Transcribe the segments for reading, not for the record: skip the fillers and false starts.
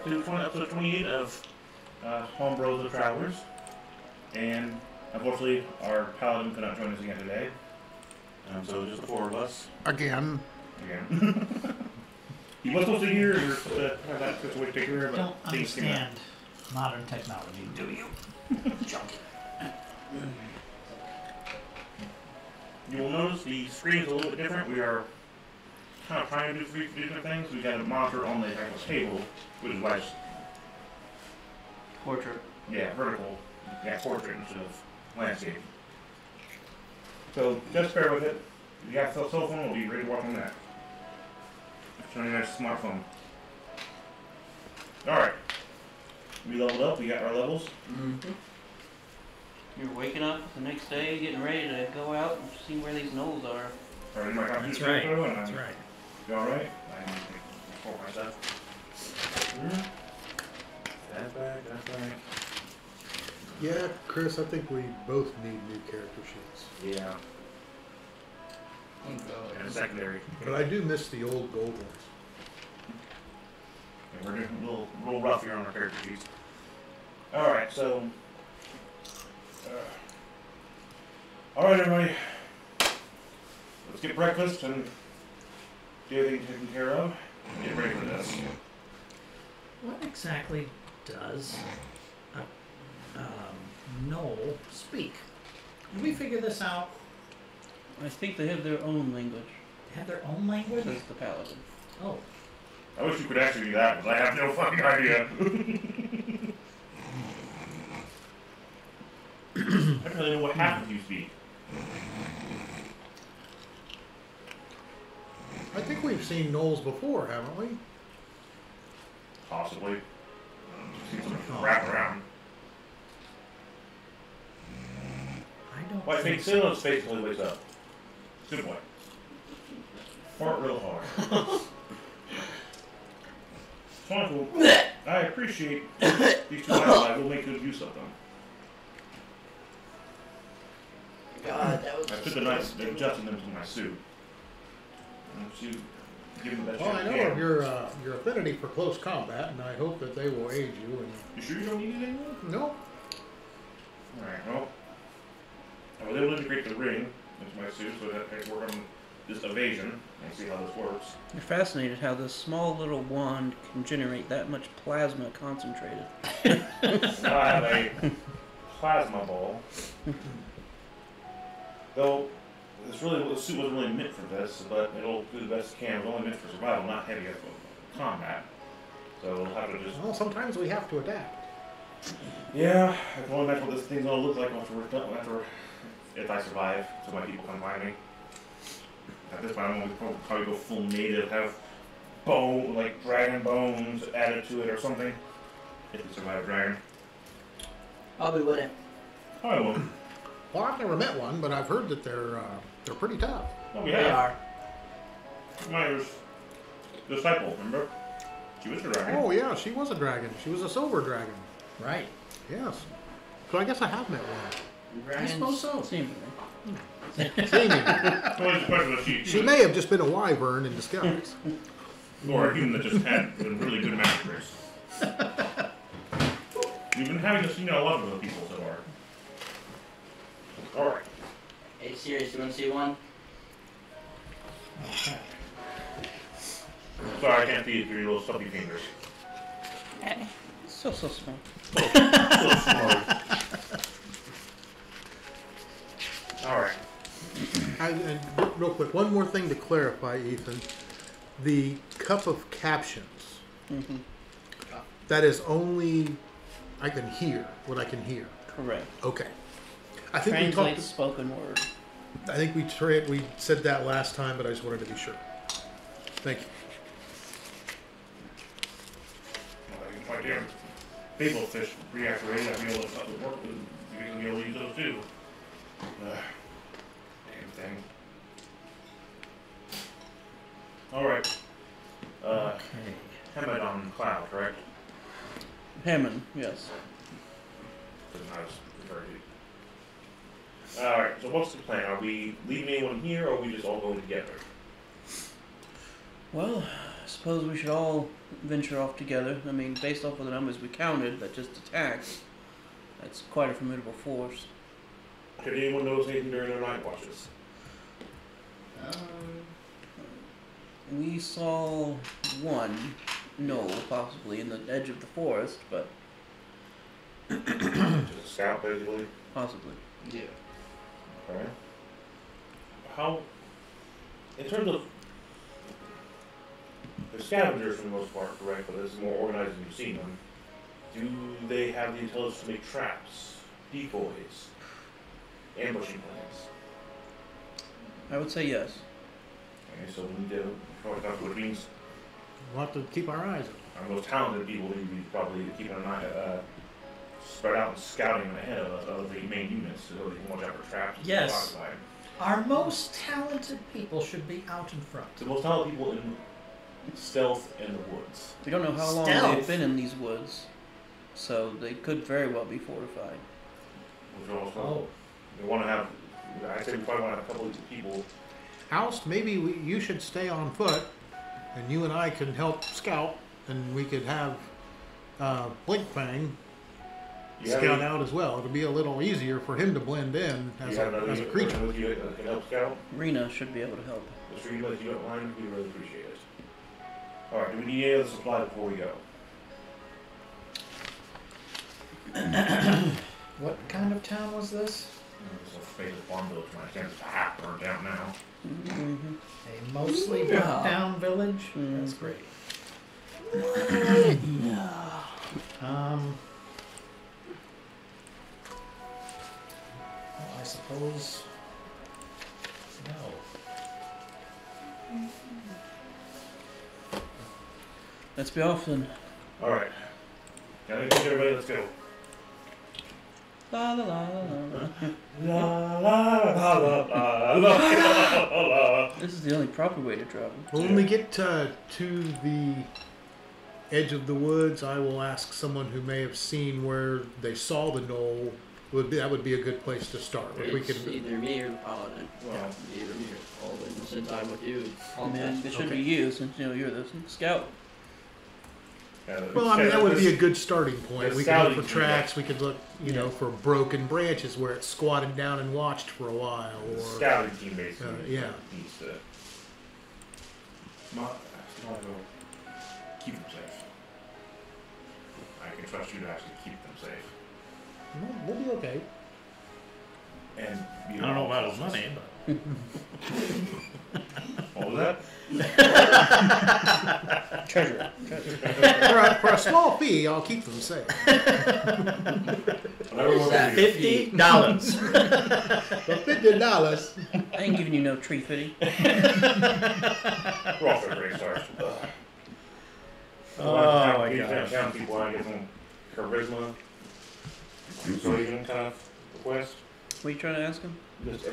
back to episode 28 of Homebrows of Travelers. And unfortunately, our paladin could not join us again today. So just the four of us. Again. He was supposed to hear, you're supposed to have that situation taken care of. Don't understand modern technology, do you? Junk. You will notice the screen is a little bit different. We are kind of trying to do three different things. We've got a monitor on the actual table, which is why it's... Portrait. Yeah, vertical. Yeah, portrait instead of landscape. So just bear with it. If you have a cell phone, we'll be ready to walk on that. Showing you a nice smartphone. Alright. We leveled up, we got our levels. Mm-hmm. You're waking up the next day, getting ready to go out and see where these knolls are. That's right. That's right. You alright? I need to report myself. That's right. Yeah, Chris, I think we both need new character sheets. Yeah. And a secondary. But I do miss the old gold ones. Yeah, we're doing a little rough here on our character sheets. Alright, so... Alright, everybody. Let's get breakfast and get everything taken care of. Get ready for this. What exactly does Knoll speak? Did we figure this out? I think they have their own language. They have their own language? Says the paladin. Oh. I wish you could actually do that, because I have no fucking idea. I don't really know what happens if you speak. I think we've seen gnolls before, haven't we? Possibly. See some wrap around. I don't Well, I think Silas face until he wakes up. Good boy. Fart real hard. Wonderful. I appreciate these two items. I will make good use of them. God, that was. I took the nice adjusting them to my suit. And you give them the best Well, I chance know you of can. your affinity for close combat, and I hope that they will aid you. And You sure you don't need it anymore? no, Alright, well. I was able to integrate the ring into my suit so that I can work on this evasion and see how this works. You're fascinated how this small little wand can generate that much plasma concentrated. Now I have a plasma ball. Though the suit wasn't really meant for this, but it'll do the best it can. It was only meant for survival, not heavy combat. So we'll have to just... well, sometimes we have to adapt. Yeah, I can only imagine what this thing's gonna look like after we're done, if I survive, so my people come find me. At this point, I'm gonna probably go full native, have bone, like dragon bones added to it or something. If we survive a dragon. I'll be with it. I will. Well, I've never met one, but I've heard that they're pretty tough. Oh, we They have. are. My disciple, remember? She was a dragon. Oh yeah, she was a dragon. She was a silver dragon. Right. Yes. So I guess I have met one. I suppose so. Seemingly. Seemingly. Well, it's a question of She may have just been a wyvern in disguise. or a human that just had a really good magic race. We've been having to see a lot of those people so far. Alright. Hey, serious, you want to see one? Sorry, I can't see it through your little stubby fingers. Hey. So small. So smart. Alright. And real quick, one more thing to clarify, Ethan. The cup of captions. Mm-hmm. That is only I can hear what I can hear. Correct. Okay. I think Translate we spoken word. I think we said that last time, but I just wanted to be sure. Thank you. My dear Fable fish reactivated, I'll be able to work with. You're going to be able to use those too. Damn thing. Alright. Okay. Hemedon Cloud, correct? Hammond, yes. Alright, so what's the plan? Are we leaving anyone here, or are we just all going together? Well, suppose we should all venture off together. I mean, based off of the numbers we counted that just attacked, that's quite a formidable force. Did anyone notice anything during their night watches? We saw one knoll, possibly, in the edge of the forest, but Just a scout, basically. possibly. Yeah. Okay. How, in terms of the scavengers for the most part, correct, but this is more organized than you've seen them. Do they have the intelligence to make traps, decoys, ambushing plans? I would say yes. Okay, so we need to, which means We'll have to keep our eyes our most talented people need to be probably keeping an eye, spread out and scouting ahead of the main units so they can watch out for traps. and Yes. stuff outside. Our most talented people should be out in front. The most talented people in stealth in the woods. We don't know how long Stealth. they've been in these woods, so they could very well be fortified. Which are also, Oh. we want to have, I say we probably want to have a couple of people. House, maybe you should stay on foot, and you and I can help scout, and we could have Blinkfang You have scout any- out as well. It'll be a little easier for him to blend in you as have a another creature. person with you that can help scout? Rena should be able to help. Just for you, if you don't mind, we really appreciate it. Alright, do we need any other supply before we go? What kind of town was this? This is a phase of farm village, my stands half burned down now. Mm-hmm. A mostly built down village? Mm. That's great. Well, I suppose. No. Let's be off then. Alright. Got anything, everybody? Let's go. La la la la la. La la la la la la. This is the only proper way to travel. When we get to the edge of the woods, I will ask someone who may have seen where they saw the knoll. That would be a good place to start. If we It's could, either me or the paladin. Well, Either me or paladin. Since I'm with you, I mean, it should be Okay. you since you're the scout. well, I mean, that would be a good starting point. the We could look scouting for team, tracks. We could look, for broken branches where it squatted down and watched for a while. The Or scouting team basically yeah. needs to keep them safe. I can trust you to actually keep them safe. we'll be okay. And I don't know about his money, but What was that? Treasure. For a small fee, I'll keep them safe. Whatever works for you. $50. For $50. I ain't giving you no tree fitty. We're off to a great start. Oh my gosh. Town people want to get some charisma. Persuasion kind of request. What are you trying to ask him? Just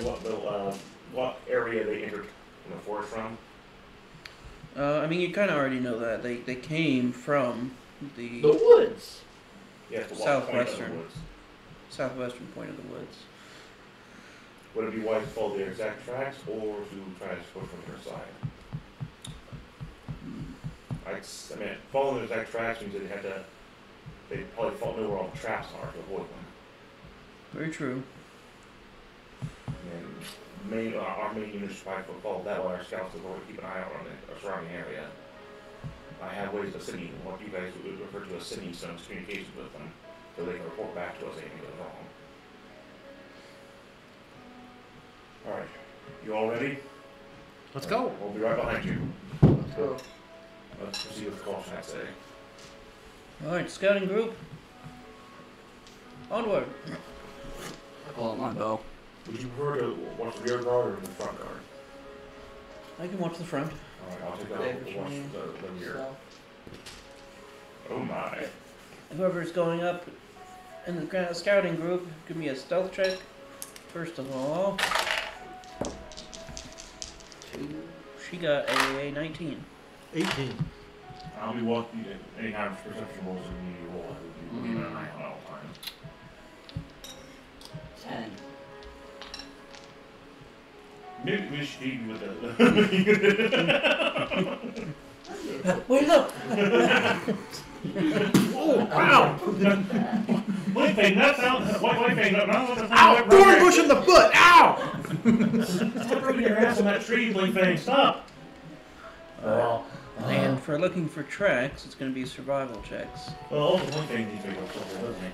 what area they entered in the forest from. I mean, you kind of already know that. They came from the the woods. Yes, the point of the Southwestern. woods. southwestern point of the woods. Would it be wise to follow their exact tracks or to try to push from their side? I mean, following their exact tracks means they probably know where all the traps are to avoid them. Very true. And our main units should probably follow that while our scouts will keep an eye out on the surrounding area. I have ways of sending what you guys would refer to as sending some communications with them so they can report back to us if anything goes wrong. Alright, you all ready? Let's go. We'll be right behind you. Let's go. Let's proceed with caution, I'd say. Alright, scouting group. Onward. I pull out my bow. Would you prefer to watch the rear guard or the front guard? I can watch the front. Alright, I'll take Okay, that. which We'll watch one? the rear. So, Oh my. Whoever's going up in the scouting group, give me a stealth check. First of all, she got a 19. 18. I'll be walking any kind of perception rolls in the roll. I would be keeping an eye on all the time. 10. Maybe we should leave you with the. Wait, look! Oh, wow! Blink thing, that's out. White thing, no, that's the thing. Ow! Thorn bush in the foot! Ow! Stop rubbing your ass on that tree, Blink thing, stop! And for looking for tracks, it's going to be survival checks. Well, the Blink thing needs to go somewhere, doesn't he?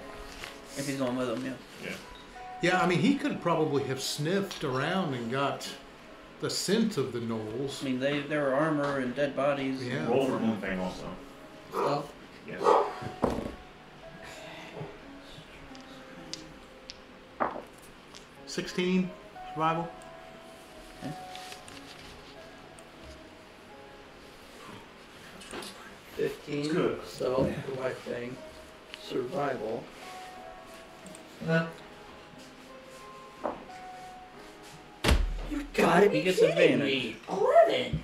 If he's going with them, yeah. Yeah. Yeah, I mean, he could probably have sniffed around and got the scent of the gnolls. I mean, there were armor and dead bodies. Yeah. Roll for Blink thing also. Stuff. Yes. $16 survival. 15. It's good. So, the white thing. Survival. You gotta be He gets kidding advantage. me. 11.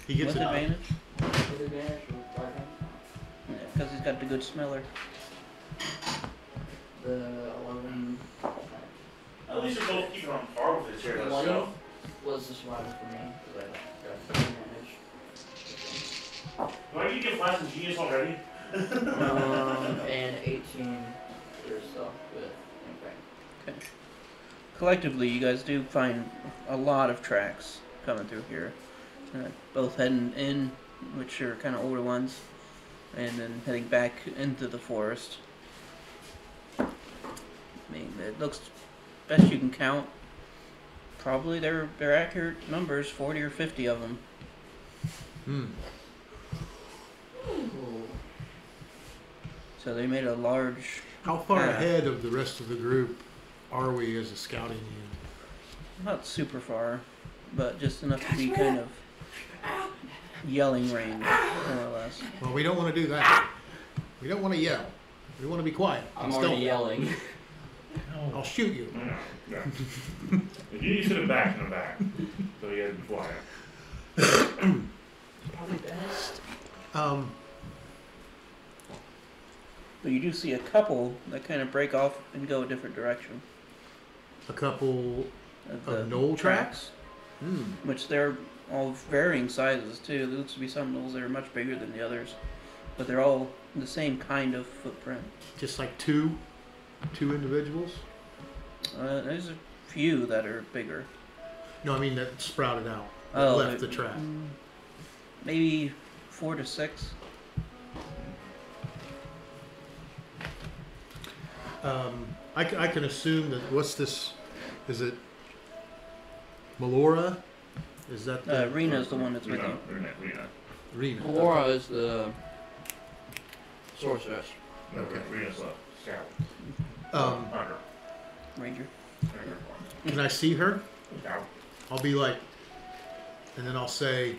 He gets With it. advantage? With advantage or with weapon? Yeah, because he's got the good smeller. The 11. At least you're both keeping on par with each other. 20 So. was the survival for me. Because I got advantage. Do I need to get Flash and Genius already? And 18 or so with anything. Collectively, you guys do find a lot of tracks coming through here. Both heading in, which are kind of older ones, and then heading back into the forest. I mean, it looks, best you can count, probably they're accurate numbers, 40 or 50 of them. Hmm. Ooh. So they made a large, How far Yeah. ahead of the rest of the group are we as a scouting unit? not super far, but just enough to be kind of yelling range, more or less. Well, we don't want to do that. We don't want to yell. We want to be quiet. I'm Stealth. already yelling. I'll shoot you. No. If you need to sit him back, in the back. So he has to be quiet. Probably best. But you do see a couple that kind of break off and go a different direction. A couple Of the of knoll tracks. Hmm. which they're all varying sizes too. There looks to be some knolls that are much bigger than the others, but they're all the same kind of footprint. Just like two individuals. There's a few that are bigger. No, I mean that sprouted out. That Oh, left the track. Maybe 4 to 6. I can assume that. What's this? Is it Melora? Is that the Rena's the one that's with you. Rena. Rena? Laura is the sorceress. No, Okay. Rena's a scout. Hunter. Ranger. Can I see her? Scout. I'll be like, and then I'll say,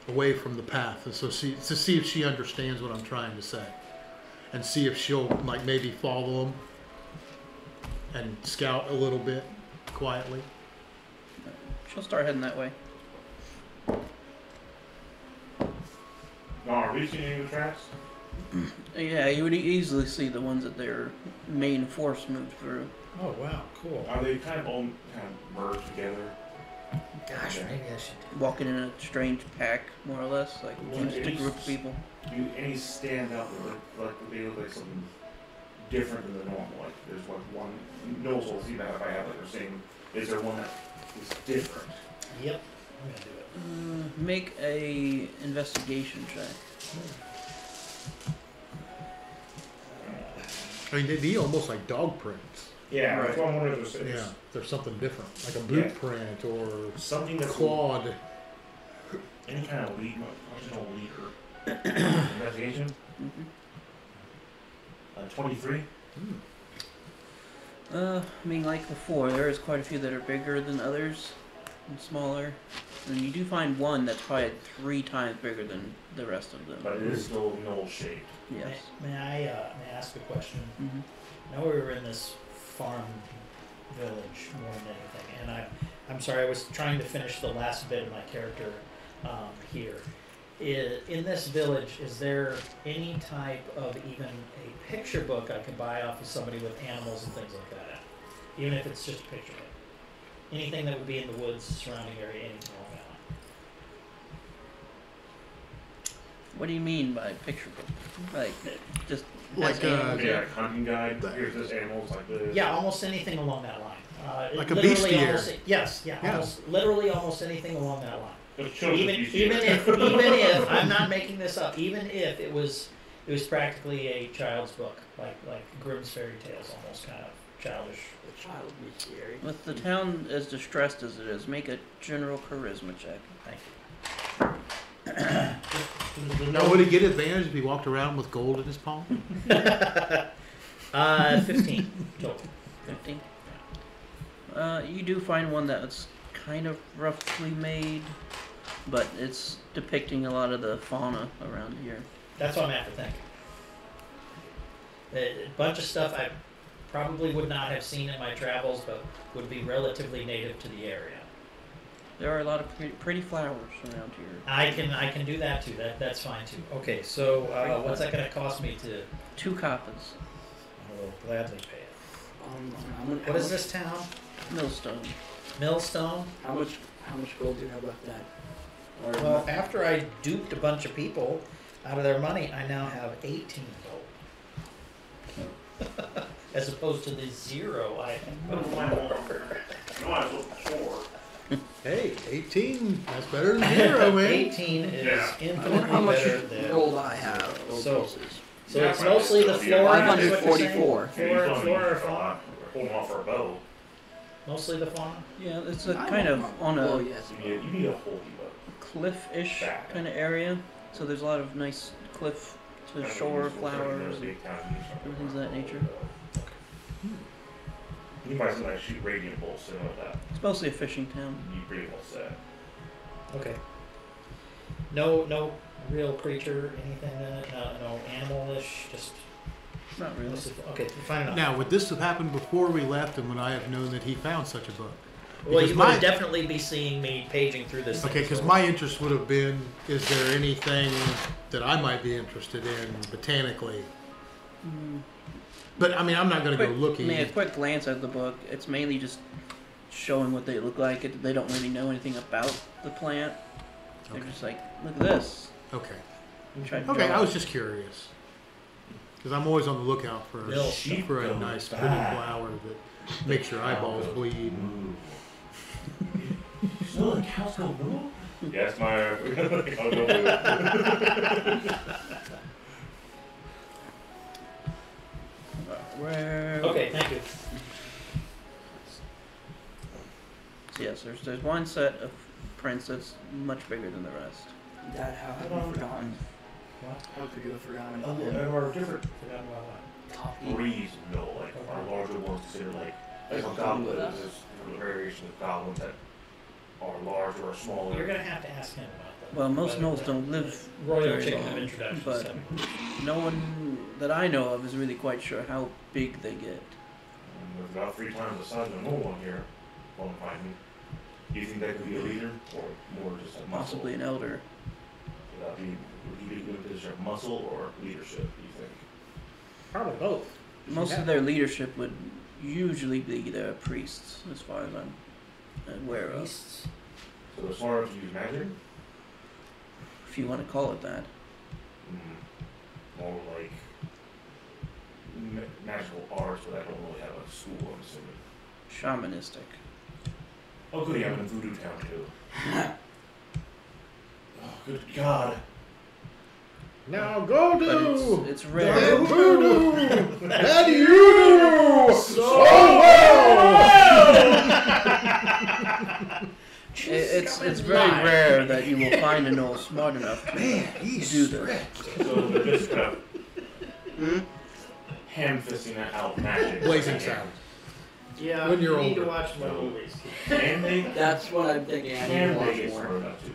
away from the path, and so to see if she understands what I'm trying to say, and see if she'll like maybe follow them and scout a little bit quietly. She'll start heading that way. Now, are we seeing any of the tracks? Yeah, you would easily see the ones that their main force moved through. Oh wow, cool. Are they kind of all kind of merged together? Gosh, maybe I should do Walking in a strange pack, more or less, like Yeah, just a it's- group of people. Do any stand out that they look like something different than the normal? Like there's like one. No soul see that if I have like the same. Is there one that is different? Yep, I'm gonna do it. Make a investigation check. I mean, they almost like dog prints. Yeah, Right. that's what I'm wondering if there's Yeah, there's something different, like a boot print or something that's clawed. any kind of lead, functional leader. Investigation. Mm-hmm. 23. I mean, like before, there is quite a few that are bigger than others and smaller. And you do find one that's probably 3 times bigger than the rest of them. But it is still knoll shaped. Yes. May I ask a question? Mm-hmm. I know we were in this farm village more than anything, and I'm sorry, I was trying to finish the last bit of my character here. In this village, is there any type of even a picture book I can buy off of somebody with animals and things like that? Even if it's just a picture book. anything that would be in the woods, surrounding area, anything along that line. What do you mean by picture book? Like, just Like, has animals in Yeah, it? hunting guide. Here's this animals like this. Yeah, almost anything along that line. Like a literally bestiary. almost- Yes, yeah, Yeah. literally almost anything along that line. Just shows Even us even these- if I'm not making this up, even if it was practically a child's book, like Grimm's fairy tales, almost kind of childish. The child bestiary. With the town as distressed as it is, make a general charisma check. Thank you. Now, would he get advantage if he walked around with gold in his palm? 15 total. 15. You do find one that's kind of roughly made, but it's depicting a lot of the fauna around here. That's what I'm after. Thank you. A bunch of stuff I probably would not have seen in my travels, but would be relatively native to the area. There are a lot of pretty flowers around here. I can do that too. That's fine too. Okay, so what's that going to cost me to? 2 coppers. I will gladly pay it. What is this town? Millstone. Millstone. How much gold do you have left at? Or Well, after I duped a bunch of people out of their money, I now have 18 gold, as opposed to the 0 I had. You might as well score. Hey, 18. That's better than 0, man. 18 is Yeah. I wonder infinitely how much better than. gold I have. Gold So- pieces. So Yeah, it's probably mostly the still be flora. around. is what you're saying? 544. Flora or fauna? Holding off for a bow. Mostly the fauna. Yeah, it's a I kind don't of know. on Oh a yes. You need a holy bow. cliff-ish Back. kind of area. So there's a lot of nice cliff to shore flowers and things of that nature. You can buy something like shoot radiant bolts, something like that. It's mostly a fishing town. You pretty well set. Okay. No real creature, anything in it. No animalish. Just Not really. okay. Fine enough. Now, would this have happened before we left and would I have known that he found such a book? Well, Because you would my- definitely be seeing me paging through this. Okay, thing, because so- my interest would have been, is there anything that I might be interested in botanically? But, I mean, I'm not going to go looking. I mean, a quick glance at the book, it's mainly just showing what they look like. They don't really know anything about the plant. They're Okay. just like, look at this. Okay. Try to Okay, draw I was it. just curious. Because I'm always on the lookout for Bill, a nice pretty flower that makes your eyeballs bleed. Still in Cowsco Blue? Yes, my. I'll go Where? Okay, thank you. So yes, there's one set of prints that's much bigger than the rest. Dad, how have you forgotten? What? How could you have forgotten? Or different. Forgotten about what? Copy. breeze mill, like our larger ones considered like a goblin. There's different variations of goblins that are larger or smaller. You're gonna have to ask him about that. Well, most gnolls don't live Royal very chicken of long, introduction. but so. no one that I know of is really quite sure how big they get. There's about 3 times the size of a normal one here. Won't find me. Do you think that could be a leader or more just a muscle? Possibly an elder. Would that be, would he be good in a position of muscle or leadership, do you think? Probably both. Most of their leadership would usually be their priests, as far as I'm aware of, Priests. So as far as you use magic, if you want to call it that. more like magical arts, but I don't really have a school, I'm assuming. Shamanistic. Oh, goody, I'm in Voodoo Town too. Oh, good God. Now go But do! it's rare. Voodoo! How do you do? So well! It's very rare that you will find a gnoll smart enough to do this. So they're just kind of ham-fisting it out magic. Blazing sound. Yeah, When you're you need to older. watch more movies. Can they? That's what I'm thinking. I need Can to they watch get more. smart enough to?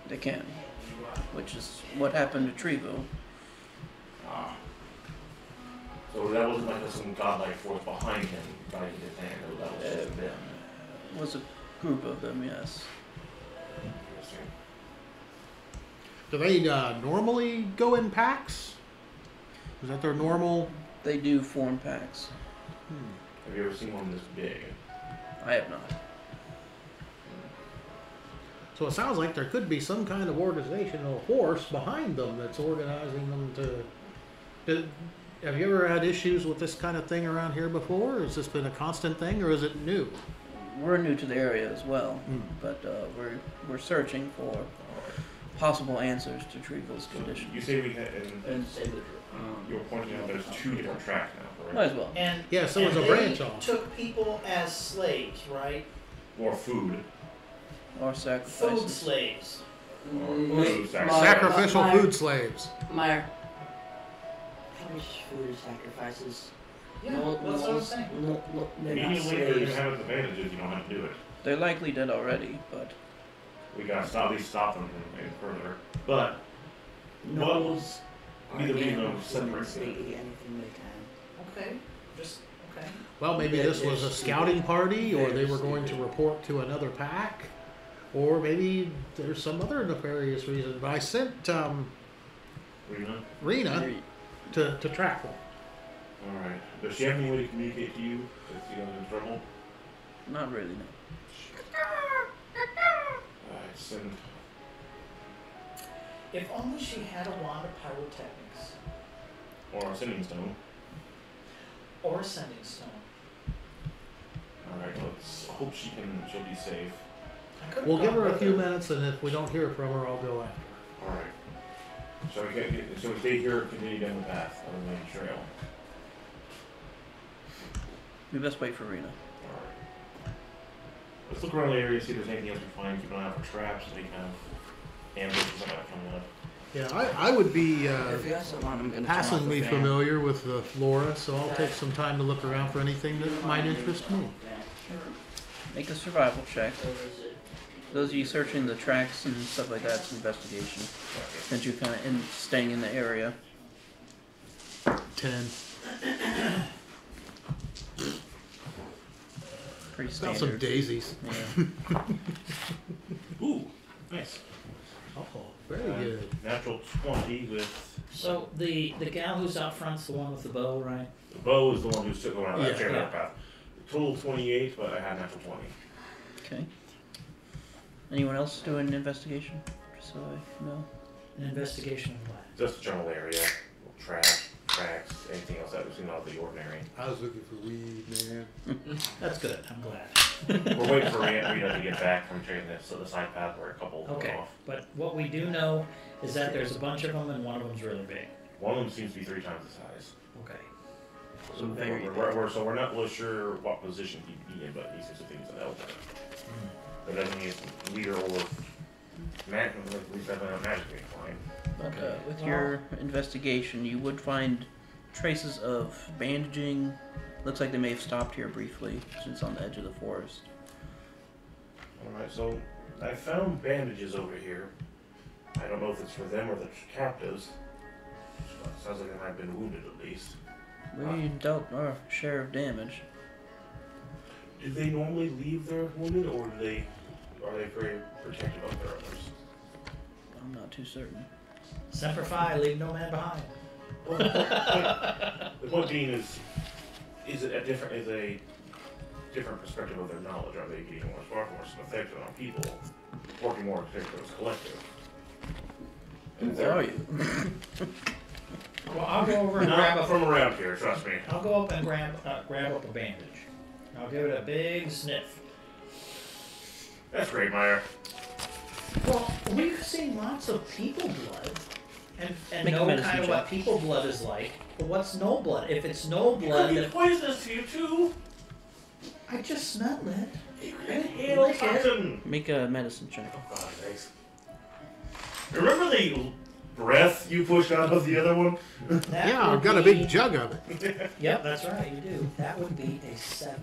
They can, which is what happened to Trevo. Ah. So that wasn't like some godlike force behind him guiding his hand. That was just them. It was a group of them, yes. Interesting. Do they normally go in packs? Is that their normal? They do form packs. Have you ever seen one this big? I have not. So it sounds like there could be some kind of organizational force behind them that's organizing them to. Have you ever had issues with this kind of thing around here before? Has this been a constant thing, or is it new? We're new to the area as well, Mm. but we're searching for possible answers to Trevel's condition. You say we had, And say that, you were pointing out there's 2 different tracks now, Might correct? as well. And Yeah, so it's and a they branch off. took people as slaves, right? Or food. Or Food sacrifices. slaves. Food Sacrificial food slaves. Meyer, how much food is sacrifices? Yeah, that's what I'm saying. No, they're not Immediately, if you're slaves. gonna have advantages, you don't have to do it. They're likely dead already, but We gotta stop, at least stop them from getting further. But, Nobles are Neither we know animals, separate. so they eat anything they can. Okay. Just okay. Well, maybe this was a scouting party, or they were going to report to another pack, or maybe there's some other nefarious reason. But I sent Rena, Rena to track them. alright. Does she have any way to communicate to you if you guys in trouble? not really. No. Alright, send. If only she had a wand of pyrotechnics Or a sending stone. or a sending stone. Alright, let's hope she'll be safe. I could've We'll give gone her a with few minutes, and if we don't hear from her, I'll go after her. Alright. So we stay here and continue down the path on the main trail. We best wait for Rena. Alright. Let's look around the area, see if there's anything else we find, keep an eye out for traps, any kind of ambushes that might come up. Yeah, I would be If you guys don't want, I'm gonna turn off passingly the fan. familiar with the flora, so I'll take some time to look around for anything that might interest me. Make a survival check. Those of you searching the tracks and stuff like that's investigation. Since you're kind of staying in the area. 10. Pretty Smell some standard. daisies. Yeah. Ooh, nice. Oh, very good. Natural 20 with. So the gal who's out front's the one with the bow, right? The bow is the one who's sitting around that Yeah. chair Yeah. path. Total 28, but I had natural 20. Okay. Anyone else doing an investigation? Just so I know. An investigation of what? Just the general area. Tracks, anything else that was out of the ordinary. I was looking for weed, man. That's good. I'm glad. We're waiting for Rena to get back from taking this the side path where a couple went Okay. off. But what we do know is that there's a bunch of them and one of them's really big. One of them seems to be 3 times the size. Okay. So Very we're not really sure what position he'd be in, but he seems to think he's an elder. But doesn't mean he's leader or magic, at least definitely not magically inclined. But Okay. with your investigation, you would find traces of bandaging. Looks like they may have stopped here briefly, since it's on the edge of the forest. Alright, so I found bandages over here. I don't know if it's for them or the captives. Sounds like they might have been wounded at least. We dealt our share of damage. Do they normally leave their wounded, or are they very protective of their others? I'm not too certain. Semper Fi, leave no man behind. Well, the point being is it a different perspective of their knowledge? Are they getting far more effective on people, working more effective as a collective? And Who are you? Well, I'll go over and Not grab a. from around here, trust me. I'll go up and grab up a bandage. I'll give it a big sniff. That's great, Meyer. Well, we've seen lots of people blood, and Make a know medicine kind of check. what people blood is like. But what's no blood? If it's no blood, Could be then poisonous to you too. I just smelled it. You can inhale toxin. Make a medicine check. Oh God, thanks. Remember the breath you pushed out of the other one? That Yeah, would I've got a be- big jug of it. Yep, that's right. You do. That would be a 7.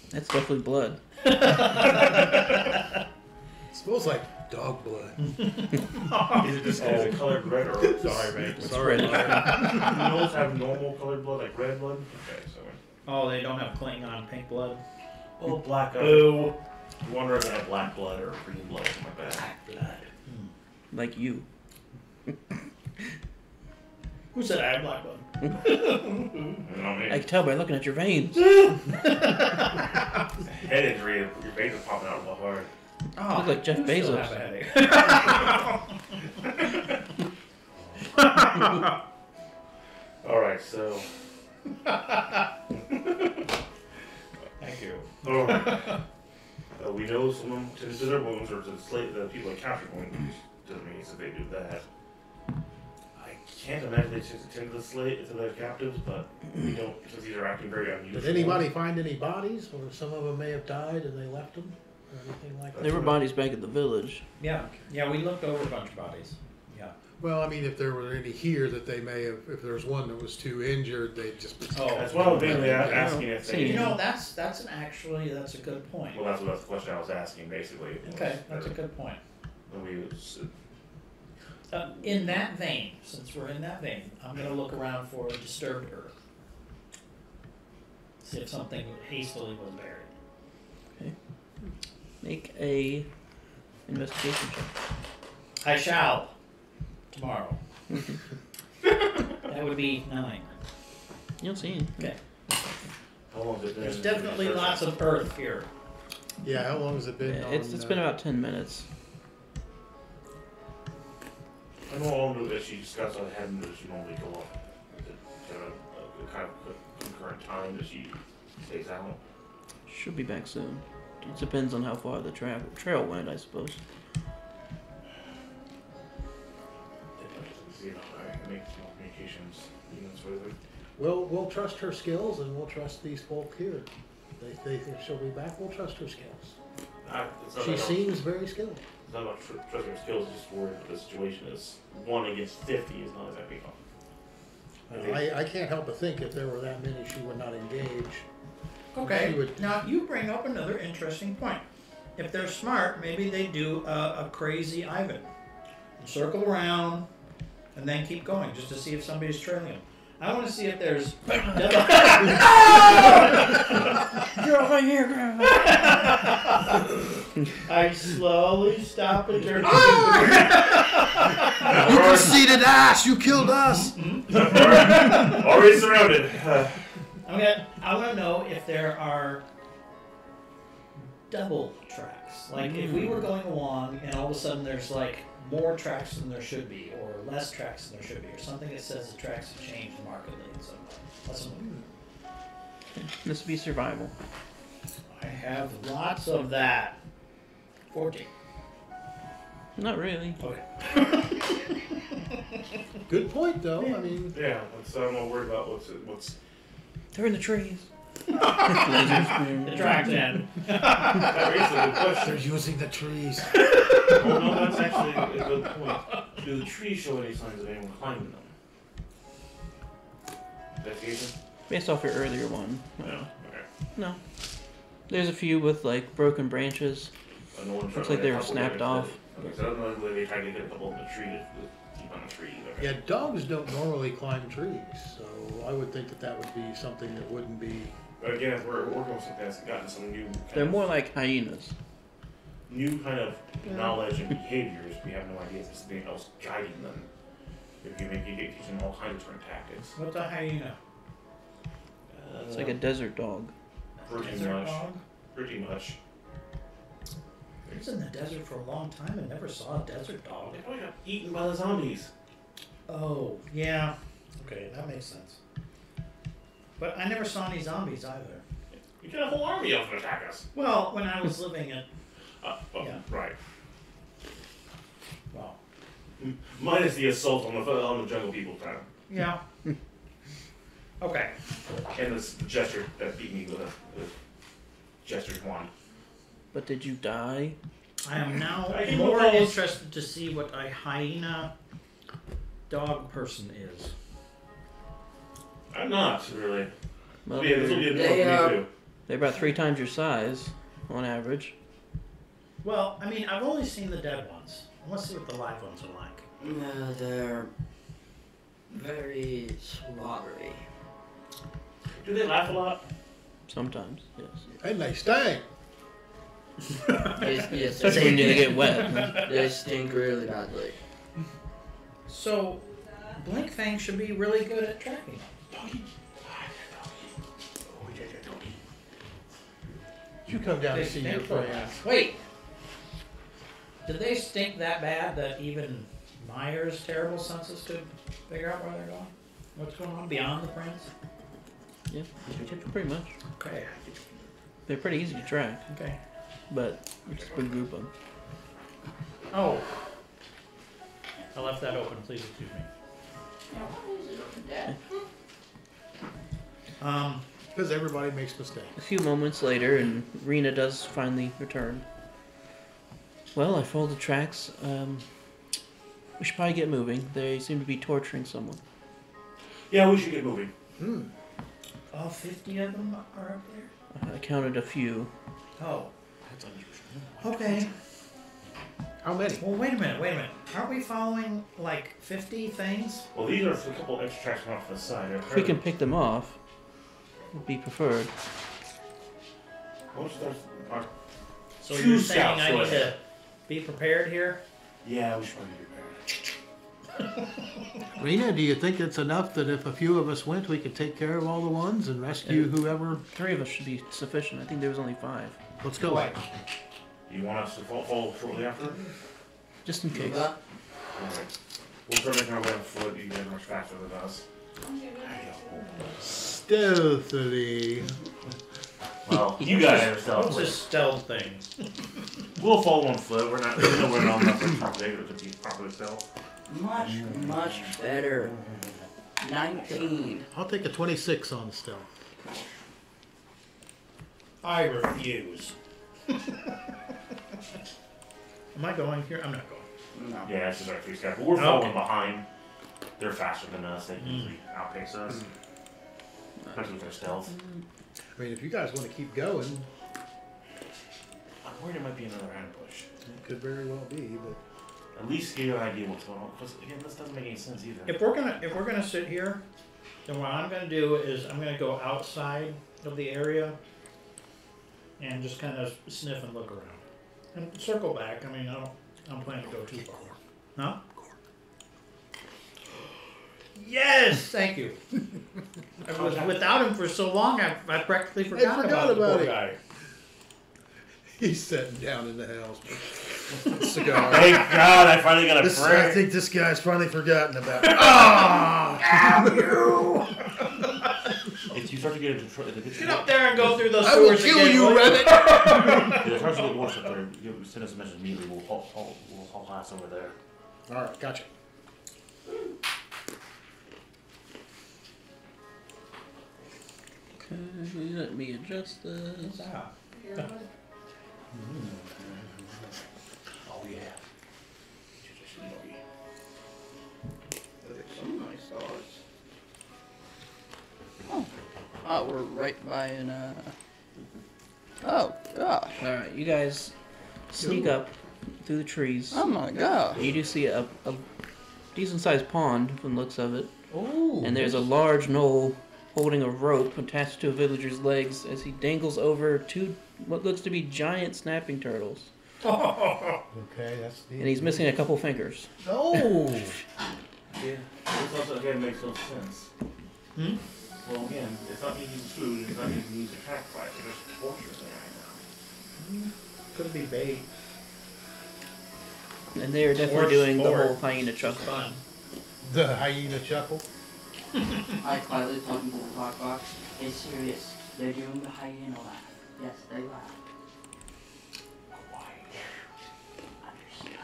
That's definitely blood. It smells like dog blood. Is it just is it colored red or sorry, man? It's Sorry. red. Do those have normal colored blood, like red blood? Okay, so. Oh, they don't have Klingon pink blood. Oh, black. Boo. I wonder if they have black blood or green blood or something like that. Black blood. Like you. Who said I had black blood? I can tell by looking at your veins. Head injury, your face is popping out real hard. Oh, Look like Jeff you still Bezos. have a headache. Alright, so. Thank you. We know someone tends to their wounds or to slay the people that capture wounds. Doesn't mean that they do that. I can't imagine they just tend to slay to their captives, but we don't, since these are acting very unusual. Did anybody find any bodies, or some of them may have died and they left them, or anything like that? There were bodies back at the village. Yeah, we looked over a bunch of bodies. Yeah. Well, I mean, if there were any here that they may have, if there's one that was too injured, they'd just. Oh, That's what I was mainly asking if they. You know, that's that's a good point. Well, that's the question I was asking, basically. Okay, that's a good point. In that vein, since we're in that vein, I'm going to look around for disturbed earth. See if something hastily was buried. Okay. Make a investigation check. I shall. Tomorrow. That would be 9. You don't see any. Okay. How long has it been? There's definitely lots of earth here. Yeah, how long has it been? Yeah, it's been about 10 minutes. I know all that she discussed on heaven that she normally go up. Is it a kind of concurrent time that she stays out? Should be back soon. It depends on how far the trail went, I suppose. You know, I make communications even further. We'll trust her skills, and we'll trust these folk here. They think she'll be back. We'll trust her skills. She seems very skilled. It's not about trusting her skills, it's just worried that the situation is 1 against 50 is not exactly fun. I can't help but think if there were that many, she would not engage. Okay. She would, Now you bring up another interesting point. If they're smart, maybe they do a crazy Ivan, circle around, and then keep going just to see if somebody's trailing them. I want to see if there's. Get over here, girl. I slowly stop and turn. you conceited ass! You killed us! Already surrounded. I want to know if there are double tracks. Like if we were going along and all of a sudden there's like more tracks than there should be, or less tracks than there should be, or something that says the tracks have changed markedly in some way. This would be survival. I have lots of that. 14. Not really. Okay. Good point, though. I mean, Yeah, I'm not worried about what's. They're in the trees. The tracks end. That raises a good question. they're using the trees. Oh no, that's actually a good point. Do the trees show any signs of anyone climbing them? Investigation? Based off your earlier one. No. Okay. No. There's a few with like broken branches. No one Looks like they were snapped off. Okay, so I don't know whether they tried to get a couple of the trees to keep on the trees. Okay. Yeah, dogs don't normally climb trees, so I would think that would be something that wouldn't be. But again, if we're working with something that's gotten some new. They're more like hyenas. New kind of knowledge and behaviors. We have no idea if there's something else guiding them. If you teach them all kinds of different tactics. What's a hyena? It's like a desert dog. Pretty Desert much. dog? Pretty much. I was in the desert for a long time and never saw a desert dog. They probably got eaten by the zombies. Oh, yeah. Okay, that makes sense. But I never saw any zombies either. You get a whole army of them attack us. Well, when I was living in, Yeah. Right. well, Minus the assault on the jungle people town. yeah. Okay. And the gesture that beat me with a gesture wand. But did you die? I am now I can more almost- interested to see what a hyena dog person is. I'm not really. Well, This will be a They, new one for me too. they're about 3 times your size on average. Well, I mean, I've only seen the dead ones. I want to see what the live ones are like. No, they're very slaughtery. Do they laugh a lot? Sometimes, yes. And they stink. Yes, Especially when you get wet. they stink really badly. So, Blinkfang should be really good at tracking them. You come down They to see your stink so friend. bad. Wait! Did they stink that bad that even Meyer's terrible senses could figure out where they're going? What's going on beyond the prints? Yeah, pretty much. Okay. They're pretty easy to track, Okay. but we just would group them. Oh. I left that open, please excuse me. Because everybody makes mistakes. A few moments later, and Rena does finally return. Well, I followed the tracks. We should probably get moving. They seem to be torturing someone. Yeah, we should get moving. All 50 of them are up there? I counted a few. Oh. That's unusual. Okay. How many? Well, wait a minute. Aren't we following like 50 things? Well, these are a couple extra tracks coming off to the side. If we can pick them off, would be preferred. Most of our So two you're saying scouts I need left. to be prepared here? Yeah, we should probably be prepared. Rena, do you think it's enough that if a few of us went, we could take care of all the ones and rescue whoever? 3 of us should be sufficient. I think there was only 5. Let's go. Wait. You want us to follow shortly after? Just in case. Alright. We'll start making our way on foot. You guys are much faster than us. Stealthily. Well, you guys are stealth. What's this stealth thing? We'll follow on foot. We're not. We know we're not enough for top bigger to be properly stealth. Much better. 19. I'll take a 26 on stealth. I refuse. Am I going here? I'm not going. No. Yeah, it's just our 3 scouts. But we're following Okay. behind. They're faster than us. They usually outpace us. Especially with their stealth. I mean, if you guys want to keep going, I'm worried it might be another ambush. it could very well be, but At least give you an idea what's going on. Because again, this doesn't make any sense either. If we're gonna sit here, then what I'm gonna do is I'm gonna go outside of the area and just kind of sniff and look around and circle back. I mean, I don't plan to go too far. Huh? Yes, thank you. I was without him for so long, I practically forgot about the poor it. guy. he's sitting down in the house. Cigar. Thank God I finally got a I break. think this guy's finally forgotten about it. Ah! If you start to get into trouble, Get up there and go through those I will sewers kill again, you, will rabbit! if it starts to get worse up there, you send us a message immediately. We'll haul ass over there. Alright, gotcha. Okay, let me adjust this. Ah. Oh yeah. Some nice stars. Oh, we're right by an, oh, gosh. Alright, you guys sneak up through the trees. Oh my gosh. You do see a decent sized pond from the looks of it. Ooh. And there's a large knoll holding a rope attached to a villager's legs as he dangles over 2 what looks to be giant snapping turtles. Okay, that's the. And he's missing a couple fingers. Oh! Yeah. This also again makes no sense. Hmm? Well, again, it's not using food. It's not using sacrifice. It's just torture there right now. Could be bait. And they are definitely doing the or- whole hyena chuckle. Fun. The hyena chuckle. I quietly talking to the talk box. It's serious. They're doing the hyena laugh. Yes, they laugh. Understood.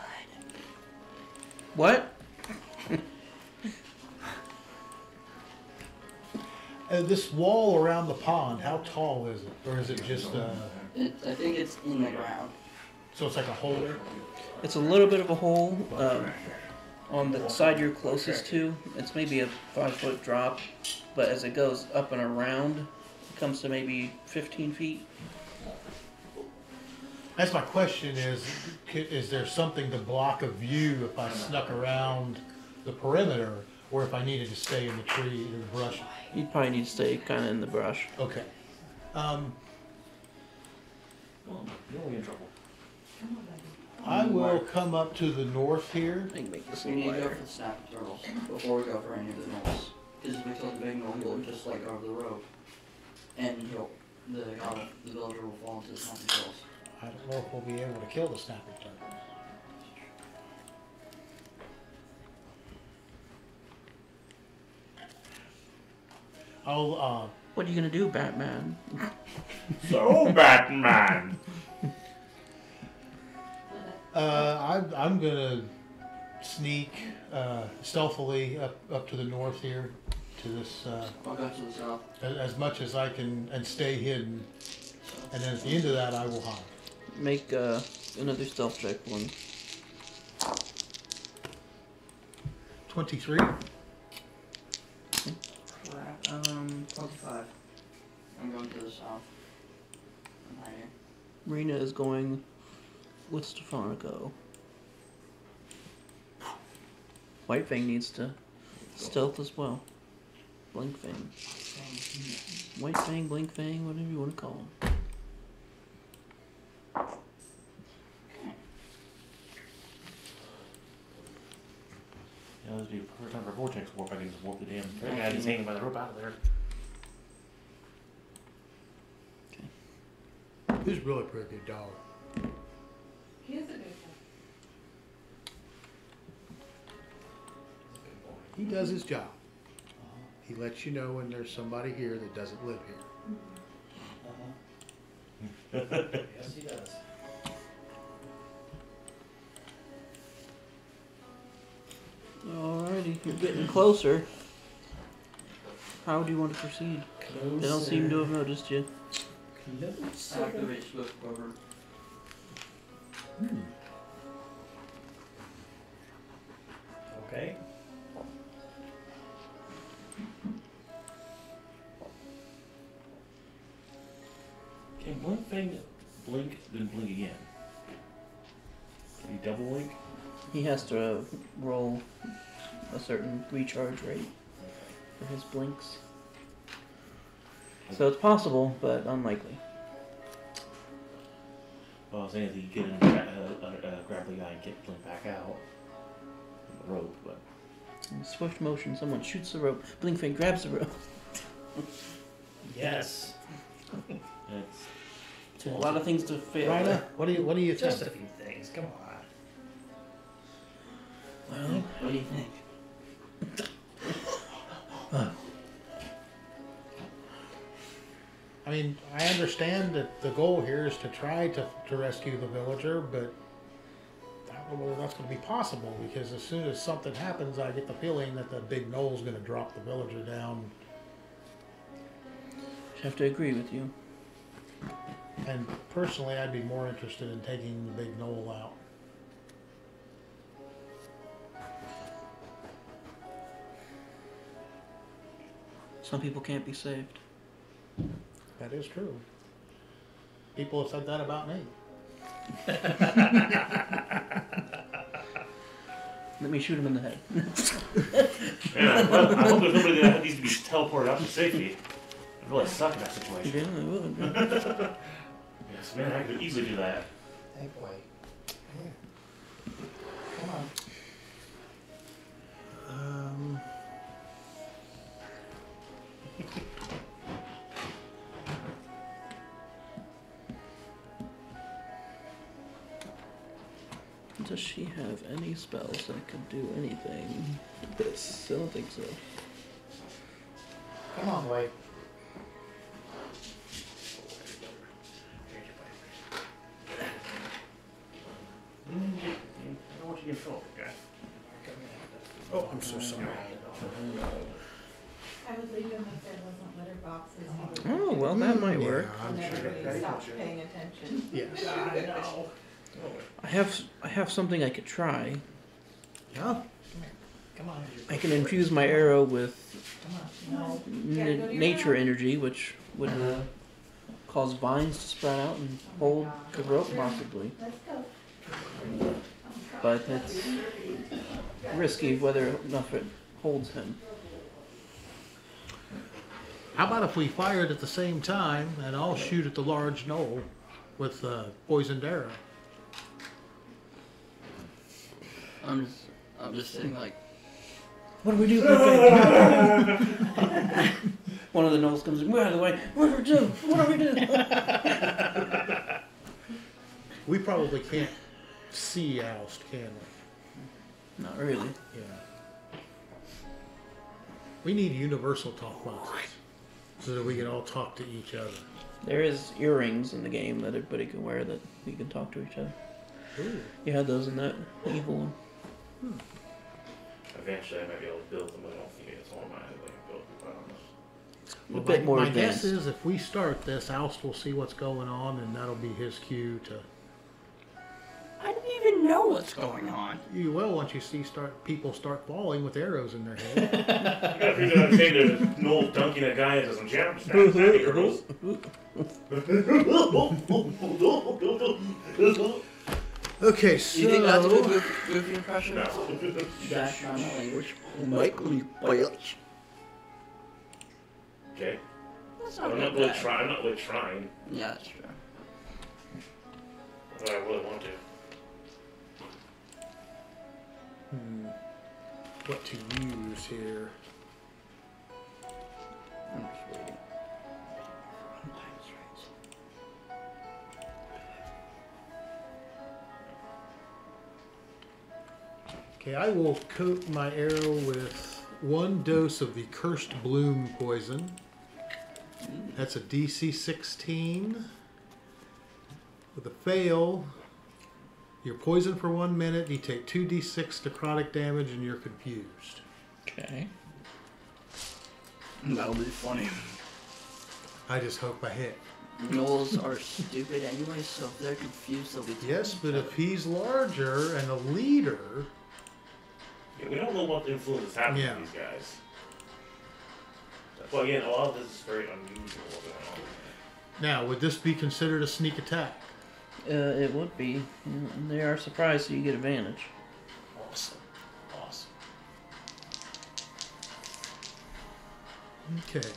What? This wall around the pond, how tall is it? Or is it just, I think it's in the ground. so it's like a hole? It's a little bit of a hole on the side you're closest to. It's maybe a 5-foot drop, but as it goes up and around, it comes to maybe 15 feet. That's my question is there something to block a view if I snuck around the perimeter, or if I needed to stay in the tree, in the brush? You'd probably need to stay kind of in the brush. Okay. Well, you're only in trouble. I will come up to the north here. I can make this a We little need to go wider. for the snap turtles before we go for any of the gnolls. Because if we kill the big gnoll, he'll just like over the rope. And the villager will fall into the snapping turtles. I don't know if we'll be able to kill the snapping turtle. I'll What are you gonna do, Batman? So, Batman! I'm gonna sneak stealthily up to the north here to this I'll go to the south. as much as I can and stay hidden, and then at the end of that I will hide. Make another stealth check for me. 23. 25. I'm going to the south. I'm hiding. Rena is going with Stefanica. White Fang needs to stealth as well. Blink Fang. White Fang, Blink Fang, whatever you want to call them. Yeah, this would be a perfect time for a vortex warp. I can just warp the damn thing. I just hanging by the rope out of there. He's really a pretty good dog. He is a good one. He does his job. He lets you know when there's somebody here that doesn't live here. Yes, he does. Alrighty, you're getting closer. How do you want to proceed? They don't seem to have noticed you. Activate swift cover. Okay. Can one thing blink, then blink again? Can you double blink? He has to roll a certain recharge rate for his blinks. So it's possible, but unlikely. Well, I was saying if you get in, grab the guy and get blink back out from the rope, but In swift motion, someone shoots the rope. Blink Fang grabs the rope. Yes. it's A lot of things to fail. Rhina, what do you Just think? a few things. Come on. Well, what do you think? I mean, I understand that the goal here is to try to rescue the villager, but I don't know whether that's going to be possible, because as soon as something happens, I get the feeling that the big knoll's going to drop the villager down. I have to agree with you. And personally, I'd be more interested in taking the big knoll out. Some people can't be saved. That is true. People have said that about me. Let me shoot him in the head. yeah, well, I hope there's nobody that needs to be teleported out to safety. I'd really suck in that situation. Yeah, I would. Yes, man, I could easily do that. Hey boy. Yeah. Come on. Does she have any spells that could do anything with this? I don't think so. Come on, boy. I don't want you to get filled, guy. Oh, I'm so sorry. I would leave them if there wasn't litter boxes. Oh, well, that might work. And everybody stopped paying attention. Yes. I know. I have something I could try. Yeah. Come on. I can infuse my arrow with Come on. No. nature energy, which would cause vines to sprout out and hold the rope possibly. Let's go. But it's risky whether enough it holds him. How about if we fire it at the same time, and I'll shoot at the large knoll with poisoned arrow? I'm just sitting like, What do we do? One of the gnolls comes in. We're out of the way. What do we do? What do we do? We probably can't see Oust, can we? Not really. Yeah. We need universal talk boxes so that we can all talk to each other. There is earrings in the game that everybody can wear that you can talk to each other. Ooh. You had those in that evil one. Eventually, I might be able to build them, but I don't think it's all mine. I can build them, I don't know. A Well, bit more my advanced. guess is if we start this, Oust will see what's going on, and that'll be his cue to. I don't even know what's going on. You will once you see people start falling with arrows in their head. You gotta figure out there's an old dunking a guy into some jams. girls. Okay, so Do you think that's a good goofy impression? No. That's not my language. Make me bitch. Okay. That's I'm not really trying. I'm not really trying, Yeah, that's true. but I really want to. what to use here? I'm just waiting. Okay, I will coat my arrow with 1 dose of the Cursed Bloom poison. That's a DC 16. With a fail, you're poisoned for 1 minute, you take 2d6 necrotic damage, and you're confused. Okay. That'll be funny. I just hope I hit. Gnolls are stupid anyway, so if they're confused, they'll be Yes, but if he's larger and a leader, Yeah, we don't know what influence is happening Yeah. to these guys. Well, again, a lot of this is very unusual. What's going on. now would this be considered a sneak attack? It would be. They are surprised, so you get advantage. Awesome. Awesome. Okay.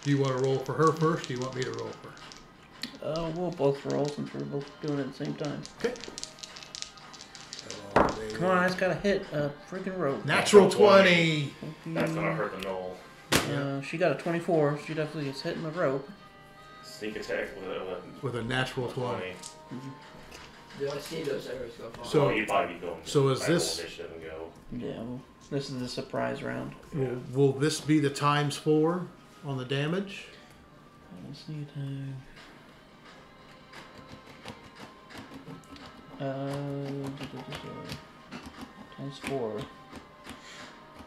Do you want to roll for her first? Or do you want me to roll for her? We'll both roll since we're both doing it at the same time. Okay. Come on, I just gotta hit a freaking rope. Natural 20. That's gonna hurt the knoll. She got a 24. She definitely gets hitting the rope. Sneak attack With a natural 20. 20. Do I see those arrows go far? So- Oh, you'd probably be going. so is back this- on initiative and go. Yeah, well, this is the surprise round. Will this be the ×4 on the damage? Sneak attack. ×4.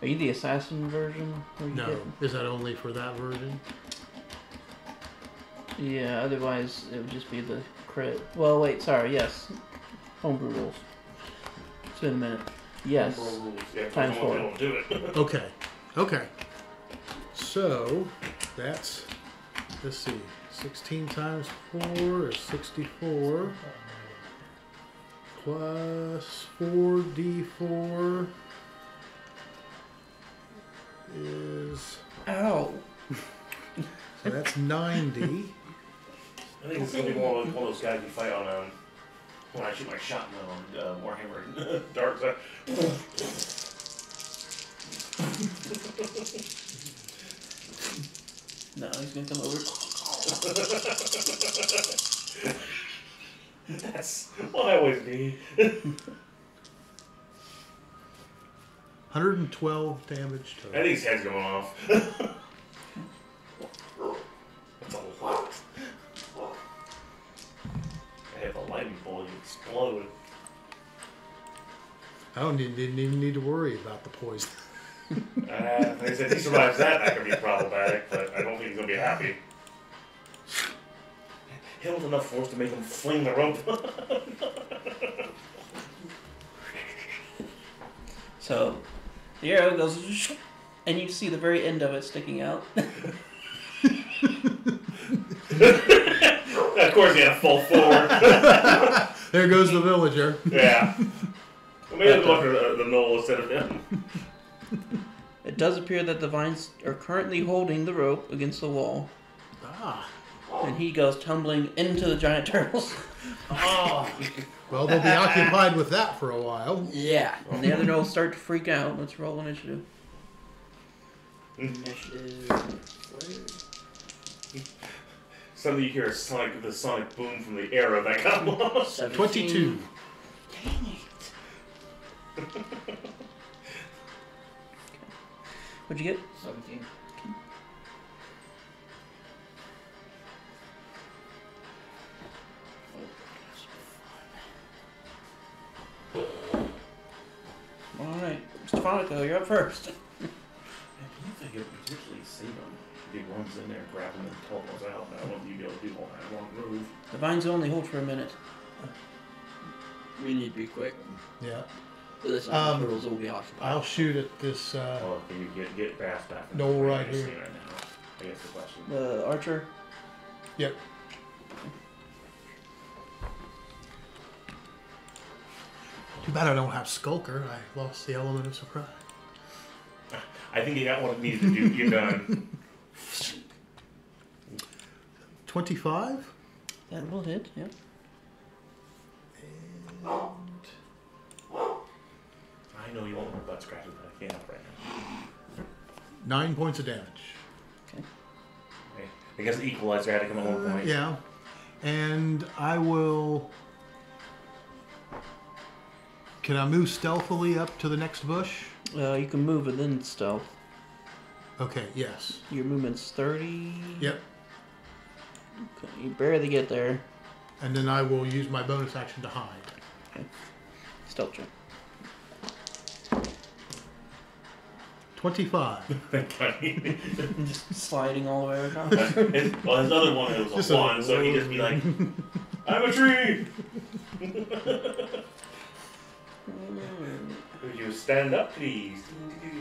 Are you the assassin version? Or you No. get- Is that only for that version? Yeah, otherwise it would just be the crit. Well, wait, sorry, yes. Homebrew rules. It's been a minute. Yes. Yeah, Times someone 4. will do it. Okay. Okay. So that's, let's see, 16 times 4 is 64 plus 4d4 is, Ow! so that's 90. I think it's gonna be more like one of those guys you fight on when I shoot my shotgun on Warhammer Dark Side. No, he's gonna come over. That's what I always need. 112 damage I total. think his head's going off. That's a lot. I hit the lightning bolt, you explode. I didn't even need to worry about the poison. Like I said, if he survives that could be problematic, but I don't think he's gonna be happy. Hit with enough force to make him fling the rope. So, the arrow goes, and you see the very end of it sticking out. Of course, he had to fall forward. There goes the villager. Yeah. Well, maybe I'll go after the knoll instead of him. It does appear that the vines are currently holding the rope against the wall, Ah. and he goes tumbling into the giant turtles. Oh, Well, they'll be occupied with that for a while. Yeah. And the other gnolls start to freak out. Let's roll initiative. Initiative. Suddenly you hear the sonic boom from the arrow that got lost. 22. Dang it. What'd you get? 17. Alright, Stefanica, you're up first. Man, do you think it would usually save him? He runs in there, grab him, and teleports out. I don't know if you'd be able to do all that long move. The vines only hold for a minute. We need to be quick. Yeah. But this time the turtles will be occupied. I'll shoot at this. Well, can you get past that? No, right here. Right now. I guess the question. The archer. Yep. Too bad I don't have Skulker. I lost the element of surprise. I think you got what it needs to do. You're done. 25? That will hit, yep. I know you won't want butt scratches, but I can't help right now. 9 points of damage. Okay. I guess the equalizer had to come at one point. Yeah. And I will... Can I move stealthily up to the next bush? You can move and then stealth. Okay, yes. Your movement's 30. Yep. Okay, you barely get there. And then I will use my bonus action to hide. Okay. Stealth check. 25. Just sliding all the way across. His other one it was Just a a- one, so he'd just be like, I'm a tree! Could you stand up, please?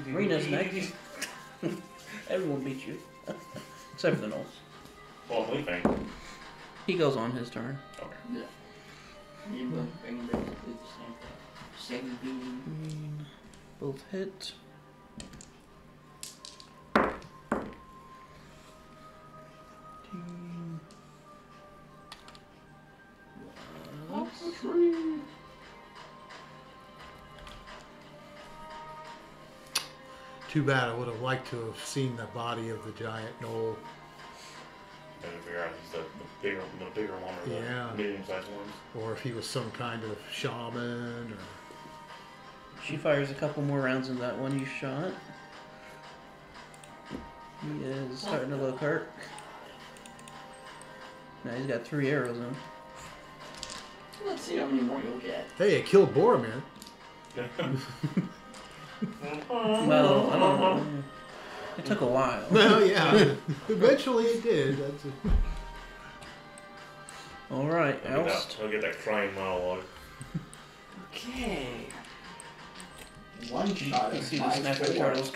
Rena's next. Everyone beats you. Except for the gnolls. Well, we think. He goes on his turn. Okay. Yeah. You both bring them back to do the same thing. Same beam. Both hit. Too bad. I would have liked to have seen the body of the giant gnoll. And figure out he's the bigger one or Yeah. the medium-sized ones. Or if he was some kind of shaman or... She fires a couple more rounds in that one you shot. He is starting to look hurt. Now he's got 3 arrows in him. Let's see how many more you'll get. Hey, it killed Boromir. Well, I don't know. It took a while. Well, yeah. Eventually it did. That's Alright, Elst. I'll get that crying monologue. Okay. One shot You is see the my snap of four. turtles.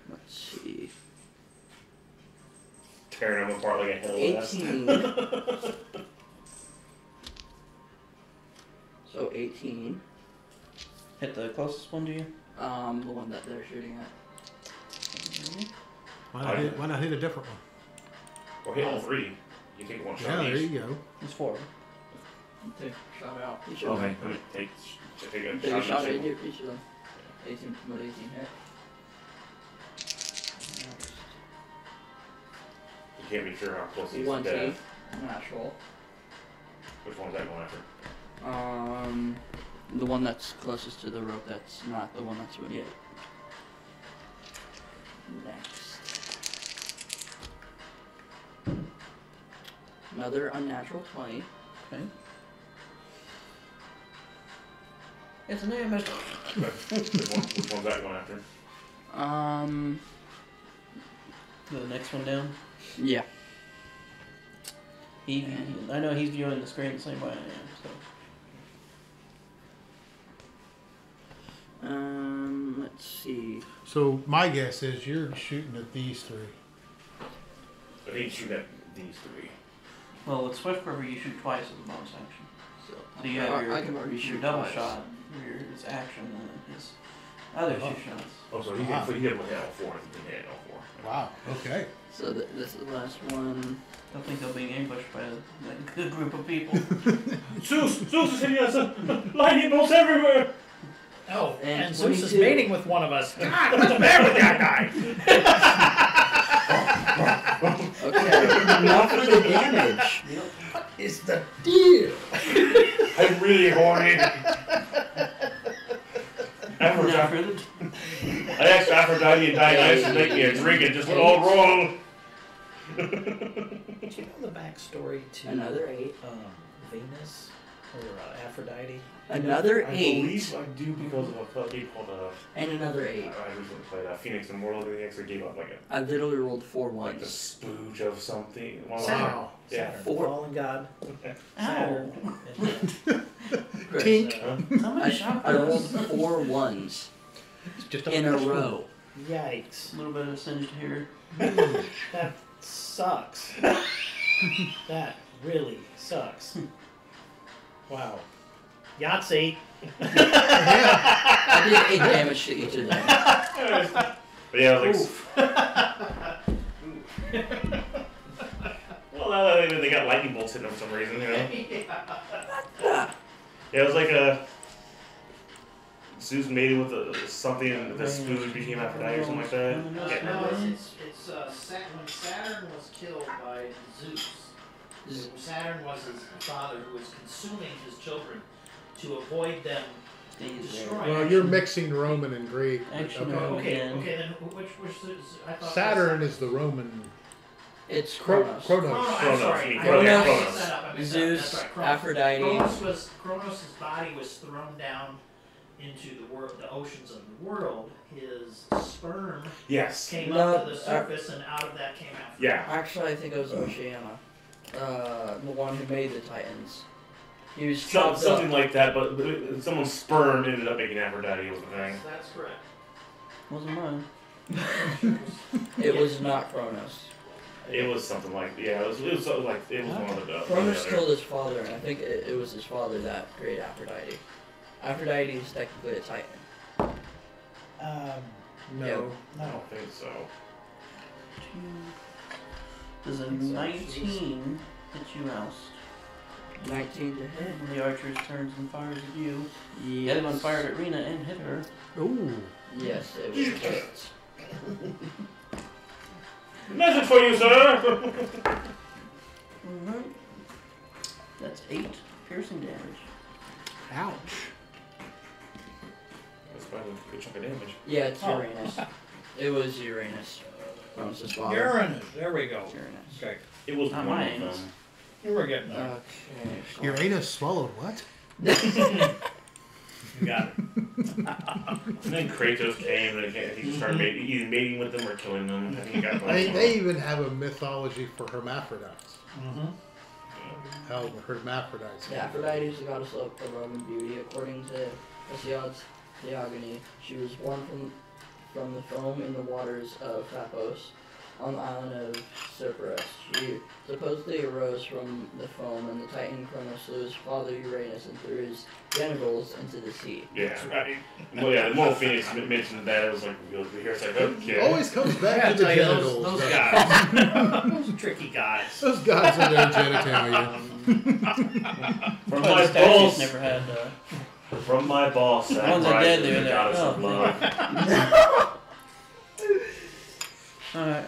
Let's see. Tearing them apart like a hell ass. 18. So 18. Hit the closest one to you. The one that they're shooting at. why not hit a different one? Or hit all 3. You take one Yeah, shot there each. you go. It's 4. Take a shot out. Each Okay, of them. let me take a Take a shot shot at each. each of them. 18, what 18 hit? You can't be sure how close he is to 1 death. teeth. Natural. Which one's that going after? The one that's closest to the rope, that's not the one that's winning. Yeah. Next. Another unnatural 20. Okay. It's an air missile. Which one's that going after? The next one down. Yeah. I know he's viewing the screen the same way I am, so. Let's see. So my guess is you're shooting at these 3. I think you shoot at these 3. Well, with Swift Quiver, you shoot twice as a bonus action. So, So you have I can already your shoot double twice. shot, his action, and then his Other 2 shots. Oh, so he Wow. did all 4. He did all 4. Wow. Okay. So this is the last one. Don't think they're being ambushed by a good group of people. Zeus is hitting us! Lightning bolts everywhere! Oh, And and Zeus is 22. mating with one of us. God, what's the matter with that guy? Okay, now for the damage. What is the deal? I'm really horny. Aphrodite. I asked Aphrodite and Dionysus to make me a drink and just went all wrong. Do you know the backstory to Another 8. Venus or Aphrodite? Another I 8. believe I do because of a game called And another 8. I recently played Phoenix Immortal, and they actually gave up like I literally rolled 4 like the ones. spooge of something. Saturn. Yeah. Saturn. Four. Fallen god. Ow. Saturn. Chris, Tink. Somebody shot I rolled this. 4 ones It's just in a row. Yikes. A little bit of singed hair. That sucks. That really sucks. Wow. Yahtzee. I did 8 damage to each of them. But yeah, I was like, well, they got lightning bolts hitting them for some reason, you know. Yeah, it was like a Zeus mated with something, and the spooge became Aphrodite or something like that. Yeah. No, it's when Saturn was killed by Zeus. Saturn was his father who was consuming his children to avoid them destroying. Well, you're mixing Roman and Greek. Action Okay. Okay, then which is, I thought Saturn is the Roman. It's Kronos. Kronos. I'm sorry. Kronos. I mixed that up. I mixed that up. Zeus, That's right, Kronos. Aphrodite. Kronos' body was thrown down into the world, the oceans of the world. His sperm Yes. came No, up to the surface, and out of that came Aphrodite. Yeah. Actually, I think it was Oceana. The one who made the Titans. He was Some, chopped something up. like that, but someone's sperm ended up making Aphrodite was the thing. That's correct. Wasn't mine. It was not Kronos. It was something like, yeah, it was something like, it was one of the Kronos the killed his father, and I think it was his father that created Aphrodite. Aphrodite is technically a Titan. No. I don't think so. Does a 19 hit you oust? 19 to hit. When the archer turns and fires at you. The other one Yes. fired at Rena and hit her. Ooh. Yes, it was hit. Message for you, sir! Mm-hmm. That's 8 piercing damage. Ouch. That's probably a good chunk of damage. Yeah, it's Oh. Uranus. It was Uranus. Kronos' father. Uranus. There we go. Uranus. Okay. It was Not one mine. of them. Here we're getting there. Okay. so- Uranus swallowed what? You got it. And then Kratos came and he just started either mating with them or killing them. I think he got They even have a mythology for hermaphrodites. Mm-hmm. How hermaphrodites. Yeah, Aphrodite is the goddess of Roman beauty. According to Hesiod's Theogony, she was born from the foam in the waters of Paphos on the island of Cyprus. She supposedly arose from the foam, and the Titan Kronos slew his father Uranus and threw his genitals into the sea. Yeah, right. Well, yeah, the Moral Phoenix mentioned that. It was like, we hear it's like, okay. Always comes I back gotta to the tell you, genitals. those doesn't guys. Those tricky guys. it? Those guys are their genitalia. From Well, my the statues boss, never had. from my boss, The ones that rises dead, they're the there. goddess Oh. of love. Alright,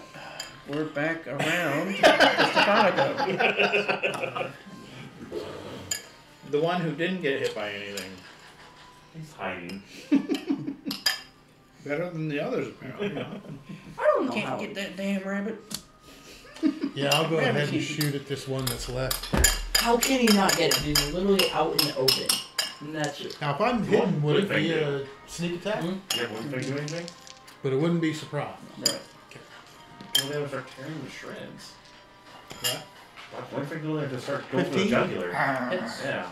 we're back around Testaconica. The one who didn't get hit by anything. He's hiding. Better than the others, apparently. I don't know Can't how. get that damn rabbit. Yeah, I'll go ahead and Rabbit. shoot at this one that's left. How can he not get it? He's literally out in the open. And that's it. Now, if I'm hidden, would it be a sneak attack? Yeah, wouldn't they do anything? But it wouldn't be surprise. Right. Well, they would start tearing the shreds. What? Why don't they go there to start going for the 15? jugular? Hits. Yeah.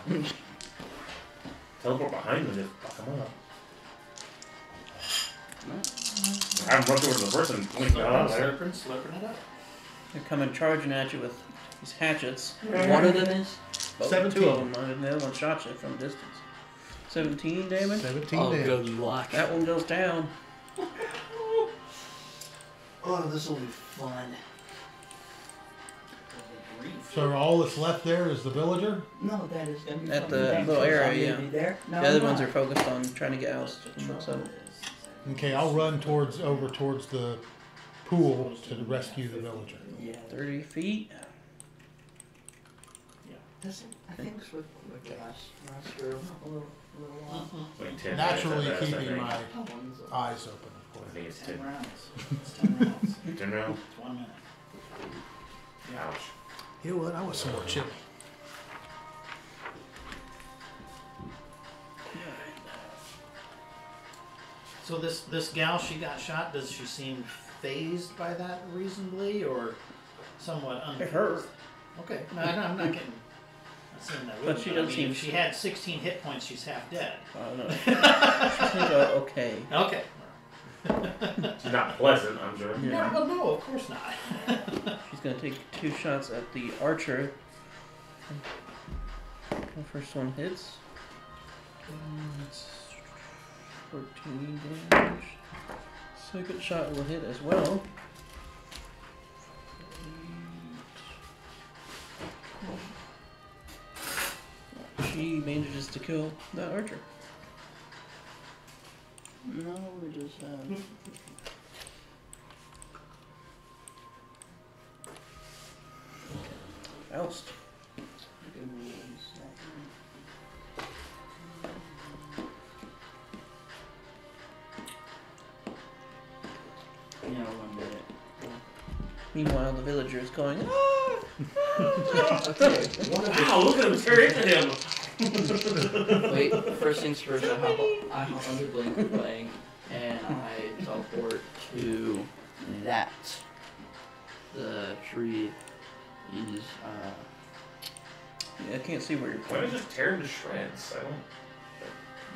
Teleport behind them, just fuck them up. Have them rush over to the person and point it out there. Slipping it up. They're coming charging at you with these hatchets. One of them is? Both, 17. two of them, and the other one shot you from a distance. 17 damage. 17 Oh, damage. good luck. That one goes down. Oh, this will be fun. So all that's left there is the villager? No, that is gonna be At fun. the Thanks, little I'm area, gonna be there. No, The other I'm ones not. are focused on trying to get out. So Okay, I'll run over towards the pool to rescue the villager. Yeah. 30 feet. I think this would last for a little while. Like 10 Naturally minutes at best, I keeping think. my One's eyes open, of I course. think it's 10 10. rounds. It's 10 rounds. 10 rounds? It's 1 minute. Ouch. You know what? I want some more chili. So this gal, she got shot. Does she seem phased by that reasonably, or somewhat unfazed? It hurt. Okay, no, I'm not getting. Not saying that. But she I does mean, seem- if she had 16 hit points, she's half dead. I don't know. She seems okay. Okay. She's not pleasant, I'm sure. Yeah. No, well, no, of course not. She's gonna take 2 shots at the archer. The first one hits. It's 14 damage. Second shot will hit as well. She manages to kill that archer. No, we just have. Oust. Give me 1 second. Yeah, 1 minute. Meanwhile, the villager is going, ah! Okay, one of Wow, look at him tear into him! Wait, first things first, I hop on the blink playing, and I teleport to that. The tree is, I can't see where you're Why pointing. don't you just tear him to shreds? I don't.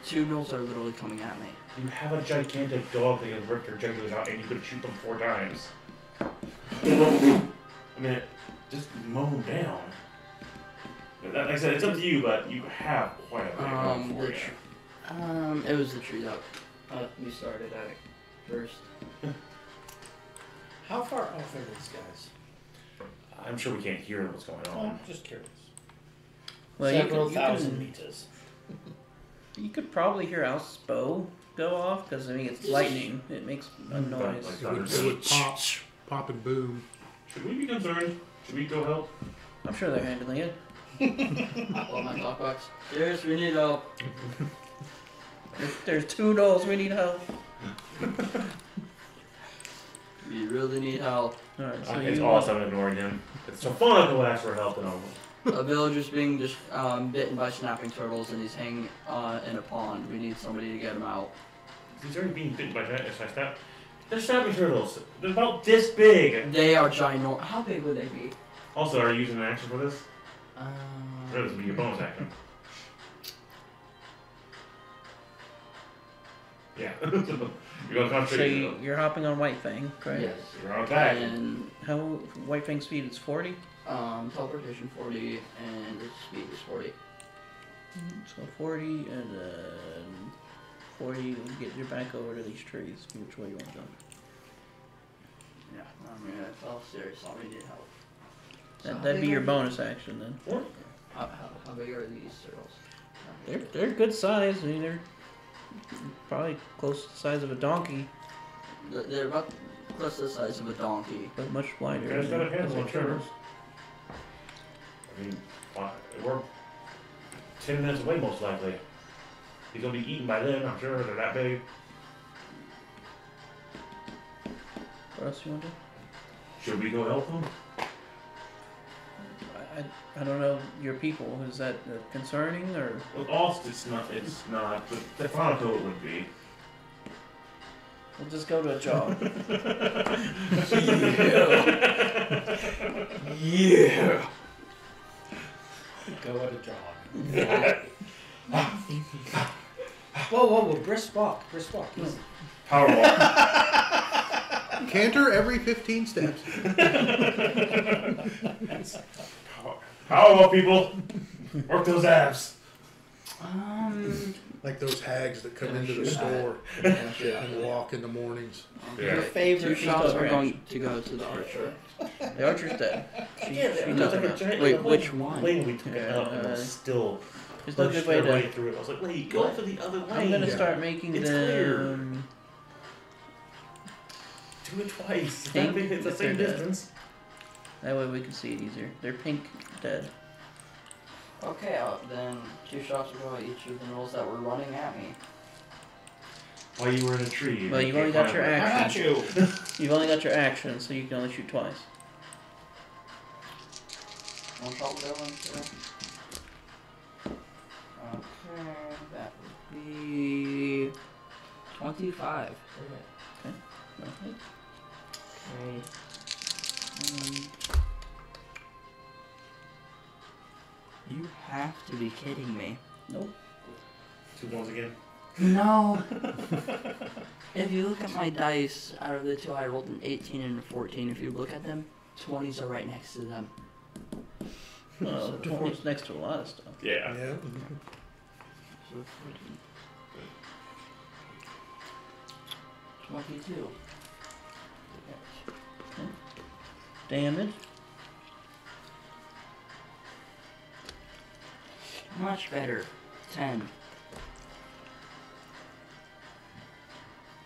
2 gnolls are literally coming at me. You have a gigantic dog that can rip their jugulars out and you could shoot them 4 times. I mean, just mow them down. Like I said, it's up to you, but you have quite a bit going for The you. it was the tree that we started at first. How far off are these guys? I'm sure we can't hear what's going Oh, on. I'm just curious. Well, Several you thousand can, meters. you could probably hear Oust's bow go off, because I mean, it's lightning. It makes a noise. Like It would pop and boom. Should we be concerned? Should we go help? I'm sure they're handling it. Oh, my talk box. Serious, we need help. There's 2 gnolls, we need help. We really need help. Alright, so It's you awesome ignoring him. It's so fun to ask for help and all. A villager's being just bitten by snapping turtles and he's hanging in a pond. We need somebody to get him out. He's already being bitten by snap. They're snapping turtles. They're about this big. They are ginormous. How big would they be? Also, are you using an action for this? Or this would be your bonus action. Yeah. You're going to So concentrate. you're hopping on White Fang, correct? Yes. You're on attack. And How White Fang speed is 40? teleportation 40 and its speed is 40. So 40 and then 40 will get you back over to these trees. Which way you want to go? Yeah, I mean, I felt serious. I need help. So how That'd be big your are bonus action then. these- How big are these turtles? They're good size. I mean, they're probably close to the size of a donkey, They're about close to the size of a donkey. but much wider. You guys got a than handle the on turtles. turtles. I mean, we're 10 minutes away most likely. He's going to be eaten by then, I'm sure. They're that big. What else you want to do? Should we go help them? I don't know your people. Is that concerning or? With Ost, it's not. But Stefano it would be. We'll just go to a jog. Yeah. Go at a jog. Whoa, brisk walk. He's- Power walk. Canter every 15 steps. Power walk, people. Work those abs. Like those hags that come into the Shoot. store and walk in the mornings. Yeah. Your favorite Two shots still are range. going to go to the archer. The archer's dead. Yeah, she it knows was like a about. giant Wait, like, which one? lane we took it out and it was still There's no pushed good way their way to. through it. I was like, wait, go for the other lane. I'm gonna Yeah. start making It's clear. them. Do it twice. Pink, I think it's the if same they're dead. distance. That way we can see it easier. They're pink dead. Okay, then 2 shots will go at each of the gnolls that were running at me. While you were in a tree. Well, you you've only can't got your climb it. I got action. you. You've only got your action, so you can only shoot twice. 1 shot will go into. Okay, that would be 25. Okay. Okay. You have to be kidding me. Nope. 2 ones again. No. If you look at my dice, out of the 2 I rolled an 18 and a 14. If you look at them, 20s are right next to them. Well, 20's next to a lot of stuff. Yeah. Yeah. So 14. 22. Damage. Much better. 10.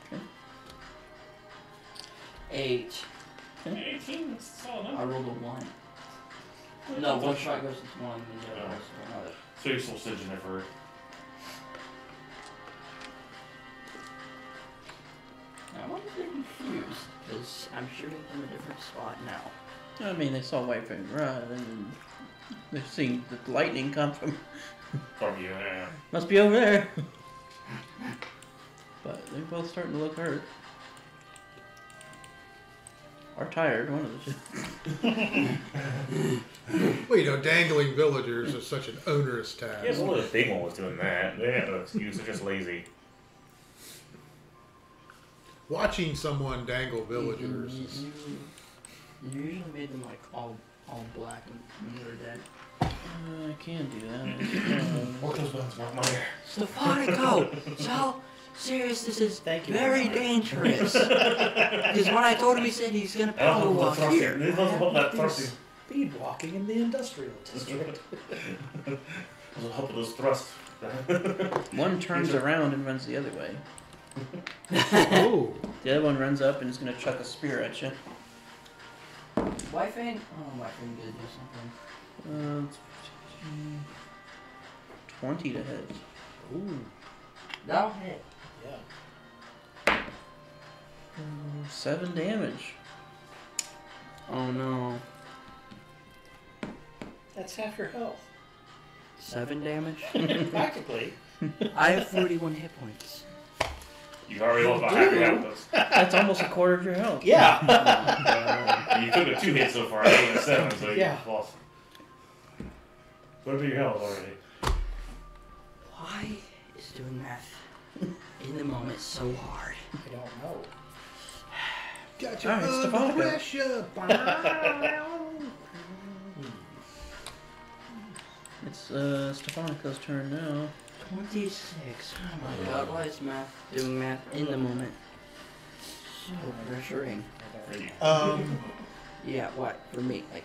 Okay. 8. 18, that's a solid I number. rolled a 1. No, 1 shot goes into 1 and the other goes to another. So you're still stitching there for. Now, I'm a bit confused, because I'm shooting from a different spot now. I mean, they saw Whitefang run, and they've seen the lightning come from. From you, yeah. Must be over there. But they're both starting to look hurt. Or tired, one of the two. Well, you know, dangling villagers is such an onerous task. Yeah, well, the big one was doing that. They had no excuse, they're just lazy. Watching someone dangle villagers is... You usually made them like all black when they were dead. I can do that. What those ones want money? Stephanico! So serious, this is Thank you. very dangerous. Because when I told him, he said he's gonna I don't power know what walk thrusting. here. It doesn't help that thrusting. Speed walking in the industrial district. Doesn't help with those thrusts. One turns around and runs the other way. Oh! The other one runs up and is going to chuck a spear at you. Whitefang? Oh, Whitefang did do something. 20 to hit. Ooh. That'll hit. Yeah. 7 damage. Oh no. That's half your health. 7 damage? Practically. I have 41 hit points. You already lost about half your health. That's almost a quarter of your health. Yeah. You took a 2 hits so far, I took a 7, so you Yeah. lost. What about your health already? Why is doing math in the moment so hard? I don't know. Got All right, Stefanica. pressure. It's Stefanico's turn now. 26. Oh my god, why is math doing math in the moment so pressuring? Yeah, what? For me, like,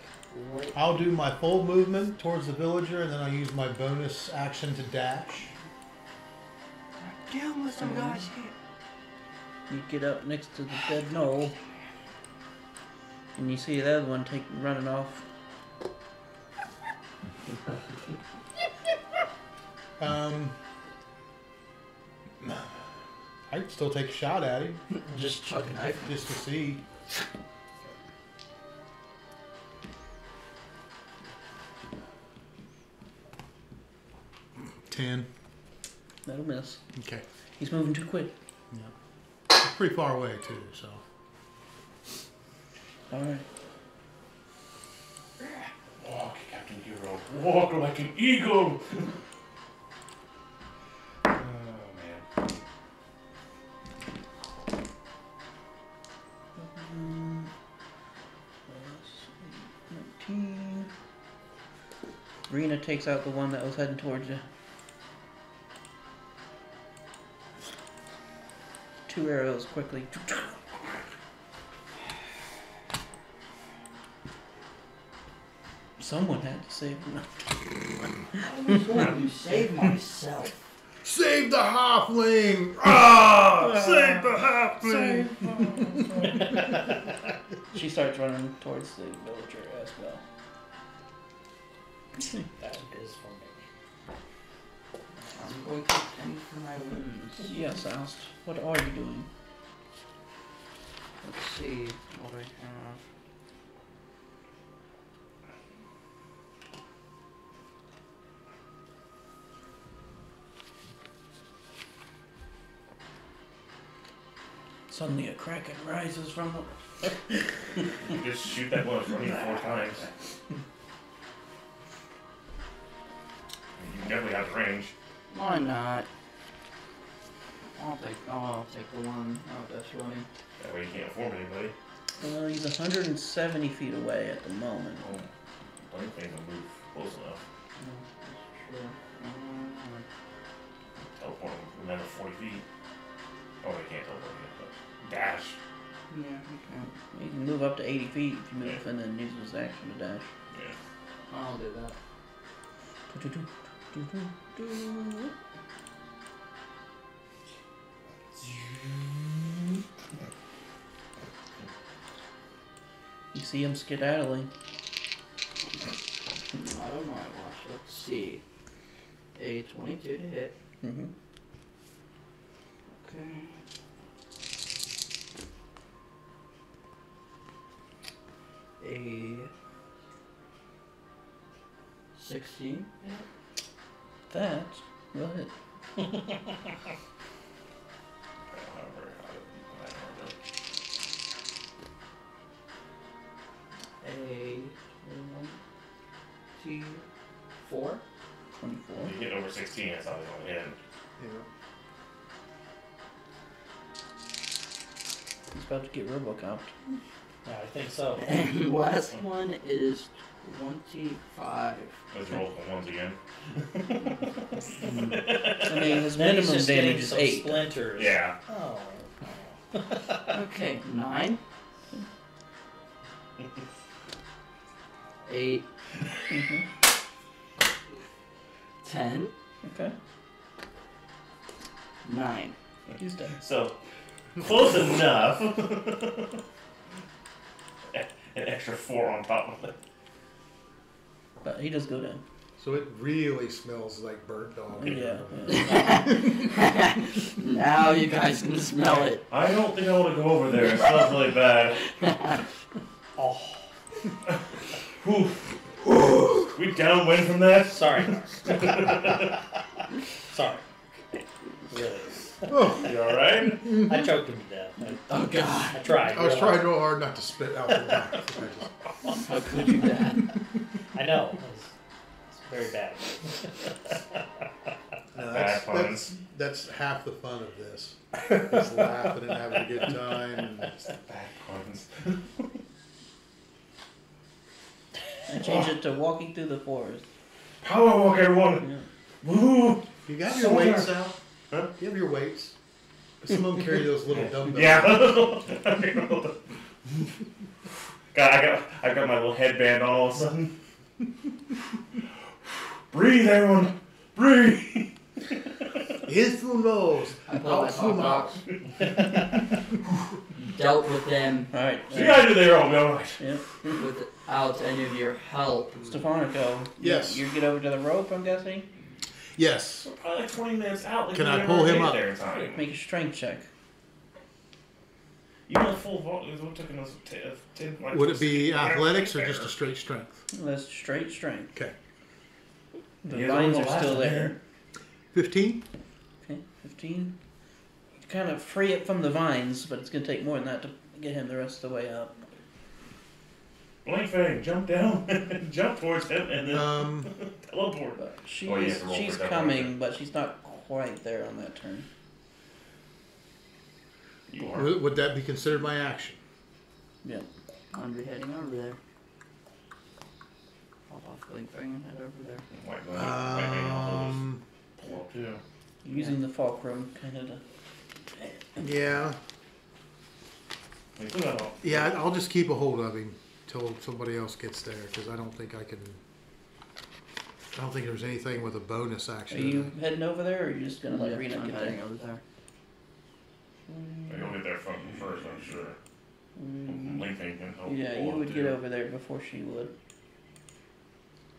what? I'll do my full movement towards the villager, and then I'll use my bonus action to dash. Dealing with some guys here. You get up next to the dead knoll, and you see the other one running off. I'd still take a shot at him, Just chuck a knife. just to see. Ten. That'll miss. Okay. He's moving too quick. It's pretty far away too, so. All right. Walk, Captain Hero. Walk like an eagle. Oh, man. Plus 19. Rena takes out the one that was heading towards you. 2 arrows quickly. Someone had to save him. I was going to save myself. Save the halfling! Ah! Save the halfling! She starts running towards the villager as well. That is for me. I'm going to tend for my wounds. Yes, Oust. What are you doing? Let's see what I have. Suddenly a kraken rises from the... You just shoot that one in front of you 4 times. You definitely have the range. Why not? I'll take the one out that's running. That way you can't form anybody. He's 170 feet away at the moment. Oh, don't think he'll move close enough. Sure. Teleport him another 40 feet. Oh, they can't teleport yet, but dash. Yeah, okay. He can move up to 80 feet if you move and then use his action to dash. Yeah. I'll do that. You see him skedaddling. I don't know. Watch. Let's see. A 22 to hit. Mm-hmm. Okay. A 16. That will hit. I don't remember how to A 24. 24. You get over 16, that's how they want to hit. He's about to get RoboCopped. Yeah, I think so. And last one is 25. Let's roll the ones again. I mean, his Then he's minimum just getting damage is some 8. splinters. Yeah. Oh. Okay, 9. 8. Mm-hmm. 10. Okay. 9. He's dead. So, close enough. An extra 4 on top of it. But he does go down. So it really smells like burnt dog. Yeah. Now you guys can smell it. I don't think I want to go over there. It smells really bad. Oh. Whew. We downwind from that? Sorry. Sorry. Really. Oh, You alright? I choked him to death. Oh god. I tried. I was real trying hard. real hard not to spit out the mouth. How could you, Dad? I know. It's very bad. No, Bad puns. that's half the fun of this. Just laughing and having a good time. And Bad puns. I change it to walking through the forest. Power walk, everyone! Yeah. Woo! you got your weights out? Huh? You have your weights? Some of them carry those little dumbbells. Yeah. God, I got my little headband on all of a sudden. Breathe, everyone. Breathe. In through nose, I pulled my out through box. mouth. Dealt with them Alright. So you gotta do their own, alright. Yeah. without any of your help. Stefanica. Yes. You get over to the rope, I'm guessing? Yes. We're probably like 20 minutes out. Like Can we I never pull him made it up? there in time. Make a strength check. You know, full volume is what took us 10. Like, Would it be whatever. athletics or just a straight strength? That's straight strength. Okay. The Yeah, vines the are last still one there. 15? Okay, 15. You kind of free it from the vines, but it's going to take more than that to get him the rest of the way up. Blank Fang, jump down, jump towards him, and then teleport. But she's, Oh, you have to roll she's for that coming, one. but she's not quite there on that turn. You are. Would that be considered my action? Yeah. I'm be heading over there. Pop off Blink Fang and head over there. White Fang also just pull up too. Using the fulcrum kind of to Yeah. Like, look at all. Yeah, I'll just keep a hold of him till somebody else gets there, because I don't think there's anything with a bonus Are action. you heading over there, or are you just gonna let Yeah, Rena I'm get heading there? over there. You'll get there from first, I'm sure. Lengthening can help. Yeah, you would get over there before she would.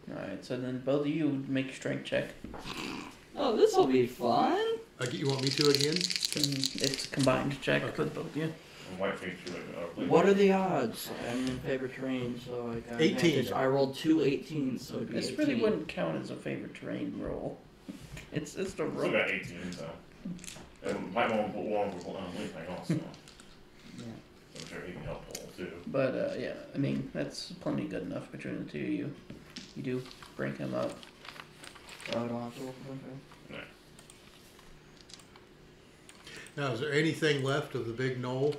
Alright, so then both of you would make a strength check. Oh, this will be fun. You want me to again? It's a combined check Okay. for both of you. And Whiteface, you like, What are the odds? I'm in favorite terrain, so I got 18. advantage. I rolled 2 18s, so it'd be This 18. really wouldn't count as a favorite terrain roll. It's a still roll. got 18, so. And might want to put one for lengthening also. Yeah. So I'm sure he can help pull too. But yeah, I mean that's plenty good enough between the two of you. You do break him up. Oh, I don't have to roll for one. Now, is there anything left of the big knoll?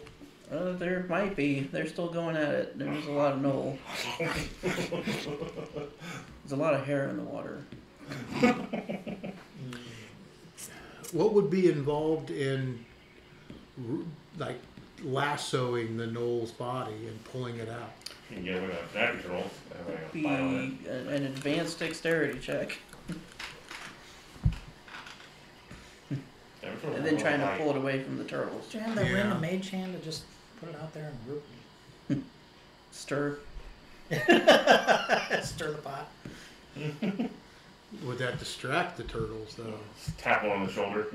There might be. They're still going at it. There's a lot of knoll. There's a lot of hair in the water. What would be involved in, like, lassoing the knoll's body and pulling it out? You can get away with a snappy turtle. Be an advanced dexterity check, and then trying to pull it away from the turtles. Did you have that Yeah. random mage hand to just put it out there and root? Stir. Stir the pot. Would that distract the turtles, though? Tap one on the shoulder.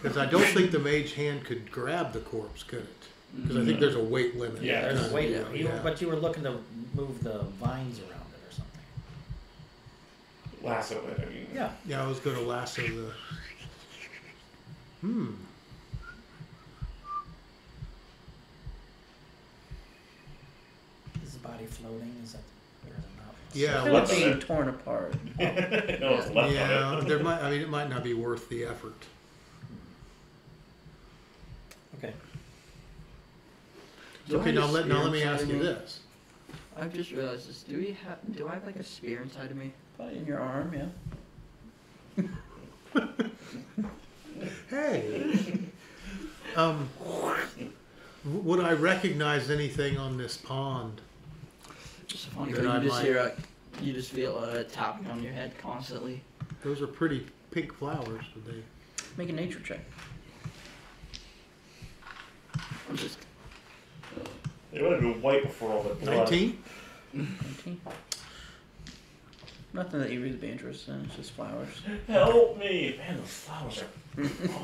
Because I don't think the mage hand could grab the corpse, could it? Because I think there's a weight limit. Yeah, There's a weight. Yeah. But you were looking to move the vines around it or something. Lasso it, I mean. Yeah. Yeah, I was going to lasso the... Is the body floating? Is that or is it not? Yeah, It's what's- being torn apart. No, it's left Yeah, of it. there might. I mean, it might not be worth the effort. Okay. Okay, now let me ask you this. I've just realized this. Do I have like a spear inside of me? Probably in your arm, yeah. Hey, would I recognize anything on this pond? Just funny. Then You I just might- hear you just feel a tapping on your head constantly. Those are pretty pink flowers. Would they? Make a nature check. I'm just They would have been white before all the blood. 19? 19. Nothing that you really be interested in. It's just flowers. Help me! Man, those flowers are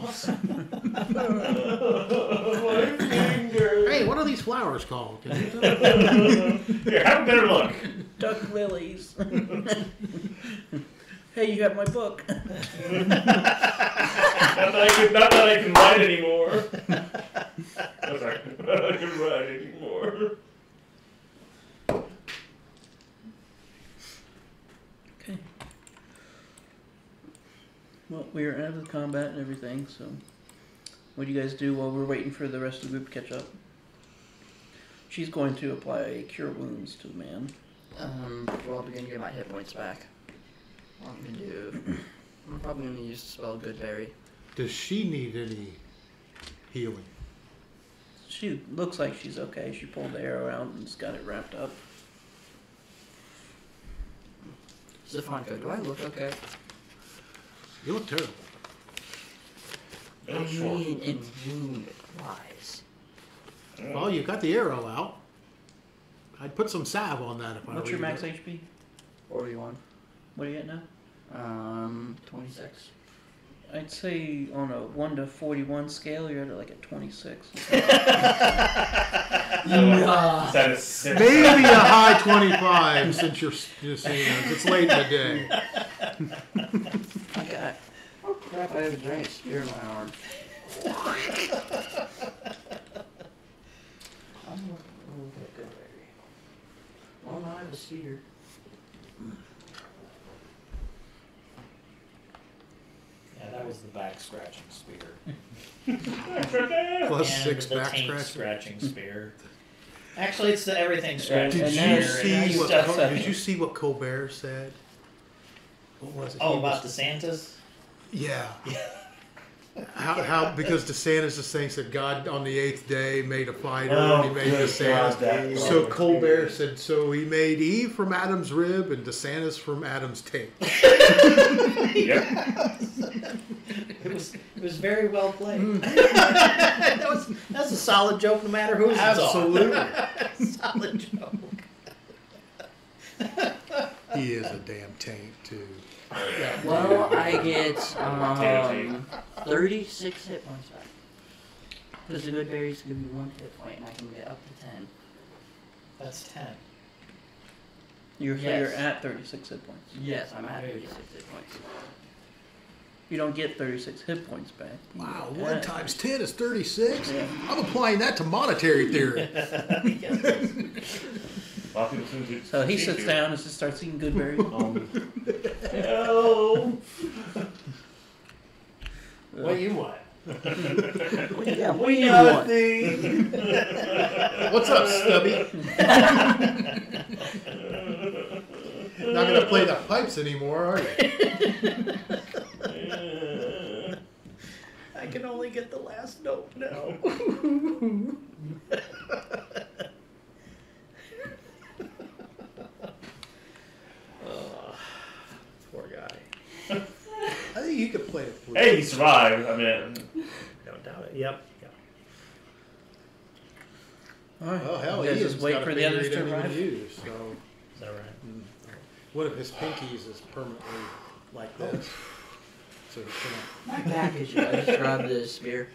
awesome. My finger. Hey, what are these flowers called? Can you tell? Here, have a better look. Duck lilies. Hey, you have my book. Not that I can write anymore. I'm sorry. Not that I can write anymore. Okay. Well, we are out of the combat and everything, so what do you guys do while we're waiting for the rest of the group to catch up? She's going to apply cure wounds to the man. well, I'm gonna get my hit points back. What I'm gonna do? I'm probably gonna use the spell Good Berry. Does she need any healing? She looks like she's okay. She pulled the arrow out and's got it wrapped up. Stefanko, do I look okay? You look terrible. I mean, in wound wise. Well, you got the arrow out. I'd put some salve on that if I were What's your you. max HP? 41. What are you at now? 26. I'd say on a 1 to 41 scale, you're at like a 26. That is sick. Maybe a high 25 since you're it's late in the day. Okay. Oh crap, I have a giant spear in my arm. I'm gonna get Good Berry. Well, now I have a spear. Yeah, that was the back scratching spear. Plus And 6 the back taint scratch. scratching spear. Actually, it's the everything scratching Did And you now- spear. now see you what? stuff that- Did you see what Colbert said? What was it? Oh, He about was- the Santas? Yeah. How because DeSantis is saying that God on the 8th day made a fighter Oh, and he made good God, DeSantis. that So garbage. Colbert said, so he made Eve from Adam's rib and DeSantis from Adam's tape. Yep. It was very well played. That's a solid joke, no matter who's Absolutely. solid joke. He is a damn taint too. Well, I get Tail 36 hit points back. Because the good berries give me 1 hit point, and I can get up to 10. That's 10. You're Yes. at 36 hit points. Yes, I'm at 36 hit points. You don't get 36 hit points back. Wow, You 1 add- times 10 is 36? Yeah. I'm applying that to monetary theory. A lot of people seem to. So he seem sits to. down and just starts eating good berries. Help. What do you want? Yeah, what do you Nothing. What's up, Stubby? Not going to play the pipes anymore, are you? I can only get the last note now. Poor guy. I think you could play a flute. Hey, he survived. I mean, Don't doubt it. Yep. Alright. Well, hell, you guys Ian's just wait got a for the finger others he to didn't even arrive. use, so Is that right? one of his pinkies is permanently like this. So he can't. My back is I just grabbed the spear.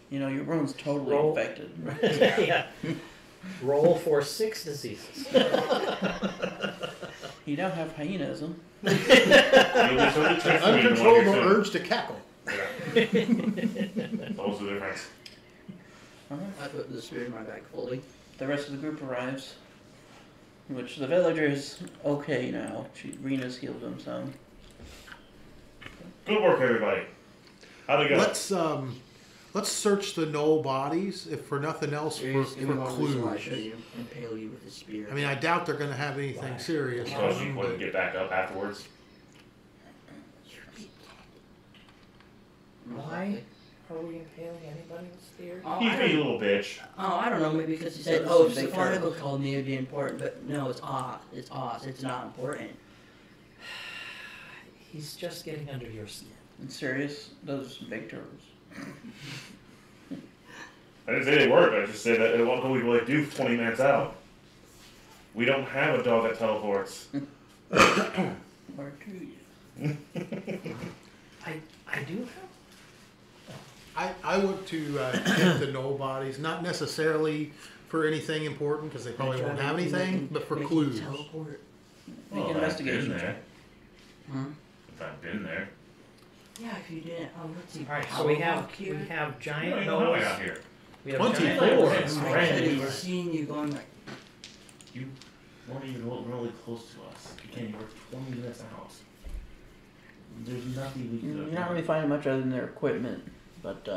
You know, your wound's totally Roll. infected. Yeah. Roll for 6 diseases. You don't have hyenism. you'll be sort of transformed into one Uncontrollable here soon. urge to cackle. Those are the difference. Alright. I put the spear in my back fully. The rest of the group arrives. Which the villager is okay now. Rena's healed him some. Good work, everybody. How'd it go? Let's search the knoll bodies, if for nothing else, for I'll show clues. you. Impale you with a spear. I mean, I doubt they're going to have anything serious. Because you wouldn't get back up afterwards. Why are we impaling anybody with spears? Oh, You I be a don't, little bitch. I don't know, maybe because he said, This oh, is a if big Safarnical turtle. called me, it'd be important, but no, it's Oz. It's Oz. It's not important. He's just getting under your skin. And serious, those are some big turtles. I didn't say they work. I just said that what can we really do 20 minutes out? We don't have a dog that teleports. Or do you? I do have. I want to get the knoll bodies, not necessarily for anything important, because they probably won't have anything, but for Make you clues. Teleport. Make an I've investigation been check. there. Hmm? If I've been there. Yeah, if you didn't, let's see. All right, so we have Powerwalk here. giant I don't know how I nose. got here. We have 24. giant Oh It's my brand God, new. he's seeing you going like. You weren't even really close to us. You can't even work 20 minutes out. There's nothing we can do. You're not really finding much other than their equipment, but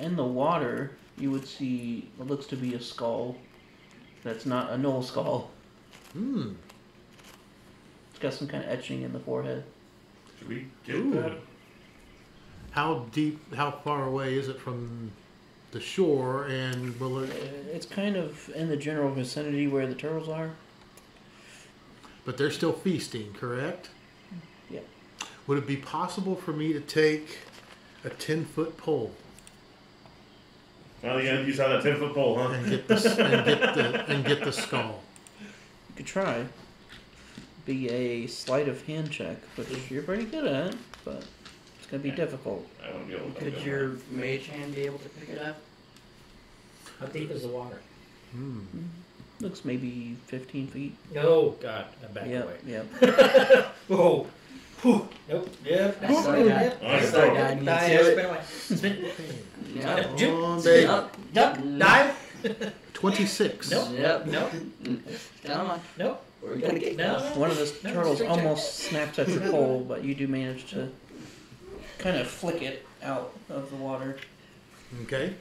in the water you would see what looks to be a skull. That's not a knoll skull. Hmm. It's got some kind of etching in the forehead. Should we get Ooh. that? How deep, how far away is it from the shore, and will it, It's kind of in the general vicinity where the turtles are. but they're still feasting, correct? Yeah. Would it be possible for me to take a 10-foot pole Well, you gotta use out that 10-foot pole, huh? and get the skull? You could try. Be a sleight of hand check, which you're pretty good at, but it's gonna be difficult. I won't be able to. Could your mage hand be able to pick it up? How deep is the water? Hmm. Looks maybe 15 feet. Oh God, I'm back Yep, away. yep. Oh. Whew. Nope. Yep. That's not Yep. guy. I That's know. not guy. Nah, Needs yeah, to spin it. away. Spin. Yep. Jump. Oh, baby. Yep. Duck. Dive. 26. Nope. Yep. Nope. Come on. Nope. We're gonna get No. close. One of the No, turtles straight check. almost snaps at your pole, but you do manage to kind of flick it out of the water, Okay.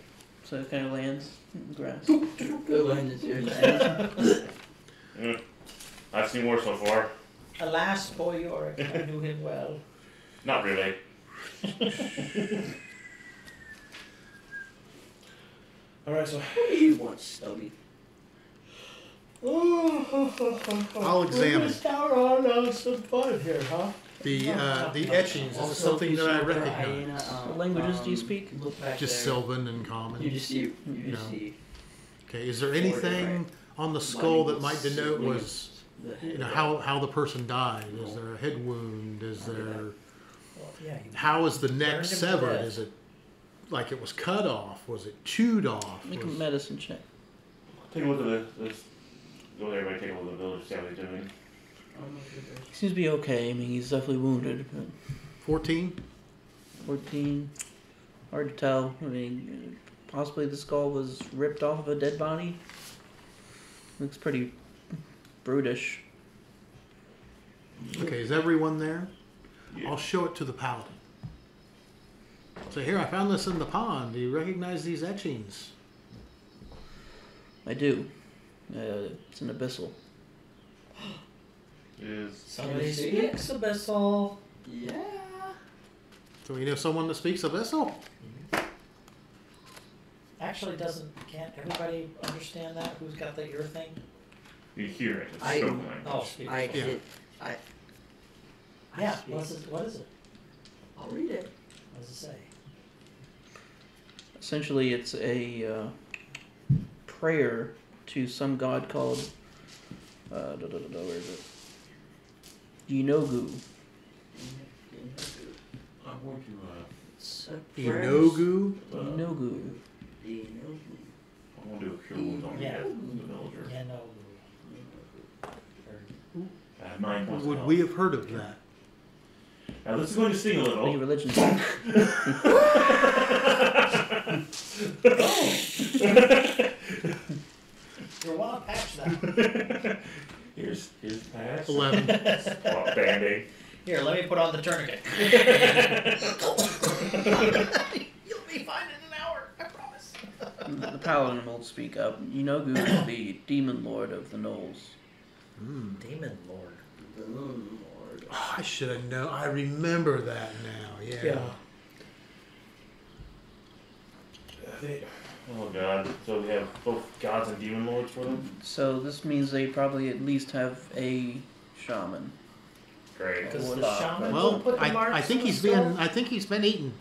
so it kind of lands in the grass. Good one, it's yours. I've seen worse so far. Alas, boy Yorick, I knew him well. Not really. Alright, so What do you want, Stubby? I'll examine some fun here, huh? the etchings. Is this something that I recognize? What languages do you speak? Look back Just there. Sylvan and Common. You just see. You No. just see. Okay. Is there anything on the skull that might denote was, you know, how the person died? Is there a head wound? Is there? Well, yeah, How is the Burned neck him to severed? death. Is it like it was cut off? Was it chewed off? Make a Was- medicine check. take a look at this. Go there, everybody take a look at the village, see how they're doing. He seems to be okay. I mean, he's definitely wounded, but 14? 14. Hard to tell. I mean, possibly the skull was ripped off of a dead body. Looks pretty brutish. Okay, is everyone there? Yeah. I'll show it to the paladin. So here, I found this in the pond. Do you recognize these etchings? I do. It's an abyssal. Is somebody speaks abyssal. Yeah. So you know someone that speaks abyssal? Actually, can't everybody understand that? Who's got the ear thing? you hear it? It's I- spoken language. Oh, speak. I Yeah. hit. I Yeah, speak. what is it? I'll read it. What does it say? Essentially, it's a prayer to some god called where is it? Yinogu. I'm going to, It's a prayer. Inogu? Yinogu. Inogu. I'm going to do a cure wounds on Yeah. the villager. Yeah, no. I have 9 points of Would health. we have heard of that? Now this is going to sting a Make a little. religion check. You'll want to patch that. Here's pass. 11. Oh, Band-Aid. Here, let me put on the tourniquet. You'll be fine in an hour, I promise. The paladin will speak up. Yinogu is the demon lord of the Knolls. Demon Lord. The Moon Lord. Oh, I should have known. I remember that now. Yeah. Oh god. So we have both gods and demon lords for them? So this means they probably at least have a shaman. Great. Because What the up? shaman will Well, put the marks I think in the he's skull. been. I think he's been eaten.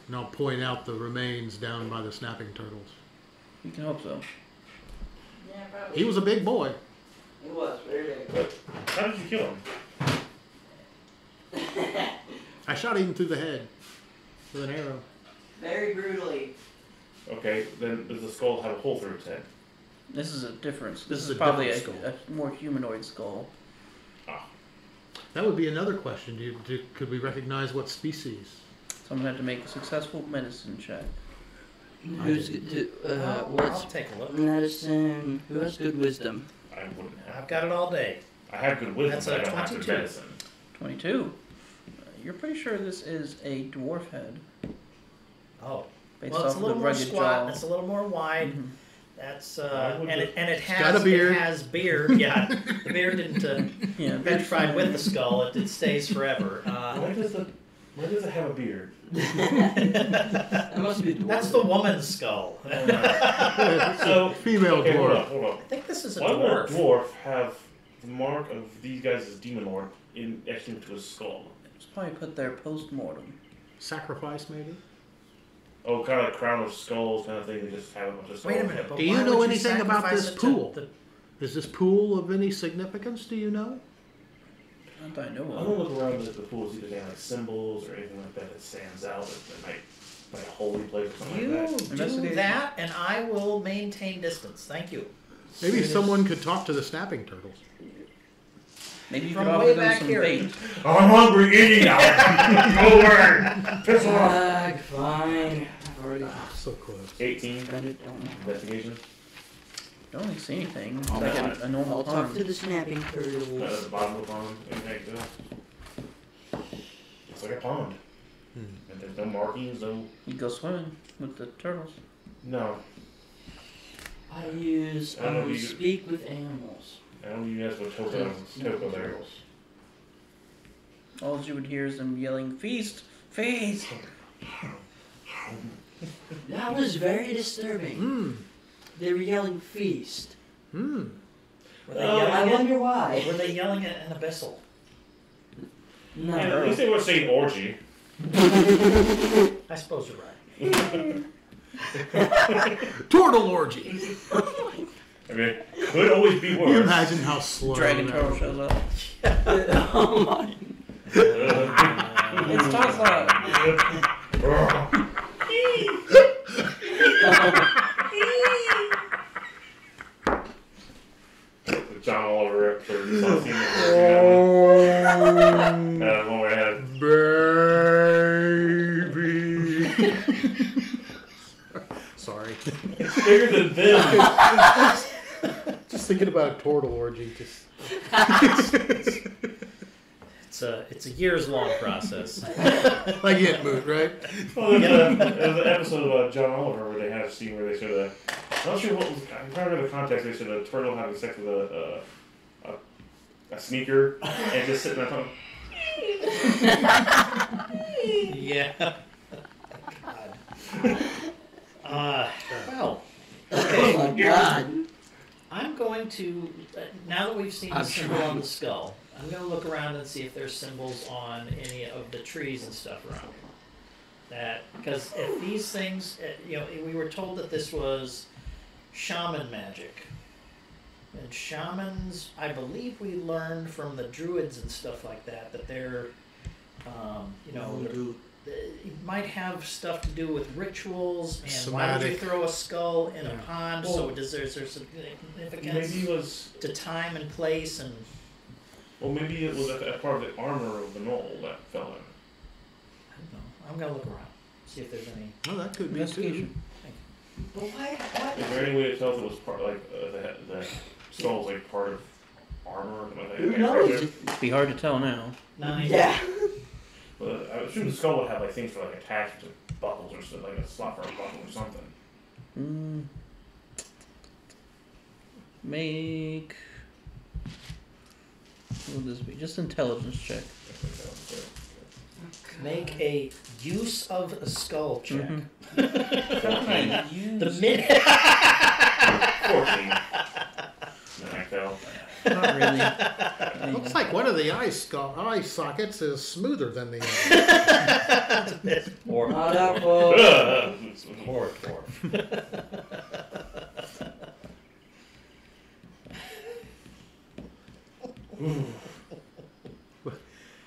And I'll point out the remains down by the snapping turtles. You can hope so. Yeah, probably. He was a big boy. It was very big. How did you kill him? I shot him through the head with an arrow. Very brutally. Okay, then does the skull have a hole through its head? This is a difference. This This is is a probably different a more humanoid skull. That would be another question. Could we recognize what species? Someone had to make a successful medicine check. Who's I'll what's take a look. medicine? Who has good wisdom? I wouldn't have. I've got it all day. I have good wisdom, That's but I a don't have good 22. medicine. 22. You're pretty sure this is a dwarf head. Oh. Based Well, it's off a of little the more rugged squat. jaw. It's a little more wide. Mhm. That's I would and just- it got has a beard. It has beard. Yeah, the beard didn't Yeah, petrified with the skull. It stays forever. Why does it have a beard? That must be dwarf. That's the woman's skull. So Female okay, hold dwarf. on, hold on. I think this is a Why would a dwarf. dwarf have the mark of these guys as demon lord etched into his skull? It's probably put there post-mortem. Sacrifice, maybe? Oh, kind of like crown of skulls kind of thing. They just have a bunch of skulls. Wait a minute. But Do you why know would anything about sacrifice this it to pool? the- Is this pool of any significance? Do you know? Not that I know I'm of. gonna look around at the pool, see if there's any like symbols or anything like that that stands out that might like a holy place or something You like that. do Investigate. that, and I will maintain distance. Thank you. Maybe someone could talk to the snapping turtles. Maybe you From could offer way them back some here. bait. I'm hungry, eating now. Go away. Piss off. Fine. I've already So close. 18 read it down. investigation. Don't really see anything. It's Oh, like man. a normal I'll talk pond. to the snapping At turtles. the bottom of the pond. Anything like that. It's like a pond. And there's no markings, no. You go swimming with the turtles. No. I use I don't know, you- speak with animals. I don't even ask what Toko there. All you would hear is them yelling, "Feast! Feast!" That was very disturbing. Hmm. They were yelling feast. Hmm. Were they I yelling wonder why. Were they yelling at an abyssal? No. Yeah, at least they were saying orgy. I suppose you're right. Turtle orgy. I mean, it could always be Can you worse. imagine how slow Dragon that turtle would- shows up. Oh my. It's Tasa. The John Oliver episode. You saw the scene that one where I had Baby. Sorry. it's bigger than them. Just thinking about a turtle orgy. Just. It's a years long process. Like Int Moot, right? Well, there's an episode about John Oliver where they had a scene where they said, I'm not sure what was, I can't remember the context, they said a turtle having sex with a sneaker and just sitting there talking. Yeah. God. Well. Oh my god. I'm going to, now that we've seen the I'm symbol trying. on the skull, I'm going to look around and see if there's symbols on any of the trees and stuff around. Because if these things, we were told that this was shaman magic. And shamans, I believe we learned from the druids and stuff like that, that they're, it might have stuff to do with rituals, and why would you Somatic. throw a skull in a Yeah. pond? Well, So there's significance Maybe it was, to time and place, and maybe it was a part of the armor of the knoll that fell in. I don't know. I'm gonna look around, see if there's any. Oh, that could be too. Investigation. But why? Is there any way to tell if it was part, like, the skull's like part of armor or something like that? Who knows? It'd be hard to tell now. 9. Yeah. But I assume the skull would have like things for like attached to buckles or something, like a slot for a buckle or something. Make. What would this be? Just intelligence check. Make a use of a skull check. Mhm. The minute. 14. Then I fell. Not really. Looks like one of the eye sockets is smoother than the other. Or Not out for. Poor dwarf.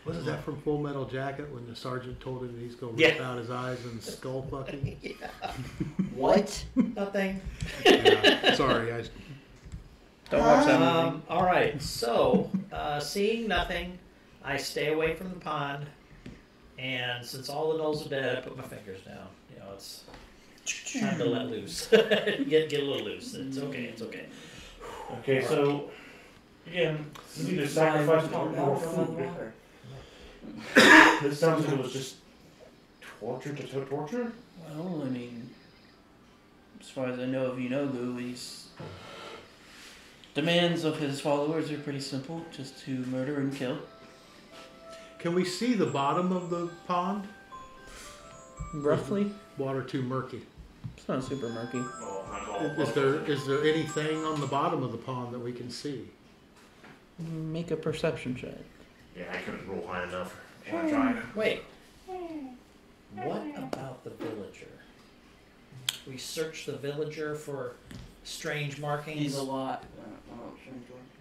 Wasn't that from Full Metal Jacket when the sergeant told him he's going to Yeah. rip out his eyes and skull fucking? What? Nothing. Yeah, sorry, I. Don't watch that movie. All right. So, seeing nothing, I stay away from the pond, and since all the gnolls are dead, I put my fingers down. It's time to let loose. get a little loose. It's okay. It's okay. Okay, so again, you need to sacrifice more food. This sounds like it was just torture to torture. Well, I mean, as far as I know of Inogu, he's demands of his followers are pretty simple: just to murder and kill. Can we see the bottom of the pond? Roughly, Water too murky. it's not super murky. Oh, not all. Is there anything on the bottom of the pond that we can see? Make a perception check. Yeah, I couldn't roll high enough. And I tried. Wait. What about the villager? We searched the villager for strange markings. He's a lot.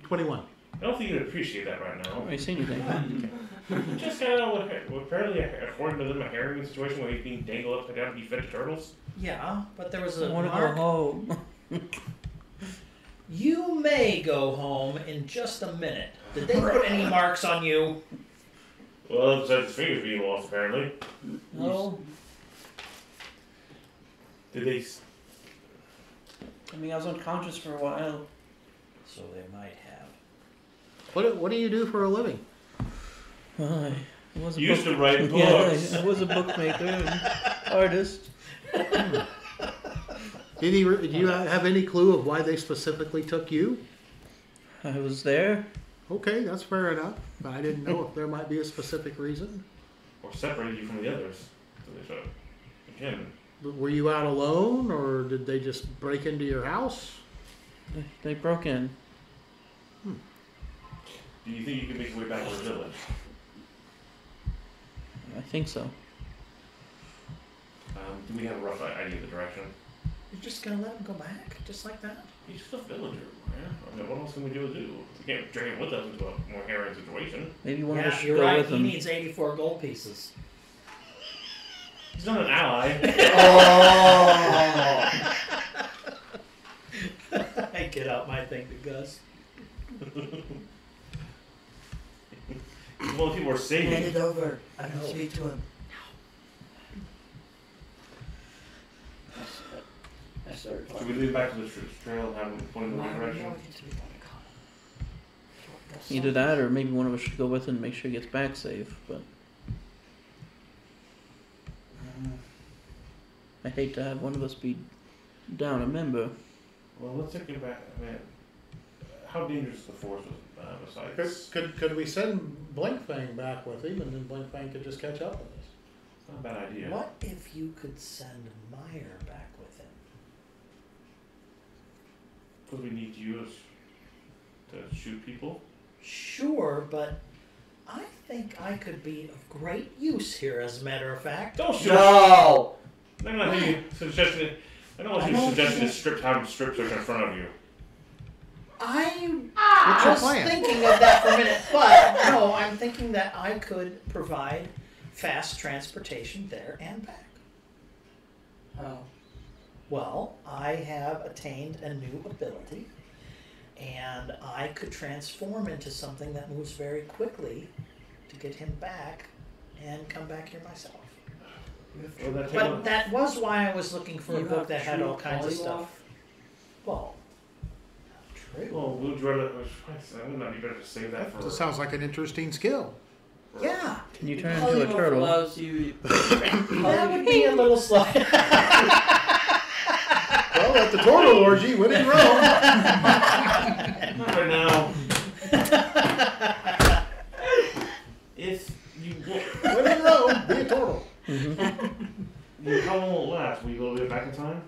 21. I don't think you'd appreciate that right I now. haven't really seen anything. Just kind of apparently, according to them, a harrowing situation where he's being dangled upside down to be fed to turtles. Yeah, but there was I a want to go mark. home. You may go home in just a minute. Did they put any marks on you? Well, besides his fingers being lost, apparently. No. Did they? I mean, I was unconscious for a while. So they might have. What do you do for a living? I was a Used to write Yeah, books. I was a bookmaker and artist. Do you have any clue of why they specifically took you? I was there. Okay, that's fair enough. But I didn't know if there might be a specific reason. Or separated you from the others. So they showed. Again, But were you out alone, or did they just break into your house? They broke in. do you think you can make your way back to the village? I think so. Do we have a rough idea of the direction? You're just gonna let him go back, just like that? He's just a villager, man. I mean, what else can we do? We can't drag him with us into a more harrowing situation. Maybe one of Yeah, us should you're go right. with He him. needs 84 gold pieces. He's not an ally. I get out my thing to Gus. He's one of the people we're Hand saving. it over. I can No. speak to him. I started Should we talking. leave back to the trail and have him point in the Why right would you direction? want it to be like a Either that, or maybe one of us should go with him and make sure he gets back safe. But I hate to have one of us be down a member. Well, let's take him back. I mean, how dangerous is the forest besides? Could we send Blinkfang back with him, and then Blinkfang could just catch up with us? It's not a bad idea. What if you could send Meyer back with him? Because we need you to shoot people. Sure, but I think I could be of great use here, as a matter of fact. Don't shoot. No! I'm not suggesting. I don't want you suggesting to have him strip search in front of you. I What's your was plan? thinking of that for a minute, but no, I'm thinking that I could provide fast transportation there and back. Oh. Well, I have attained a new ability, and I could transform into something that moves very quickly to get him back and come back here myself. Well, that take But that was why I was looking for a You book have that had true all kinds of polymorph? stuff. Well, not true. Well, would you rather? Wouldn't that be better to save that for? That sounds like an interesting skill. Yeah, Can you turn into a Polymorph turtle? allows you. that would be a little slow. Well, at the turtle orgy, when in Rome. Not right now. If you When in Rome, be a turtle. how long will it last? Will you be able to get back in time?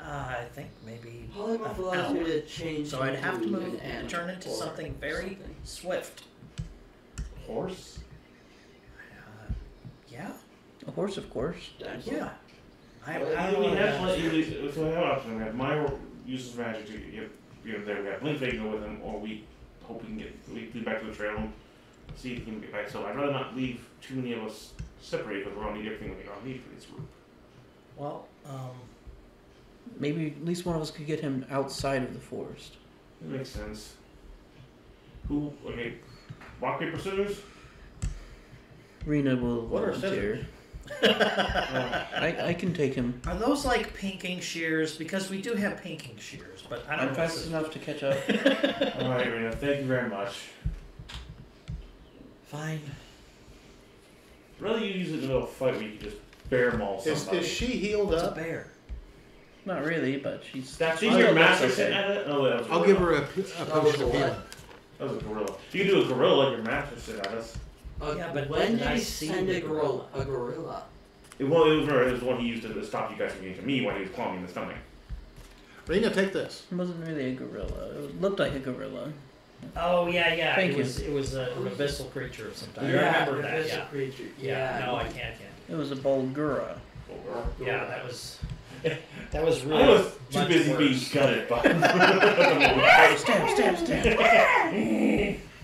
I think maybe Polymorph an allows you hour. to change. So I'd have to into move an and animal turn into or something very something. swift. Horse? Yeah, A horse, of course. Dinosaur. yeah. I We don't have know. so we have options. We have Meyer uses magic to get there. We have Blinkfang go with him, or we hope we can lead back to the trail and see if we can get back. So I'd rather not leave too many of us separated because we're gonna need everything we're gonna need for this group. Well, Maybe at least one of us could get him outside of the forest. That makes sense. Who? Okay. Rock paper scissors. Rena will What are volunteer. I can take him. are those like pinking shears? Because we do have pinking shears, but I don't I'm know. fast enough to catch up. All right, Rena. Thank you very much. Fine. I'd rather you use it in a little fight where you can just bear maul somebody. Is she healed It's a up? bear. Not really, but she's. That's she's your looks master okay. sitting at it? Oh, that was I'll gorilla. give her a was potion a of healing. what? That was a gorilla. You can do a gorilla, your master sit at us. Yeah, but when did did I he see send the a gorilla? A gorilla. It was the one he used to stop you guys from getting to me when he was clawing me in the stomach. Rena, take this. It wasn't really a gorilla. It looked like a gorilla. Oh yeah. Thank it you. was an abyssal creature of some type. Yeah, I remember that. it's a Yeah. creature. Yeah. No, I can't. It was a bulgura. Yeah, that was really. I was too much busy being worse. gutted by. Stab.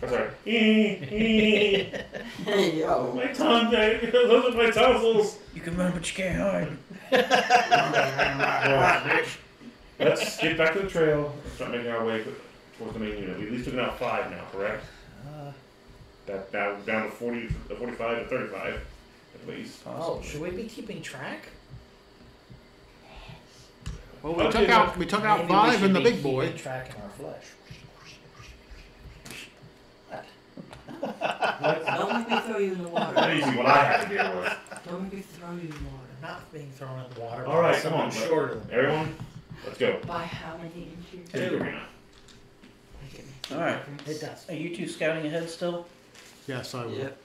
I'm sorry. Hey yo. My tongue, those are my tonsils. You can run, but you can't hide. Let's get back to the trail and start making our way towards the main unit. We at least took out 5 now, correct? That now down to 40, 45 to 35 at least. Oh, should we be keeping track? Well, Okay, we took out Maybe we 5 should and the be big keeping boy. track in our flesh. Don't make me throw you in the That water. easy what I had to deal with. Don't make me throw you in the water. Not being thrown in the water. All right, by come someone on, shorter than me. Everyone, let's go. By how many inches? Take Two. Rena. Look at me. Alright. It does. Are you two scouting ahead still? Yes, I will. Yep.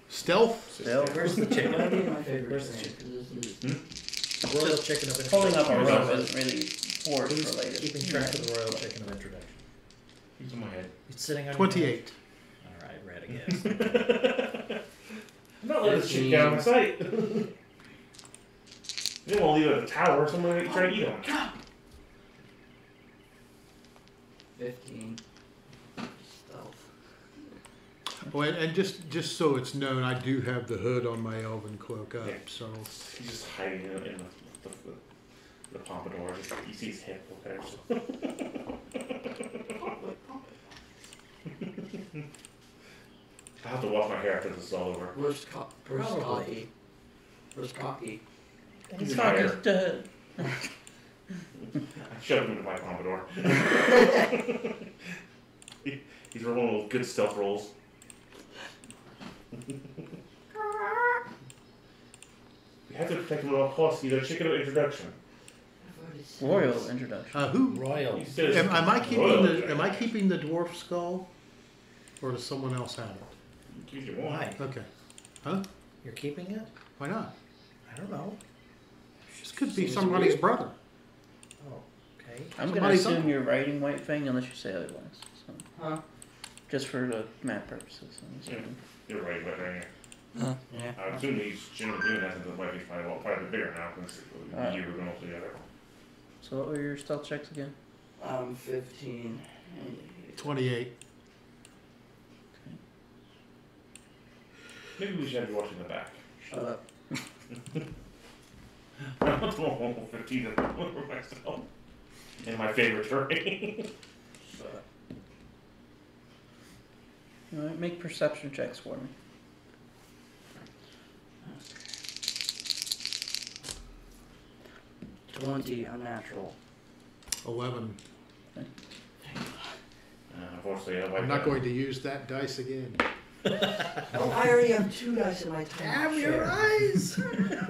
Stealth. Stealth. Where's the chicken? That would be my favorite Where's the thing, chicken? 'cause this is Royal chicken of Pulling up a introduction. rope isn't really force Who's related. keeping track of the royal chicken of introduction? He's in my head. It's sitting on 28. Your head. All right, red again. I'm not letting this shit get out of my sight. You don't want to leave it at the tower. Somebody try to eat them. 15. Stealth. Oh, and just so it's known, I do have the hood on my elven cloak up. Yeah. So He's just hiding in the pompadour. Just, you see his hip. Okay. I have to wash my hair after this is all over. Where's Probably. Cocky? Where's Cocky? He's Fire. fucking dead. I shoved him into my pompadour. He's rolling little good stealth rolls. You have to protect him at all costs. He's a chicken of introduction. Royal introduction. who? Royal. You said it's Am I keeping royal the Am I introduction. keeping the dwarf skull, or does someone else have it? If you want. Why? Okay. Huh? You're keeping it? Why not? I don't know. This could be Seems somebody's weird. brother. Oh, okay. I'm gonna Somebody's assume uncle. you're writing White Fang unless you say otherwise. So, Huh? just for the map purposes. I'm assuming. You're right, but right here. Yeah. I assume he's generally doing that since the wife is probably quite a bit bigger now since Alright. you were going together. So what were your stealth checks again? 15. 28. Maybe we should have you watching the back. Shut up. I'm not the one 15 for myself. In my favorite terrain. Shut up. Alright, make perception checks for me. 20 unnatural. 11. Unfortunately, I'm not going to use that dice again. Oh, I already have 2 dice in my time. eyes!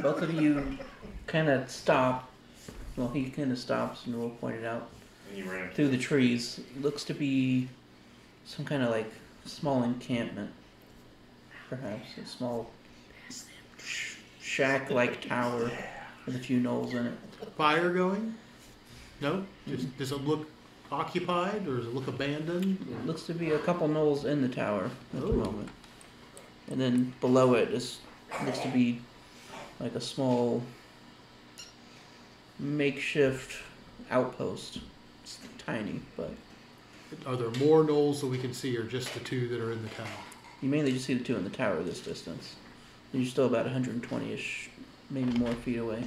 Both of you kind of stop. Well, he kind of stops, and Roll pointed out And you ran. through the trees. Looks to be some kind of like small encampment, perhaps a small shack-like tower with a few knolls in it. Fire going? No? Does it look occupied or does it look abandoned? It looks to be a couple knolls in the tower at the Oh. moment, and then below it looks to be like a small makeshift outpost. It's tiny, but Are there more knolls that we can see or just the two that are in the tower? you mainly just see the two in the tower this distance. You're still about 120-ish, maybe more feet away.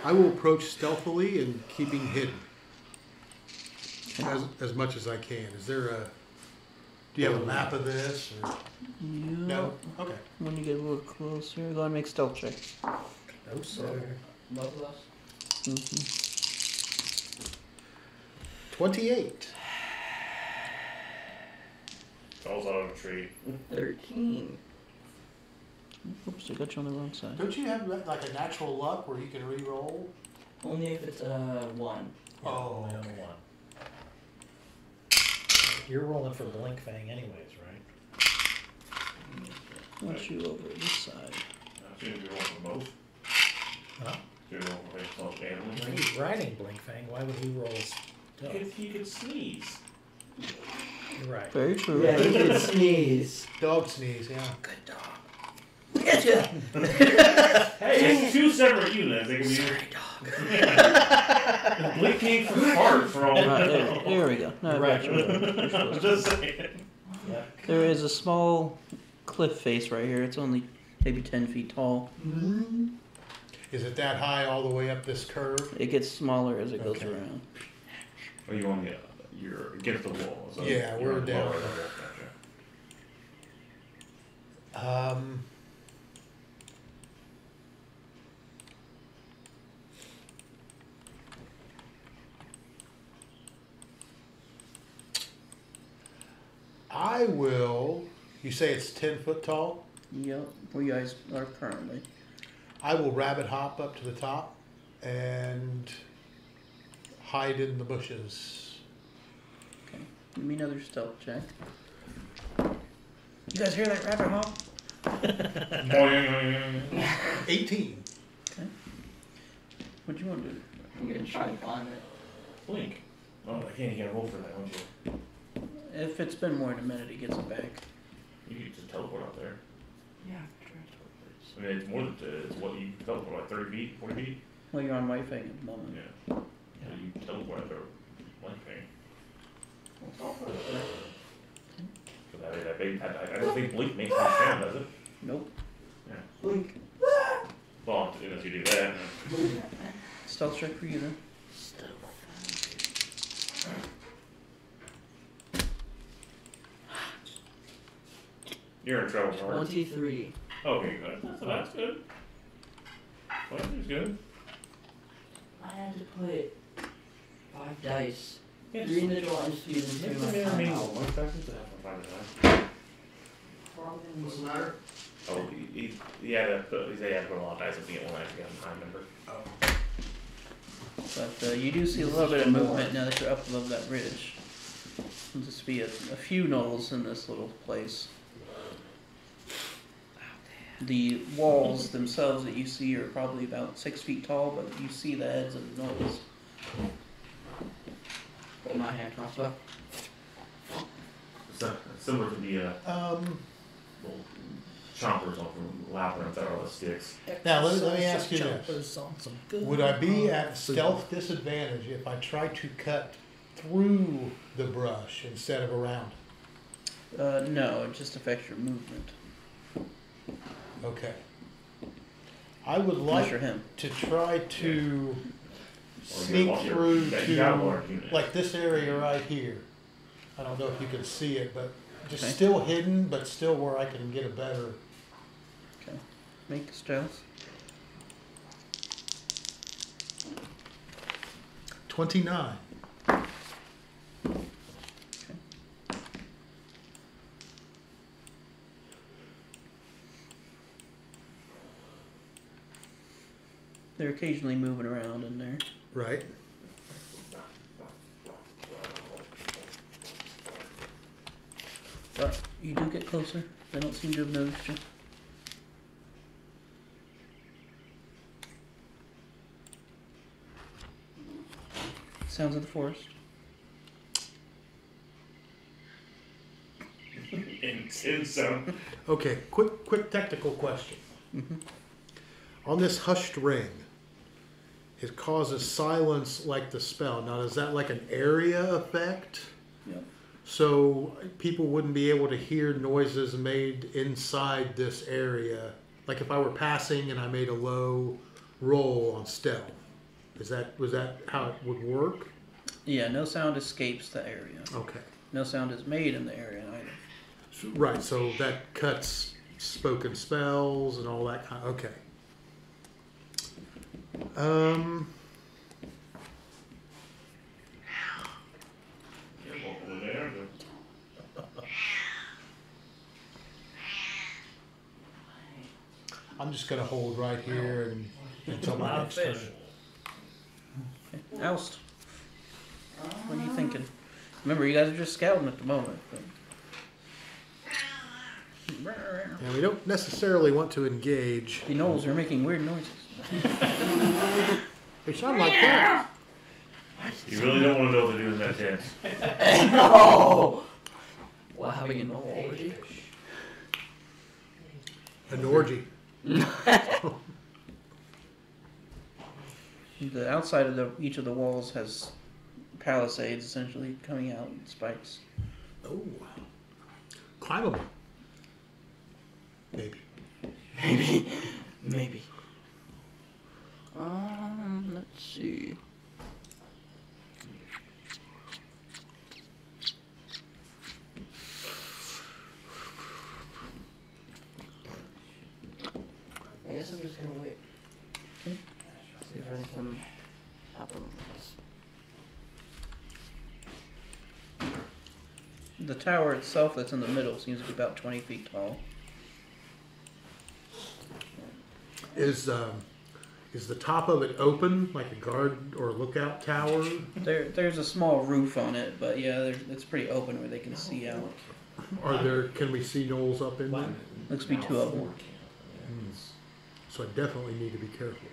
I will approach stealthily and keeping hidden as much as I can. Is there a? Do you have a map of this? Or? No. Okay. When you get a little closer, go ahead and make stealth checks. No, sir. Both of us? Mm-hmm. 28. Falls out of a tree. 13. Oops, I got you on the wrong side. Don't you have like a natural luck where you can re-roll? Only if it's 1. Yeah, Oh, only on the okay. one. You're rolling for Blink Fang anyways, right? Want you over this side. I assume you're rolling for both. Huh? You're rolling for both animals. When he's riding Blink Fang, why would he roll stealth? He could sneeze. You're right. Very true. Yeah, he can sneeze. Dog sneeze, yeah. Good dog. Get ya! Hey, it's 2 separate units. They can be blinking for fart for all we Right, know. there we go. No, You're right. you're supposed I'm to. just saying. Yeah. There is a small cliff face right here. It's only maybe 10 feet tall. Is it that high all the way up this curve? It gets smaller as it goes Okay. around. Are you on the? You're against the wall. So Yeah, you're we're on the down. lower level, gotcha. I will You say it's 10 foot tall? Yep, where you guys are currently. I will rabbit hop up to the top and hide in the bushes. Okay, give me another stealth check. You guys hear that rabbit hop? 18. Okay. What do you want to do? I'm gonna try and climb it. Blink. Oh, I can't roll for that, won't you? If it's been more than a minute, he gets it back. You can just teleport out there. Yeah, I mean, it's more than it's what you teleport, like 30 feet, 40 feet. Well, you're on white fang at the moment. Yeah. Yeah, you teleport out there, one thing. I don't think blink makes any sound, does it? Nope. Yeah. Blink. Well, unless you do that. Stealth check for you then. You're in trouble, Mark. 23. Okay, good. That's good. Well, that's good. I had to put 5 dice. Yes. 3 in the door and speed into Make my the mirror mingle. house. One second to have from time to time. What's the matter? Oh, he had to put a lot of dice if he get one actually on time member. But you do see a little bit of movement now that you're up above that ridge. There'll just be a few gnolls in this little place. The walls themselves that you see are probably about 6 feet tall, but you see the heads of the gnolls. Hold my hand crossbow. So, similar to the little chompers on from Labyrinth that are all the sticks. Now, let me ask you this. Jumpers on some good Would I be at stealth disadvantage if I try to cut through the brush instead of around? No, it just affects your movement. Okay. I would Unless like you're him. to try to Or sneak you're- through you got a to large unit. like this area right here. I don't know if you can see it, but just Okay. still hidden, but still where I can get a better. Okay. Make stealth. 29. They're occasionally moving around in there. Right. But you do get closer. They don't seem to have noticed you. Sounds of the forest. Intense sound. Okay. Quick technical question. On this hushed ring, it causes silence like the spell. Now, is that like an area effect? Yep. So people wouldn't be able to hear noises made inside this area. Like if I were passing and I made a low roll on stealth. Was that how it would work? Yeah, no sound escapes the area. Okay. No sound is made in the area either. Right, so that cuts spoken spells and all that kind. Okay. Yeah, walk over there. I'm just gonna hold right here until my next turn. Okay. Oust. What are you thinking? Remember, you guys are just scouting at the moment. But... And we don't necessarily want to engage. The gnolls are making weird noises. They sound like that. You really don't want to know what they're doing in that tent. No! Well, having an orgy? An orgy. The outside of each of the walls has palisades essentially coming out in spikes. Oh. Climbable. Maybe. Maybe. Let's see. I guess I'm just gonna wait. Okay. See if anything happens. The tower itself that's in the middle seems to be about 20 feet tall. Is the top of it open, like a guard or lookout tower? There's a small roof on it, but yeah, it's pretty open where they can see out. Can we see gnolls up in there? Looks to be 2 of them. So I definitely need to be careful.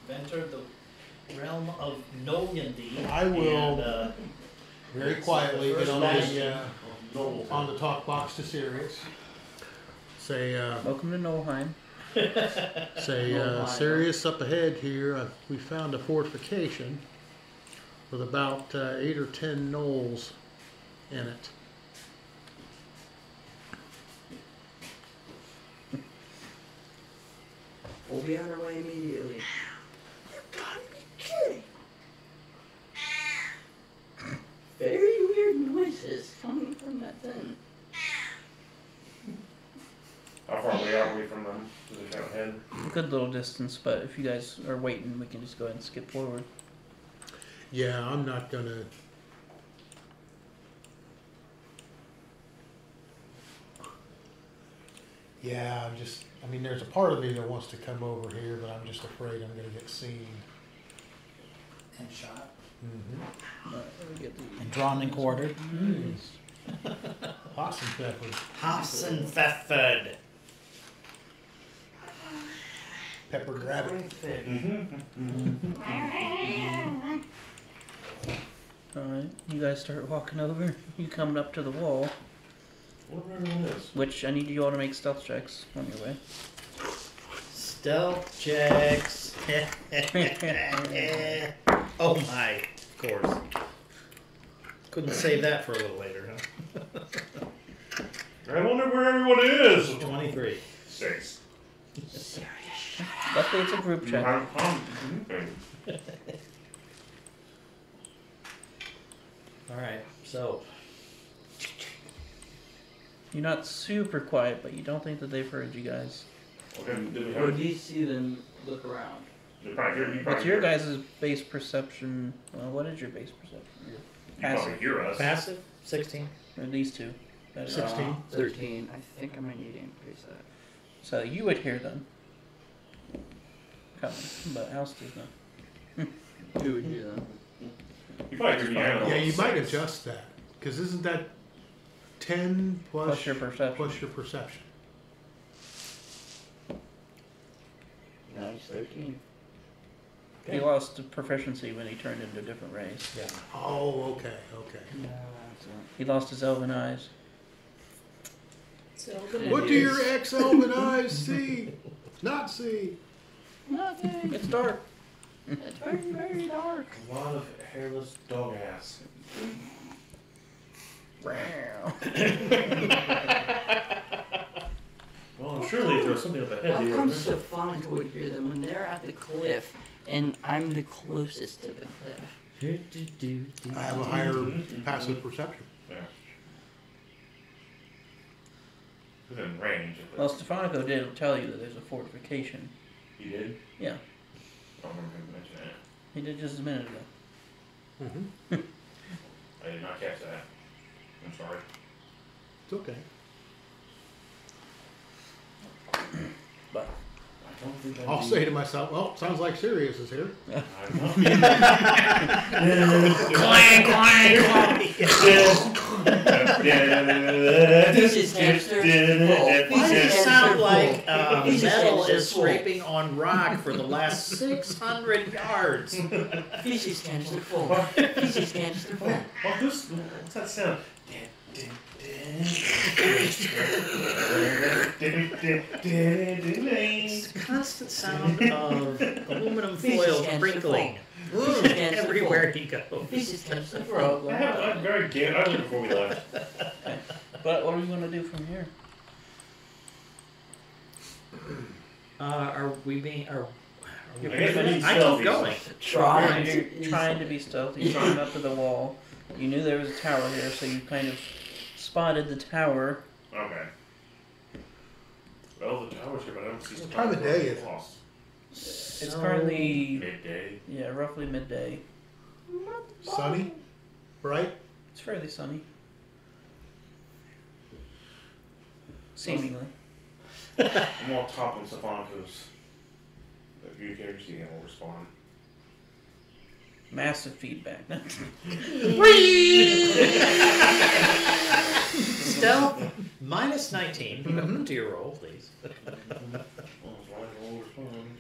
Enter the realm of Nolyandy. I will and, very quietly get on Noble. the talk box to Sirius. Say, Welcome to Nolheim. Sirius, up ahead here, we found a fortification with about 8 or 10 gnolls in it. We'll be on our way immediately. You've got to be kidding. Very weird noises coming from that thing. How far away are we from them? Does it count ahead? A good little distance, but if you guys are waiting, we can just go ahead and skip forward. Yeah, I'm not gonna. Yeah, I mean, there's a part of me that wants to come over here, but I'm just afraid I'm gonna get seen. And shot. Mm-hmm. Let me get the... And drawn and quartered. Possum pepper. Hassenpfeffered. Pepper rabbit. Alright, you guys start walking over. You coming up to the wall, Whatever everyone is. which I need you all to make stealth checks on your way. Stealth checks. Oh my, of course. Couldn't save that for a little later, huh? I wonder where everyone is. 23. 6. Luckily, it's a group check. Alright, so. You're not super quiet, but you don't think that they've heard you guys. Okay, did we Or have do you see them look around? you probably hear, you What's probably your hear, guys' base perception? Well, what is your base perception? Your you probably passive. hear us. Passive? 16. Or these two. That is- 16. 13. I think I might need to increase that. So you would hear them coming, but House does not. Who would do that? You probably hear me. Yeah, you might adjust that, because isn't that 10 Plus your perception. plus your perception? Nice, 13. He lost the proficiency when he turned into a different race. Yeah. Oh, okay. No, that's He lost his elven eyes. What do your ex-elven eyes see? Not see. nothing. It's dark. It's very, very dark. A lot of hairless dog ass. Well, surely if there was something up ahead, How they come were. Stefanik would hear them when they're at the cliff and I'm the closest to the cliff? I have a higher passive perception. Yeah. Within range. Of Well, Stefanico did tell you that there's a fortification. He did? Yeah, I don't remember him mentioning it. he did just a minute ago. Mm-hmm. I did not catch that. I'm sorry. It's okay. But I don't think I'll say to myself, well, sounds like Sirius is here. I'm not. Clang, clang, Pieces hamster. Why does it sound like Pieces metal hamster is full. scraping on rock for the last 600 yards? Feces canister full. Feces canister full. What's that sound? It's the constant sound of aluminum Feces foil canister crinkling Feces canister everywhere full. you go. Feces canister full. I'm very game. I looked before we left. But what are we going to do from here? Are You're I guess pretty we much- need I stealthy. keep going. You're trying to be stealthy. You came up to the wall. You knew there was a tower here, so you kind of spotted the tower. Okay. Well, the tower's here, but I don't see. What time of day is it? Lost. It's currently, Midday. yeah, roughly midday. Sunny, bright. It's fairly sunny. Seemingly. I'm all topping Stefanicos. The view characters see him will respond. Massive feedback. Stealth minus 19 to your roll, please. Will respond.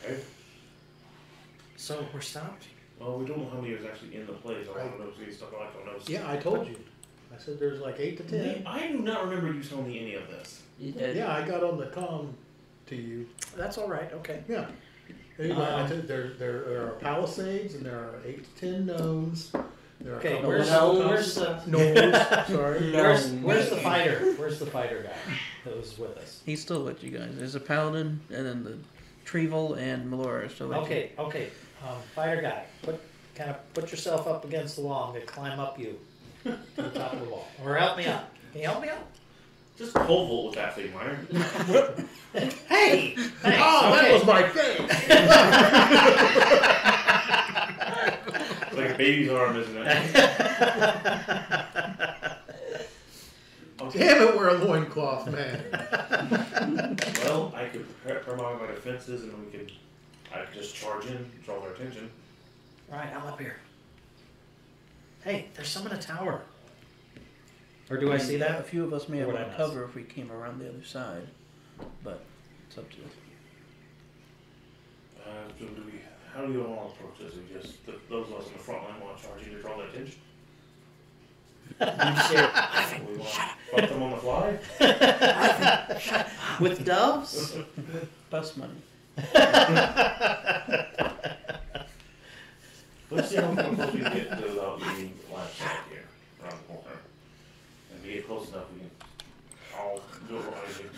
Okay. So we're stopped? Well, we don't know how many is actually in the place. I don't know see stuff I don't know. Yeah, I told you. I said there's like 8 to 10. I do not remember you telling me any of this. You did. Yeah, I got on the comm to you. That's all right. Okay. Yeah. Anyway, I said there are palisades and there are 8 to 10 gnomes. There are Okay, a couple where's of the gnomes. Sorry. where's the fighter? Where's the fighter guy that was with us? He's still with you guys. There's a paladin, and then the Trevel and Melora are still with you. Okay. Fighter guy, put yourself up against the wall. I'm gonna climb up you to the top of the wall, or help me up. Can you help me up? Just pole vault with that thing, Meyer. Hey! Oh, that was my thing. It's like a baby's arm, isn't it? Damn it, we're a loincloth, man. Well, I could prepare my defenses, and I could just charge in, draw their attention. Right, I'm up here. Hey, there's some in a tower. Or do I see A that? few of us may Or have would I to miss? cover if we came around the other side, but it's up to you. How do you want to approach this? We just those of us in the front line want to charge you to draw their attention. We want to fuck them on the fly. With doves? Bus money. Let's see how close we can get to without being line of sight here around the corner. And we get close enough, we can all go behind you,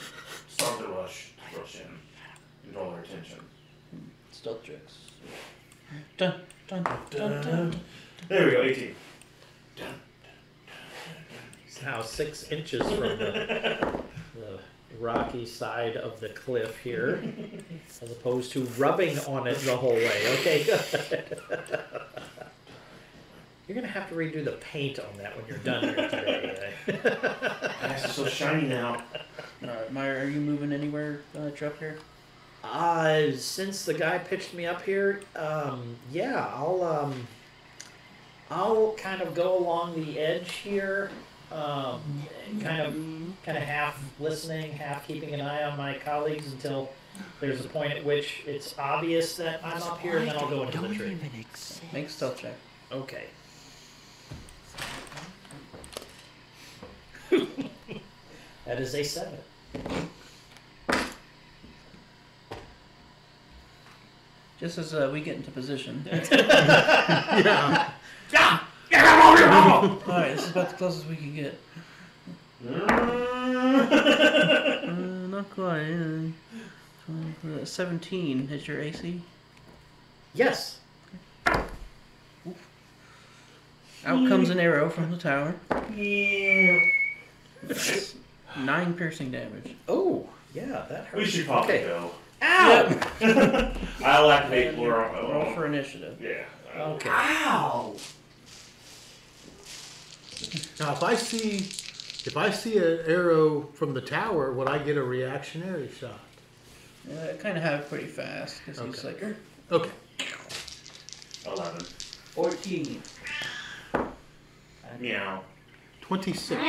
start the rush in, and draw their attention. Stealth checks. Dun, dun, dun, dun, dun. There we go, 18. It's now 6 inches from the rocky side of the cliff here, as opposed to rubbing on it the whole way. Okay, good. You're gonna have to redo the paint on that when you're done here today. It's so shiny now. Alright, Meyer, are you moving anywhere up here? Since the guy pitched me up here, yeah, I'll kind of go along the edge here, kind of half listening, half keeping an eye on my colleagues until there's a point at which it's obvious that I'm up here, and then I'll go into the tree. Make a stealth check. Okay. That is a 7. Just as we get into position. Yeah. Alright, this is about the closest we can get. Not quite. 17 hits your AC. Yes. Out comes an arrow from the tower. 9 piercing damage. Oh, yeah, that hurts. We should probably Okay. go. Ow! I'll activate Laura. Roll for initiative. Yeah. Okay. Ow! Now, if I see an arrow from the tower, would I get a reactionary shot? I kind of have it pretty fast because he's like, Okay. 11. 14. Meow. 26.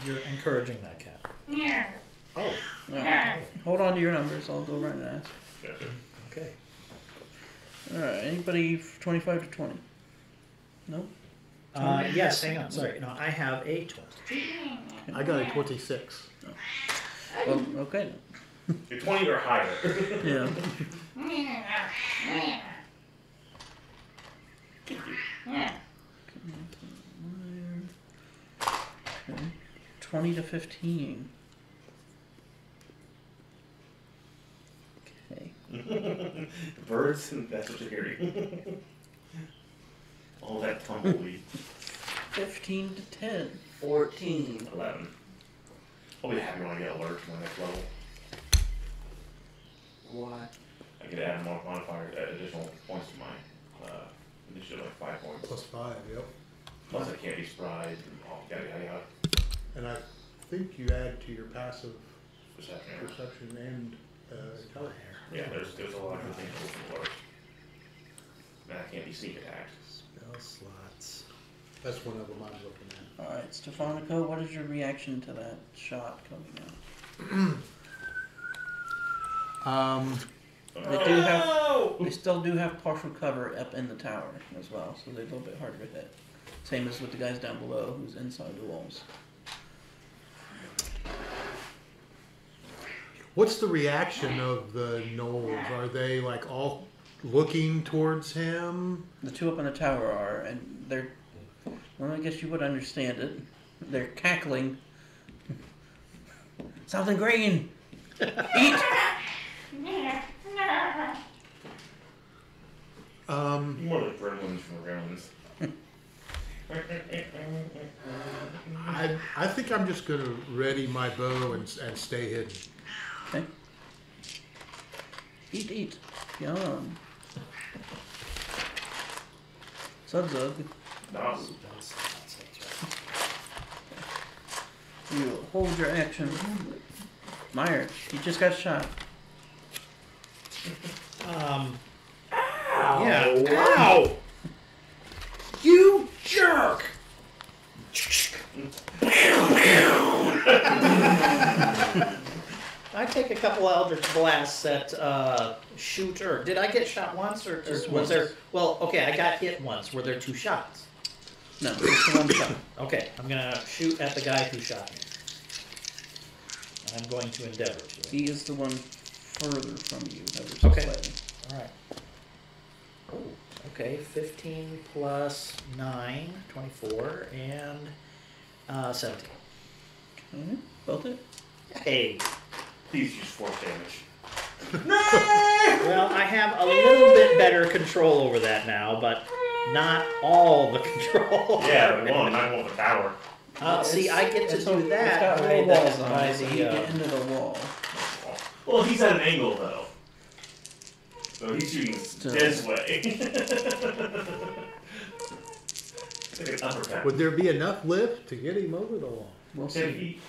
You're encouraging that cat. Oh, hold on to your numbers. I'll go right and ask. Gotcha. okay. All right, anybody 25 to 20? No. Yes, hang on. Sorry. No, I have a 20. I got a 26. Well, okay. You're 20 or higher. Yeah. Okay. 20 to 15. words, and that's what you're hearing. All that tumbleweed. 15 to 10. 14. 11. I'll be happy when I get alert to my next level. Why? I get to add more modifier, additional points to my initiative, like 5 points. +5, yep. Plus I can't be spry and all yada yada yada. And I think you add to your passive perception and intelligence. Yeah, there's a lot of good things that work. Man, I can't be sneak attacked. Spell slots. That's one of them I'm looking at. Alright, Stefanico, what is your reaction to that shot coming out? They still do have partial cover up in the tower as well, so they're a little bit harder to hit. Same as with the guys down below who's inside the walls. What's the reaction of the gnolls? Are they like all looking towards him? The two up in the tower are, and they're, well, I guess you would understand it. They're cackling. Something green! Eat! More like gremlins from gremlins. I think I'm just gonna ready my bow and stay hidden. Okay. Eat. Yum. Sudzug. No. You hold your action. Meyer, you just got shot. Yeah. Ow! You jerk! I take a couple Eldritch Blasts at shooter. Did I get shot once, or Just was once. there? Well, okay, I got hit once. Were there 2 shots? No, just one shot. Okay, I'm gonna shoot at the guy who shot me. I'm going to endeavor to. He is the one further from you, ever so Okay. slightly. All right. Oh, okay. 15 plus 9, 24, and 17. Okay, both it. Hey. Please use force damage. Well, I have a little bit better control over that now, but not all the control. Yeah, but one, I want the tower. See, I get to It's do that It's got by four walls the, on by it, so you the get into the wall. Well, he's at an angle though. So he's shooting this way. It's like an uppercut. Would there be enough lift to get him over the wall? We'll 10 see. feet.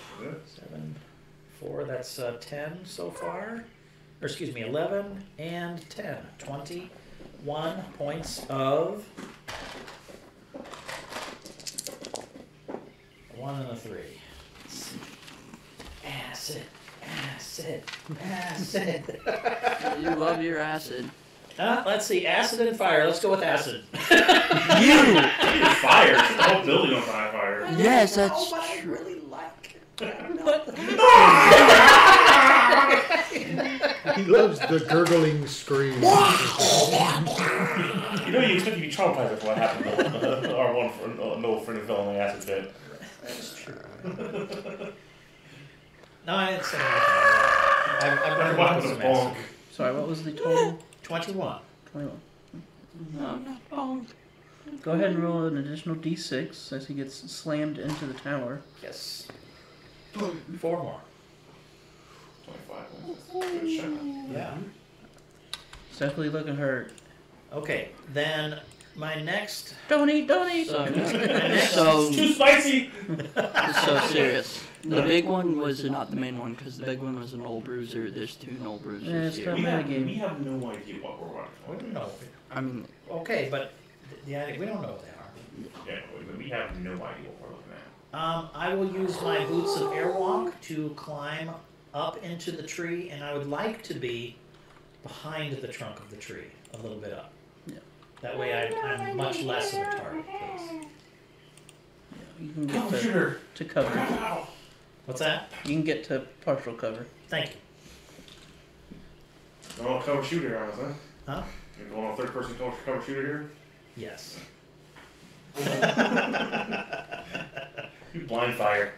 7, 4, that's 10 so far. Or excuse me, 11 and 10. 21 points of 1 and a 3. Acid, acid, acid. You love your acid. Let's see, acid and fire. Let's go with acid. You're fire. Set the whole building on fire. Yes, that's I true. really like He loves the gurgling scream. You know you expect to be traumatized after what happened to our one friend, no friend who fell in the acid pit. That's true. No, I didn't say anything. I've What got happened to some Bonk? acid. Sorry, what was the total? 21. 21. No, not bonk. Go ahead and roll an additional d6 as he gets slammed into the tower. Yes. 4 more. 25 points. Good shot. Yeah. It's definitely looking hurt. Okay, then my next. Don't eat! So, my next so, Too spicy! so serious. The big one was not the main one, because the big one was an old bruiser. There's 2 old bruisers Yeah, it's here. tough. We Metagame. have no idea what we're watching. No. I mean, Okay, but yeah, we don't know what they are. Yeah, we have no idea what we're looking at. I will use my boots of airwalk to climb up into the tree, and I would like to be behind the trunk of the tree, a little bit up. Yeah. That way I'm much less of a target, please. You can Come get shooter! to cover. Ow. What's that? You can get to partial cover. Thank you. Oh, cover shooter on us, huh? Huh? You're going on third person cover shooter here? Yes. You blind fire.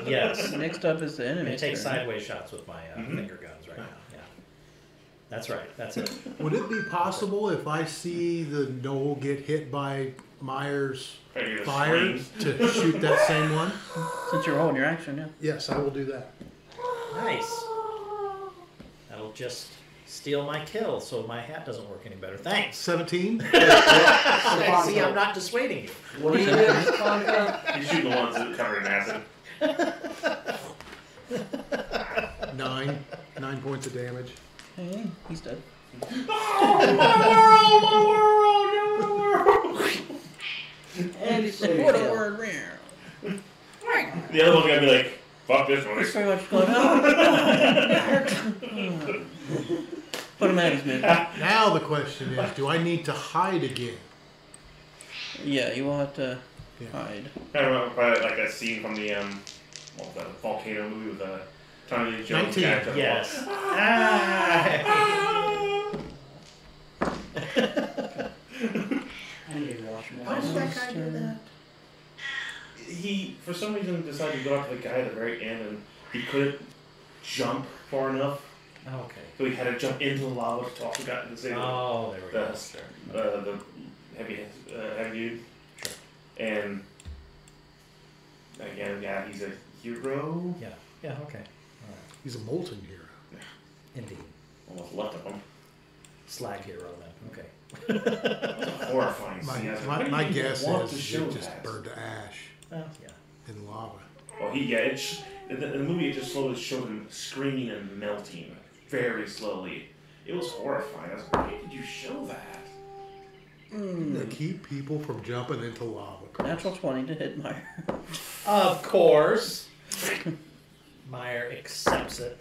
Yes. Next up is the I'm enemy. gonna take turn. sideways shots with my Mhm. finger guns right now. Yeah. That's right. That's it. Would it be possible if I see the Knoll get hit by Myers' Maybe the fire flames. to shoot that same one? Since you're holding your action, yeah. Yes, I will do that. Nice. That'll just steal my kill, so my hat doesn't work any better. Thanks. 17? See, I'm not dissuading you. What do you do, Spanka? You shoot the ones that are covered in acid. 9. 9 points of damage. Hey, he's dead. And he's so What a kill. word rare. The other one's gonna be like, fuck this one. He's very much going, oh. Put him at his mid. Now the question is, do I need to hide again? Yeah, you will have to Yeah. hide. I remember probably like that scene from the what was that, volcano movie with Tommy Lee Jones. 19. guy to the Yes. wall. I need to watch more. Why did that guy do that? He, for some reason, decided to go after the guy at the very end, and he couldn't jump far enough, Okay. so he had to jump into the lava to also got to save Oh, there we go. the heavy dude. Sure. And again, yeah, he's a hero. Yeah. Yeah. Okay. All right. He's a molten hero. Indeed. Almost left of him. Slag hero then. Okay. It's a horrifying My, scene. I was like, my, why my do you guess want is to it show just that? burned to ash Well, yeah. in lava. Well, in the movie, it just slowly showed him screaming and melting very slowly. It was horrifying. I was like, why did you show that? To keep people from jumping into lava. Natural 20 to hit Meyer. Of course. Meyer accepts it.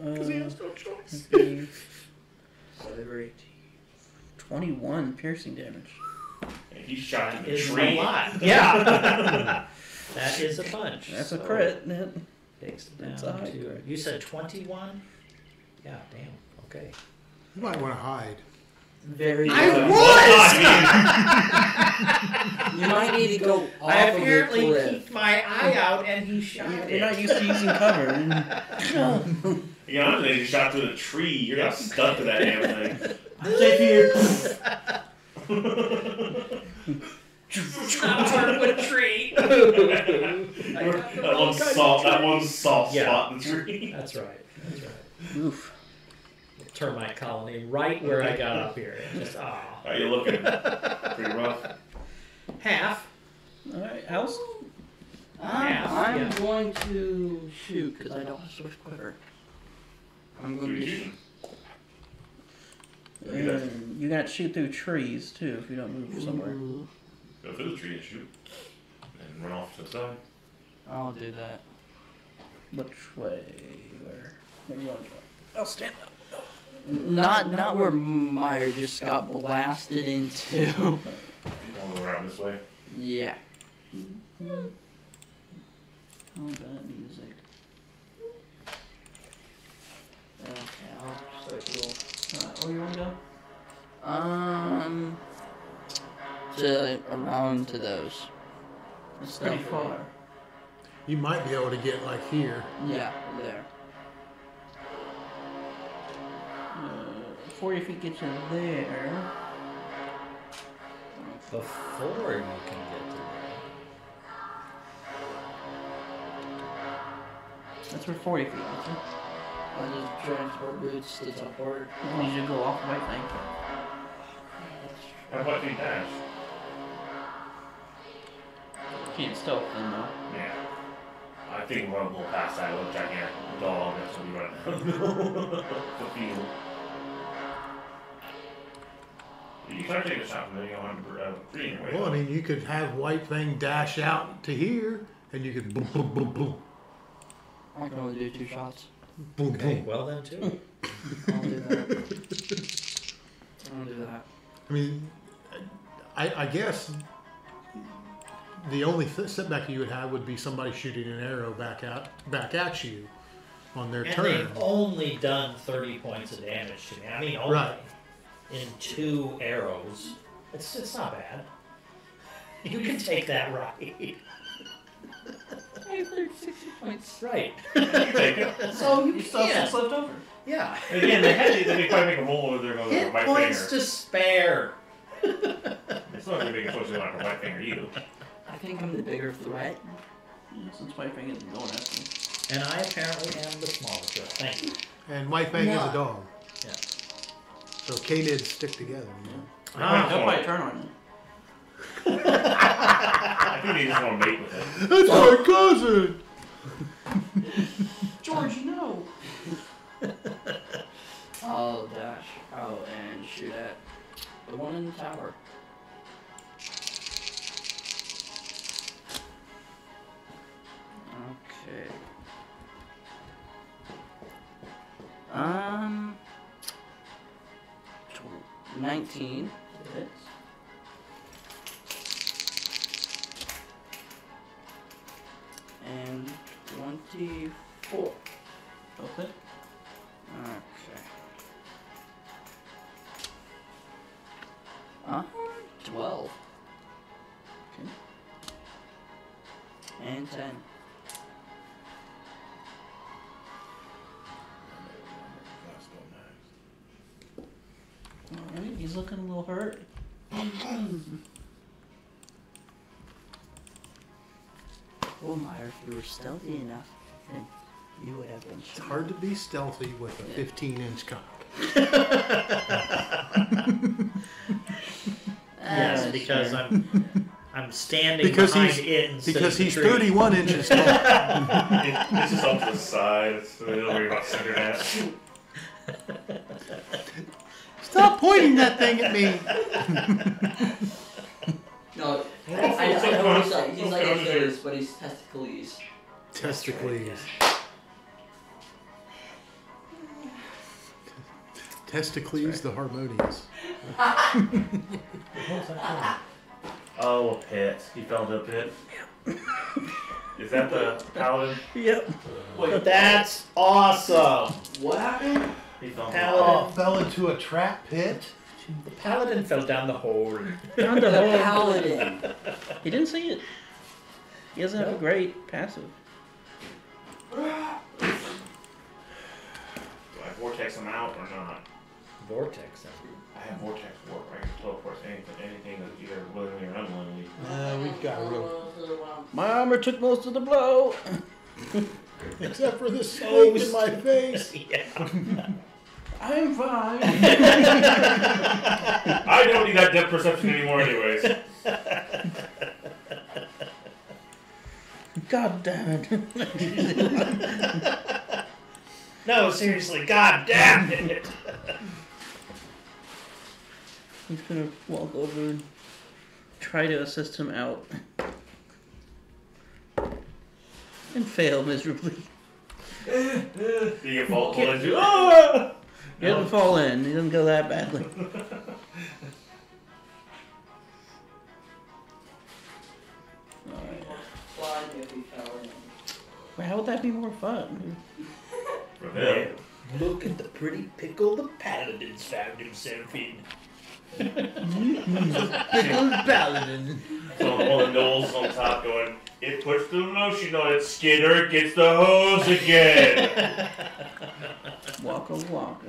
Because he has no choice. 21 piercing damage. And he shot in the Is a tree. lot. Yeah. That is a bunch. That's a So crit. Takes it That's down a high to. crit. You said 21? Yeah. Damn. Okay. You might want to hide. Very I You might need to go off I of the apparently cliff. peeked my eye out and he shot You're it. not used to using cover. You know, honestly, you shot through the tree. You're not stuck to that damn thing. I'm safe here. Not hardwood tree. that one soft Yeah. spot in the tree. That's right. That's right. Oof. Termite colony right where I got up here. Just How you looking? Pretty rough. half. Alright, house? I'm Yeah. going to shoot because I don't have Swift Quiver. I'm Who going are to you shoot. shooting? And you got to shoot through trees too if you don't move somewhere. Ooh, Go through the tree and shoot. And run off to the side. I'll do that. Which way? Where you want to go? I'll stand up. Not where Meyer just got blasted into. I'll go around this way. Yeah. Oh, that music. Okay, I'll start to roll. Where you want to go? To around to those. It's pretty far. You might be able to get like here. Yeah, there. 40 feet gets you there. Before you can get to That's where 40 feet is. I just transport boots to teleport. I need you to go off the right thing. How about you dash? Can't stealth then though. Yeah. I think we're gonna go past that little gigantic dog that's gonna be right now. The field. You can take a shot from there, you don't have to green away. Well, I mean, you could have White Thing dash out to here, and you could boom, boom, boom, boom, I can only do 2 shots. boom, Okay, boom. well then too. I'll do that. I'll do that. I mean, I guess the only setback you would have would be somebody shooting an arrow back at you on their And turn. they've only done 30 points of damage to me. I mean, only Right. in 2 arrows. It's not bad. You can take that right. I have 60 points. Right. You take it. So you You still have can. 6 left over. Yeah. And again, they probably make a roll over there with a Hit white points finger. to spare. It's not gonna make a choice like a white finger you. I think I'm the bigger threat. Yeah, since my finger isn't going after me. And I apparently am the smaller threat. Thank you. And White Fang is No. a dog. Yeah. So K-Nids stick together. You know? They'll probably turn on you. I think they just want to mate with it. That's my cousin! George, no. I'll dash out and shoot at the one in the tower. Okay. 19 hits. And 24. Okay. Okay. 12. Okay. And 10. Alright, he's looking a little hurt. Oh my, if you were stealthy enough, then you would have been It's shot. hard to be stealthy with a 15-inch cock. Yes, That's because fair. I'm standing Because behind he's- it instead Because of the he's tree. 31 inches tall. It's just off to the side. So they don't worry about centered at. Stop pointing that thing at me! No, I Well, know what he's like. He's like okay. Achilles, but he's testicles. Testicles. Testicles the harmonious. Oh, a pit. He fell into a pit. Is that the paladin? Yep. Wait, That's awesome. what happened? He fell into Paladin. Fell into a trap pit? The paladin fell down the hole. Down The the hole. paladin. He didn't see it. He doesn't have a great passive. Do I vortex him out or not? Vortex. I have vortex warp. I can teleport anything that's either willingly or unwillingly. We've got a real... My armor took most of the blow. Except for this snake in my face. Yeah. I'm fine. I don't need that depth perception anymore, anyways. God damn it. No, seriously, god damn it. He's gonna walk over and try to assist him out. And fail miserably. You fall into. Ah! He doesn't fall in. He doesn't go that badly. Alright. Slide if he fell in. Well, how would that be more fun? For him. Look at the pretty pickle the paladin's found himself in. Pickled paladin. So all the gnolls on top going, it puts the lotion on it, Skinner gets the hose again. Waka waka.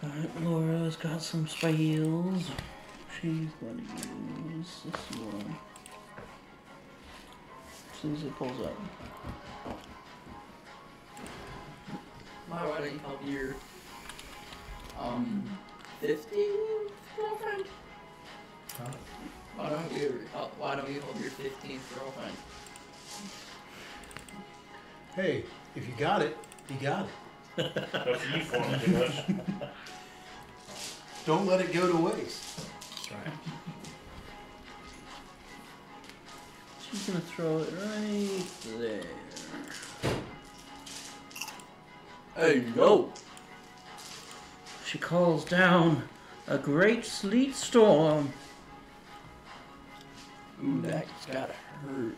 Alright, Laura's got some spells. She's gonna use this one. As soon as it pulls up. Why don't you help your 50 girlfriend? Huh? Why don't you help your 15th girlfriend? Hey, if you got it, you got it. That's you for him too much. Don't let it go to waste. That's right. She's gonna throw it right there. Hey, no! She calls down a great sleet storm. Ooh, that's gotta hurt.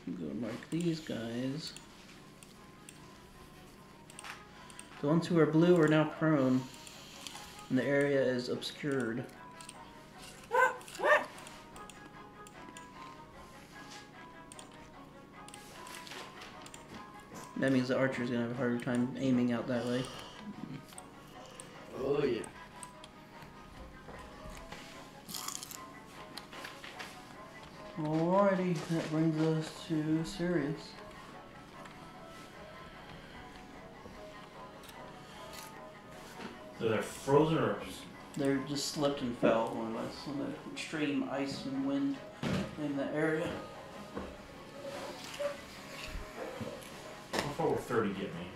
I'm gonna mark these guys. The ones who are blue are now prone, and the area is obscured. That means the archer's gonna have a harder time aiming out that way. Oh yeah. Alrighty, that brings us to Sirius. So they're frozen or just... They're just slipped and fell, more or less, on the extreme ice and wind in the area. How far will 30 get me?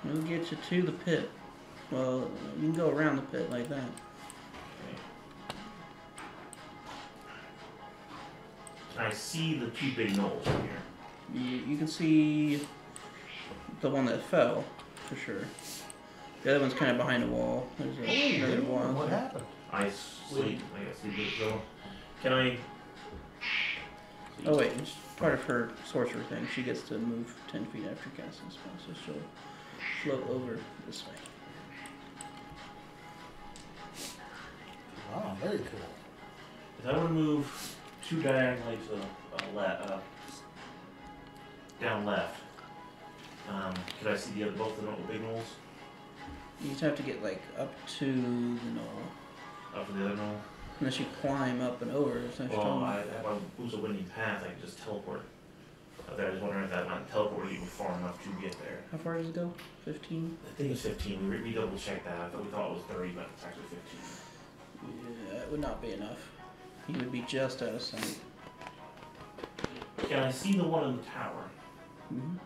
It'll get you to the pit. Well, you can go around the pit like that. Can I see the two big knolls from here? You can see the one that fell, for sure. The other one's kind of behind a wall. There's another wall. What happened? I sleep. I got sleep as well. Can I... Oh wait, it's part of her sorcerer thing. She gets to move 10 feet after casting a spell, so she'll float over this way. Wow, very cool. If I were to move 2 diagonally to down left, could I see the other, both the big knolls? You just have to get like up to the knoll. Up to the other knoll? Unless you climb up and over. It's not Well, strong. if I lose a windy path, I could just teleport up there. I was wondering if that might teleport even far enough to get there. How far does it go? 15? I think it's 15. We double checked that. I thought we thought it was 30, but it's actually 15. Yeah, it would not be enough. He would be just out of sight. Can I see the one in the tower? Mm-hmm.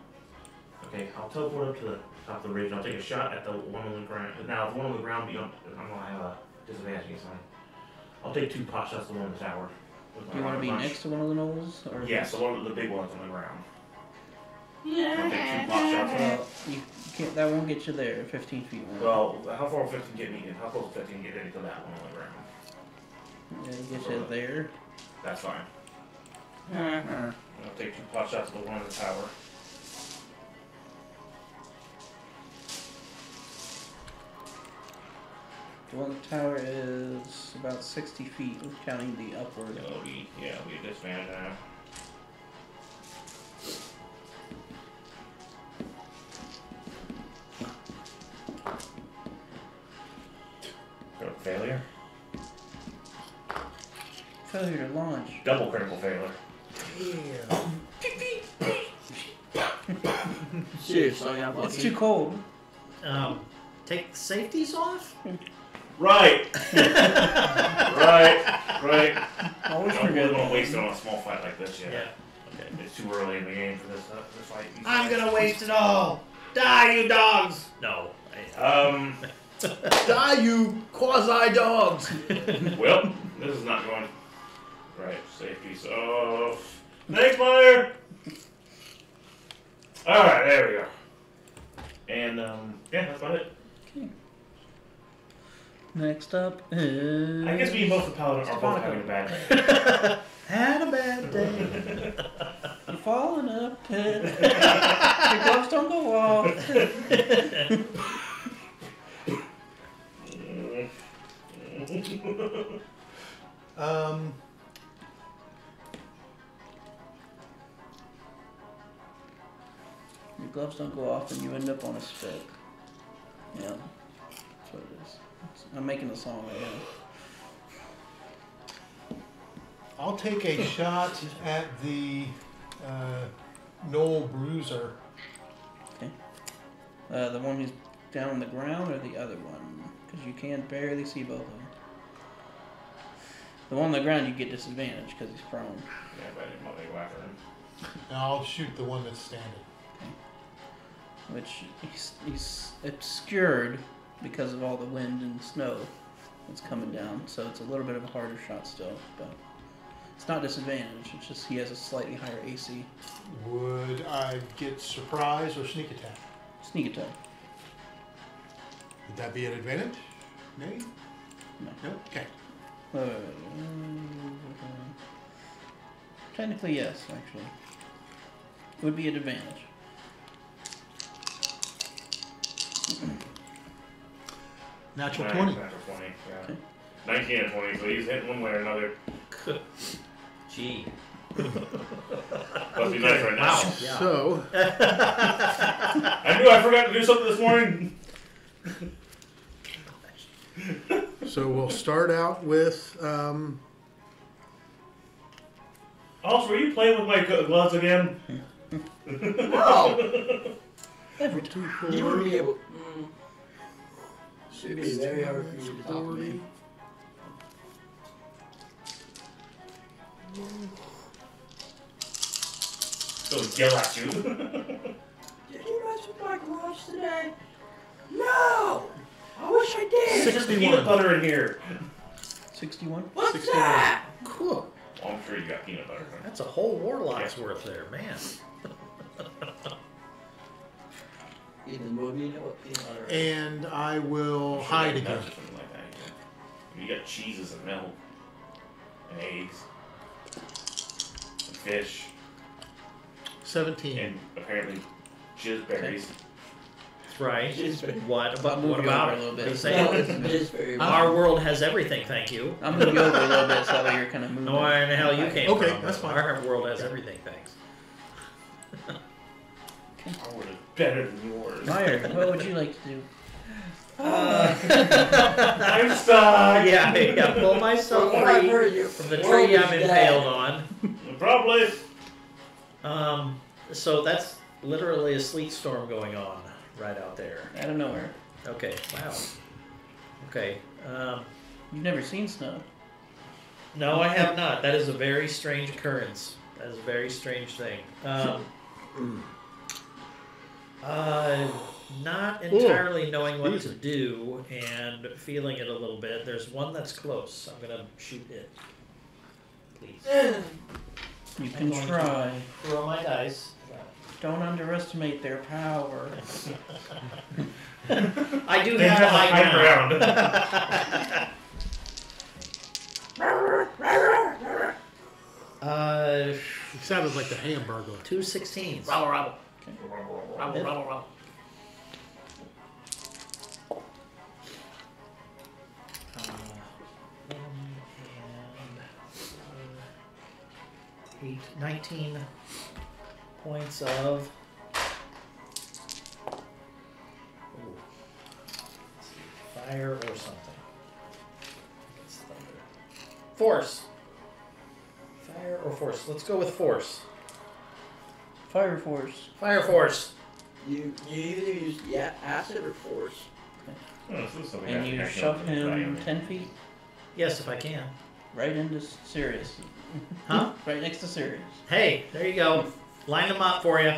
Okay, I'll teleport up to the top of the ridge. I'll take a shot at the one on the ground. Now, the one on the ground, I'm gonna have a disadvantage against mine. I'll take 2 pot shots at the one in the tower. Do you want to be next to one of the knolls? Or Yes, the one, the big ones on the ground. I'll take 2 pot shots. Well, you can't. That won't get you there. 15 feet. Won't. Well, how far will 15 get me? How close will 15 get into that one on the ground? Yeah, get you there. That's fine. I'll take 2 pot shots at the one in the tower. The one in the tower is about 60 feet, counting the upward. It'll be a disadvantage now. Failure? Failure to launch. Double critical failure. Seriously, I'm It's lucky. too cold. Take the safeties off? Right. right. Always Don't forget. really want to waste it on a small fight like this yet. Yeah. Okay. It's too early in the game for this fight. I'm gonna waste it all. Die, you dogs! No. Die, you quasi dogs! Well, this is not going right. Safety. So, thanks, Meyer. All right, there we go. And yeah, that's about it. Okay. Next up is. I guess we both the paladin are both having a bad day. Had a bad day. You fall in a pit. Your gloves don't go off. Your gloves don't go off and you end up on a spit. Yeah, that's what it is. I'm making a song right now. I'll take a shot at the Knoll Bruiser. Okay. The one who's down on the ground or the other one? Because you can barely see both of them. The one on the ground you get disadvantage because he's prone. Yeah, but I didn't want to go after him. And I'll shoot the one that's standing. Which he's obscured because of all the wind and snow that's coming down. So it's a little bit of a harder shot still, but it's not disadvantage. It's just he has a slightly higher AC. Would I get surprise or sneak attack? Sneak attack. Would that be an advantage? Maybe? No. No? Okay. Technically, yes, actually. Would be an advantage. Natural Nice, 20. Natural 20, yeah. Okay. 19 and 20, so he's hitting one way or another. Gee. Must be nice right now. Wow. Yeah. So, I knew I forgot to do something this morning. so we'll start out with Also, were you playing with my gloves again? No! Every time. 2, You would 4, be able. It'd be very hard for you to top me. 40. He'll yell at you. Did you mess with my gloves today? No! I wish I did! There's just peanut butter in here. 61? What's 61. that? Cool. Oh, I'm sure you got peanut butter. That's a whole warlock's worth there, man. Ethan, what do you know what peanut butter is? And I will I'm sure hide you got again. nuts or something like that, you got cheeses and milk. And eggs. And fish. 17. And apparently jizzberries. That's right. Jizzberry. What I'll move what you about over a it? little bit. What are you No, saying? it's very Our world has everything, thank you. I'm moving you over a little bit so that way you're kind of moving. No, where in the hell you came Okay, from. that's fine. Our world has everything, thanks. Our word is better than yours. Meyer, what would you like to do? I'm stuck. Yeah, pull myself From what I've free heard, your from the world tree is I'm dead. impaled on. Probably. So that's literally a sleet storm going on right out there. Out of nowhere. Okay, wow. Okay, You've never seen snow. no, I have not. That is a very strange occurrence. That is a very strange thing. Not entirely knowing what to do and feeling it a little bit. There's one that's close. I'm gonna shoot it. Please. You I'm can going to try. Roll my dice. Don't underestimate their power. I do They have have high high ground. You sounded like the Hamburger. 2 16s. Robble, robble. Robble, robble, robble. And 8, 19 points of. Ooh. Let's see, fire or something. It's thunder. Force. Fire or force? Let's go with force. Fire force. Fire force. You either use acid or force. And you shove him 10 feet Yes, if I can. right into Sirius. Huh? Right next to Sirius. Hey, there you go. Line them up for you.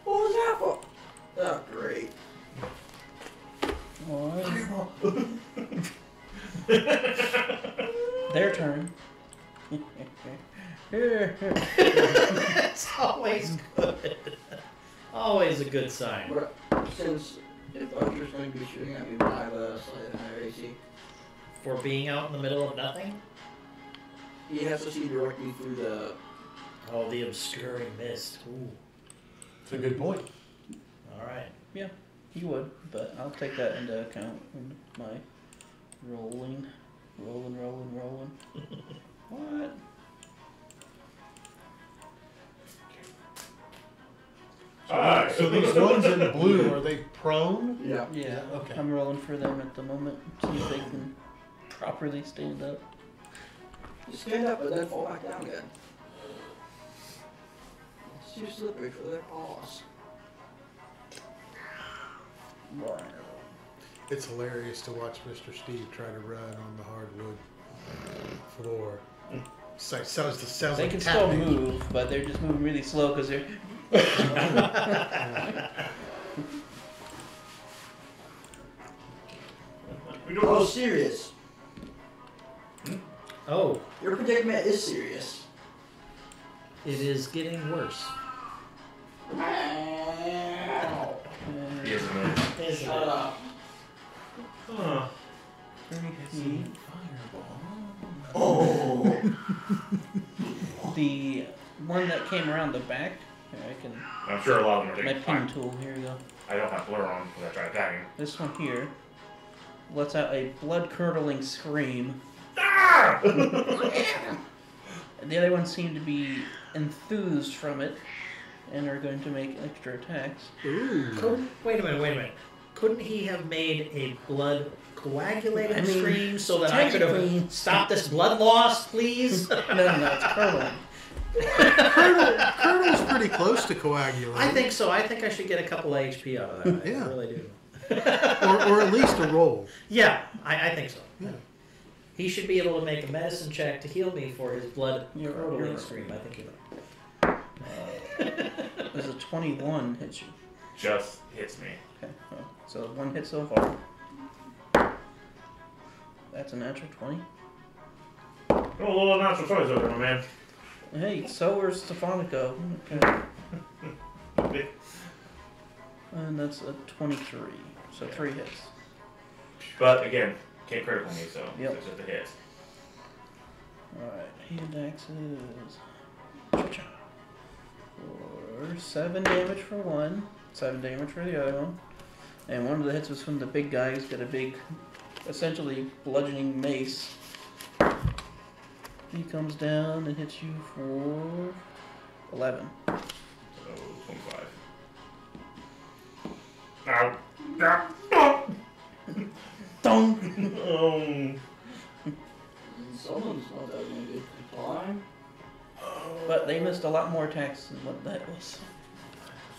What was that for? Oh, great. One. Their turn. It's always good. Always a good sign. But since if Archer's going to be shooting at me, but I have a slightly higher AC, For being out in the middle of nothing? he has to see directly through the. Oh, the obscuring mist. Ooh. It's a good point. Alright. You would, but I'll take that into account in my rolling. What? So these ones in blue, are they prone? Yeah. Yeah, Okay. I'm rolling for them at the moment. See if they can properly stand up. You stand up and then fall back down again. It's too slippery for their paws. It's hilarious to watch Mr. Steve try to run on the hardwood floor. Sounds They like can tap still dance. move, but they're just moving really slow because they're. Oh, serious. Oh, Your predicament is serious. it is getting worse. Ow. Yes, man. Isn't Shut it? up. Huh. 30 feet. Oh. The one that came around the back. Here, I can. I'm sure a lot of them are My taking pin time. tool. Here you go. I don't have blur on when I try attacking. This one here lets out a blood-curdling scream. Ah! And the other ones seem to be enthused from it and are going to make extra attacks. Ooh. Wait a minute. Couldn't he have made a blood coagulated I mean, stream so that I could technically- have stopped this blood loss, please? No, it's curdling. Colonel's pretty close to coagulating. I think so. I think I should get a couple of HP out of that. Yeah. I really do. or at least a roll. Yeah, I think so. Yeah. He should be able to make a medicine check to heal me for his blood You're curdling right. stream. I think he will. There's a 21 hits you. Just hits me. Okay, well, so one hit so far. That's a natural 20. Oh, a little natural choice over there, my man. Hey, so is Stephanico. Okay. And that's a 23. So 3 hits. But again, can't critical me, so Yep. it's just a hit. Alright, hand axes. For 7 damage for one, 7 damage for the other one. And one of the hits was from the big guy who's got a big, essentially bludgeoning mace. He comes down and hits you for 11. So 25. Ow. Ah. Dong! Someone's not that good to climb. But they missed a lot more attacks than what that was.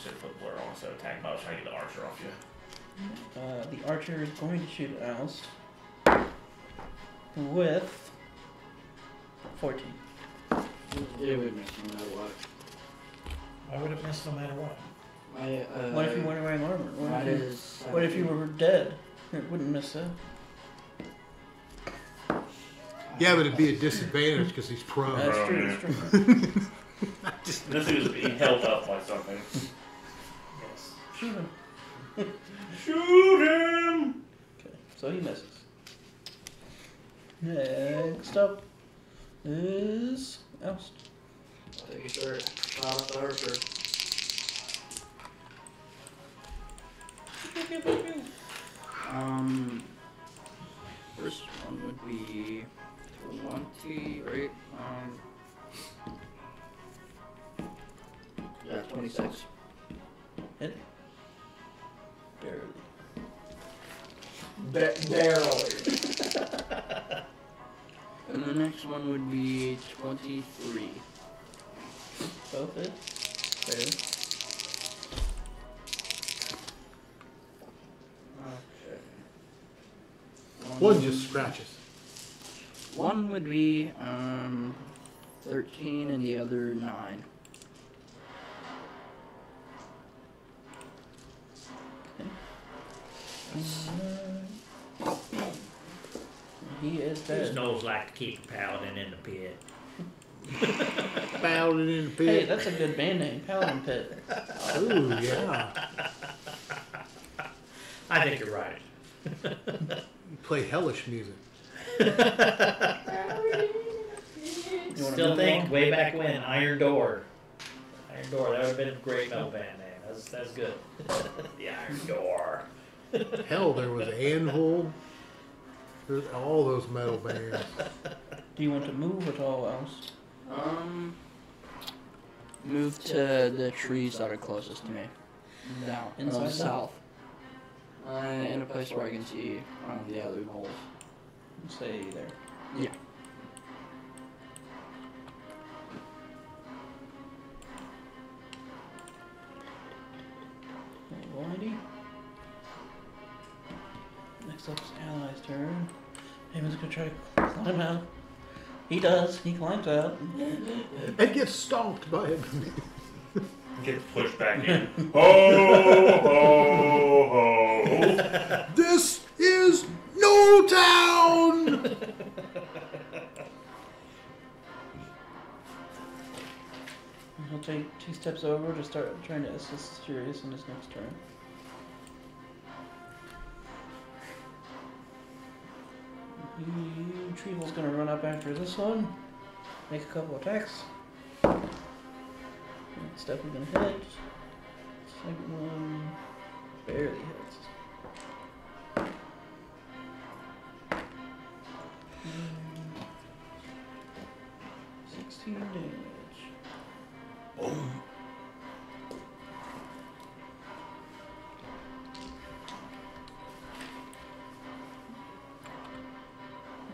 Should have put blur on instead of attack, but I was trying to get the archer off you. The archer is going to shoot at Oust with 14. It would miss no matter what. I would have missed no matter what. What if you weren't wearing armor? Mine is. What if you were dead? It wouldn't miss that. Yeah, but it'd be a disadvantage because he's prone. That's Oh, true, man. that's true. This is being held up by something. Yes. Shoot him. Shoot him! Okay, so he misses. Next up is Oust. Take a shot at the archer. First one would be 20, right? Yeah, 26. Hit. Barely. Barely. And the next one would be 23. Both hit. Barely. Okay. One just scratches. One would be 13 and the other 9. He is Whose dead. nose like to keep a paladin in the pit? Found it in the Hey, pit. that's a good band name, Paladin Pit. Ooh, yeah. I think you're right. Play hellish music. You wanna Still move think on? way back when Iron Door. Iron Door, that would have been a great metal band name. That's good. The Iron Door. Hell, there was Anvil. There's all those metal bands. Do you want to move at all else? Move to the trees that are closest to me. Down. Inside South. In a place where I can see the other holes. Say there. Yeah. Alrighty. Next up's Ally's turn. Haven's gonna try to climb out. He does. He climbs out. And gets stomped by it. Get pushed back in. Ho, ho, ho. This is no town! He'll take 2 steps over to start trying to assist Sirius in his next turn. Trevel's gonna run up after this one. Make a couple attacks. It's definitely gonna hit. Second one barely hits. 16 damage. Boom.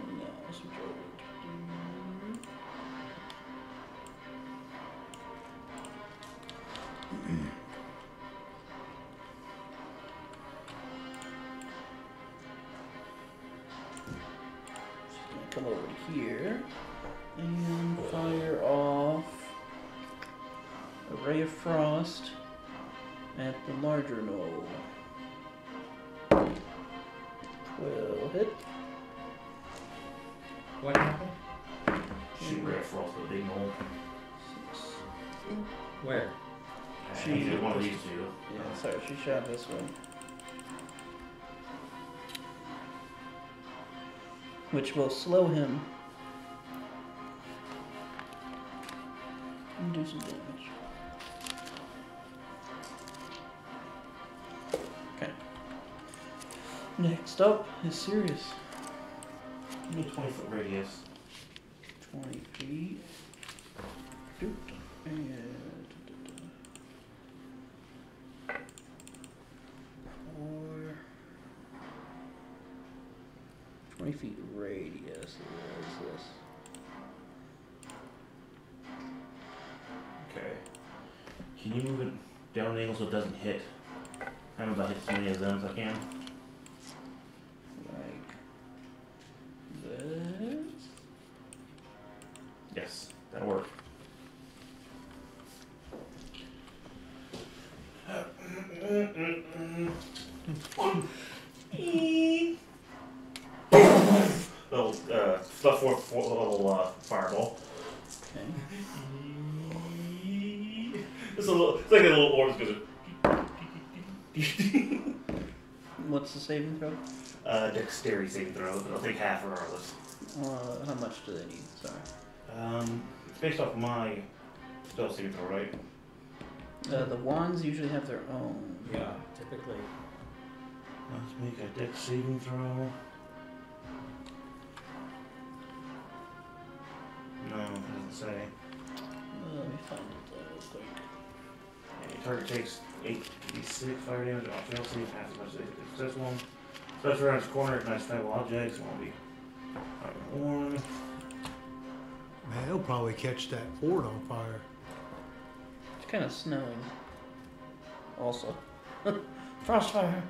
And now switch over to come over to here and fire off a ray of frost at the larger knoll. 12 hit. What happened? Shoot red frost with a big hole. 6. Where? She did one of these two. Yeah, sorry, she shot this one. Which will slow him and do some damage. Okay. Next up is Sirius. Give me a 20-foot radius. 20 feet. Doot. And 4. 20 feet radius. What is this? Okay. Can you move it down an angle so it doesn't hit? I'm about to hit as many of them as I can. Like this? Yes, that'll work. Little stuff for a little fireball. Okay. It's a little. It's like a little orb because What's the saving throw? dexterity saving throw. It'll take half regardless. How much do they need? Sorry. It's based off my spell saving throw, right? The wands usually have their own. Yeah, typically. Let's make a dex saving throw. No, it doesn't say. Let me find it real quick. Okay, target takes 8d6 fire damage. I'll fail save half as much as a successful one. Starts around its corner, ignites valuable objects. It won't be one. Man, he'll probably catch that fort on fire. It's kind of snowing. Also. Frostfire.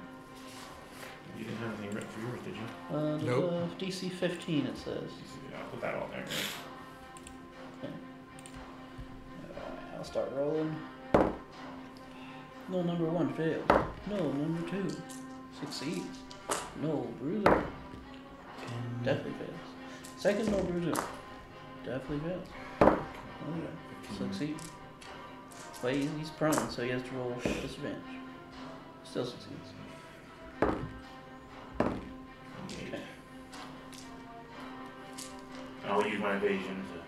You didn't have anything written for yours, did you? Nope. DC 15 it says. Yeah, I'll put that on there. Alright, I'll start rolling. No, number 1 failed. No, number 2 succeeds. No, bruiser. Definitely fails. Second, no bruiser. Definitely fails. Okay. Succeeds. But he's prone, so he has to roll disadvantage. Still succeeds. Okay. I'll use my evasion to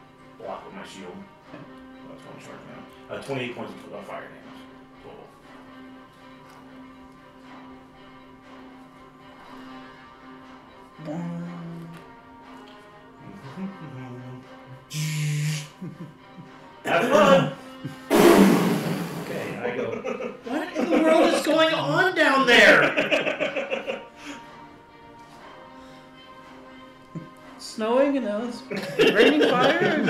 block with my shield. Okay. That's one charge now. 28 points of fire damage total. Have fun! Okay, I go. What in the world is going on down there? Snowing and now it's raining fire.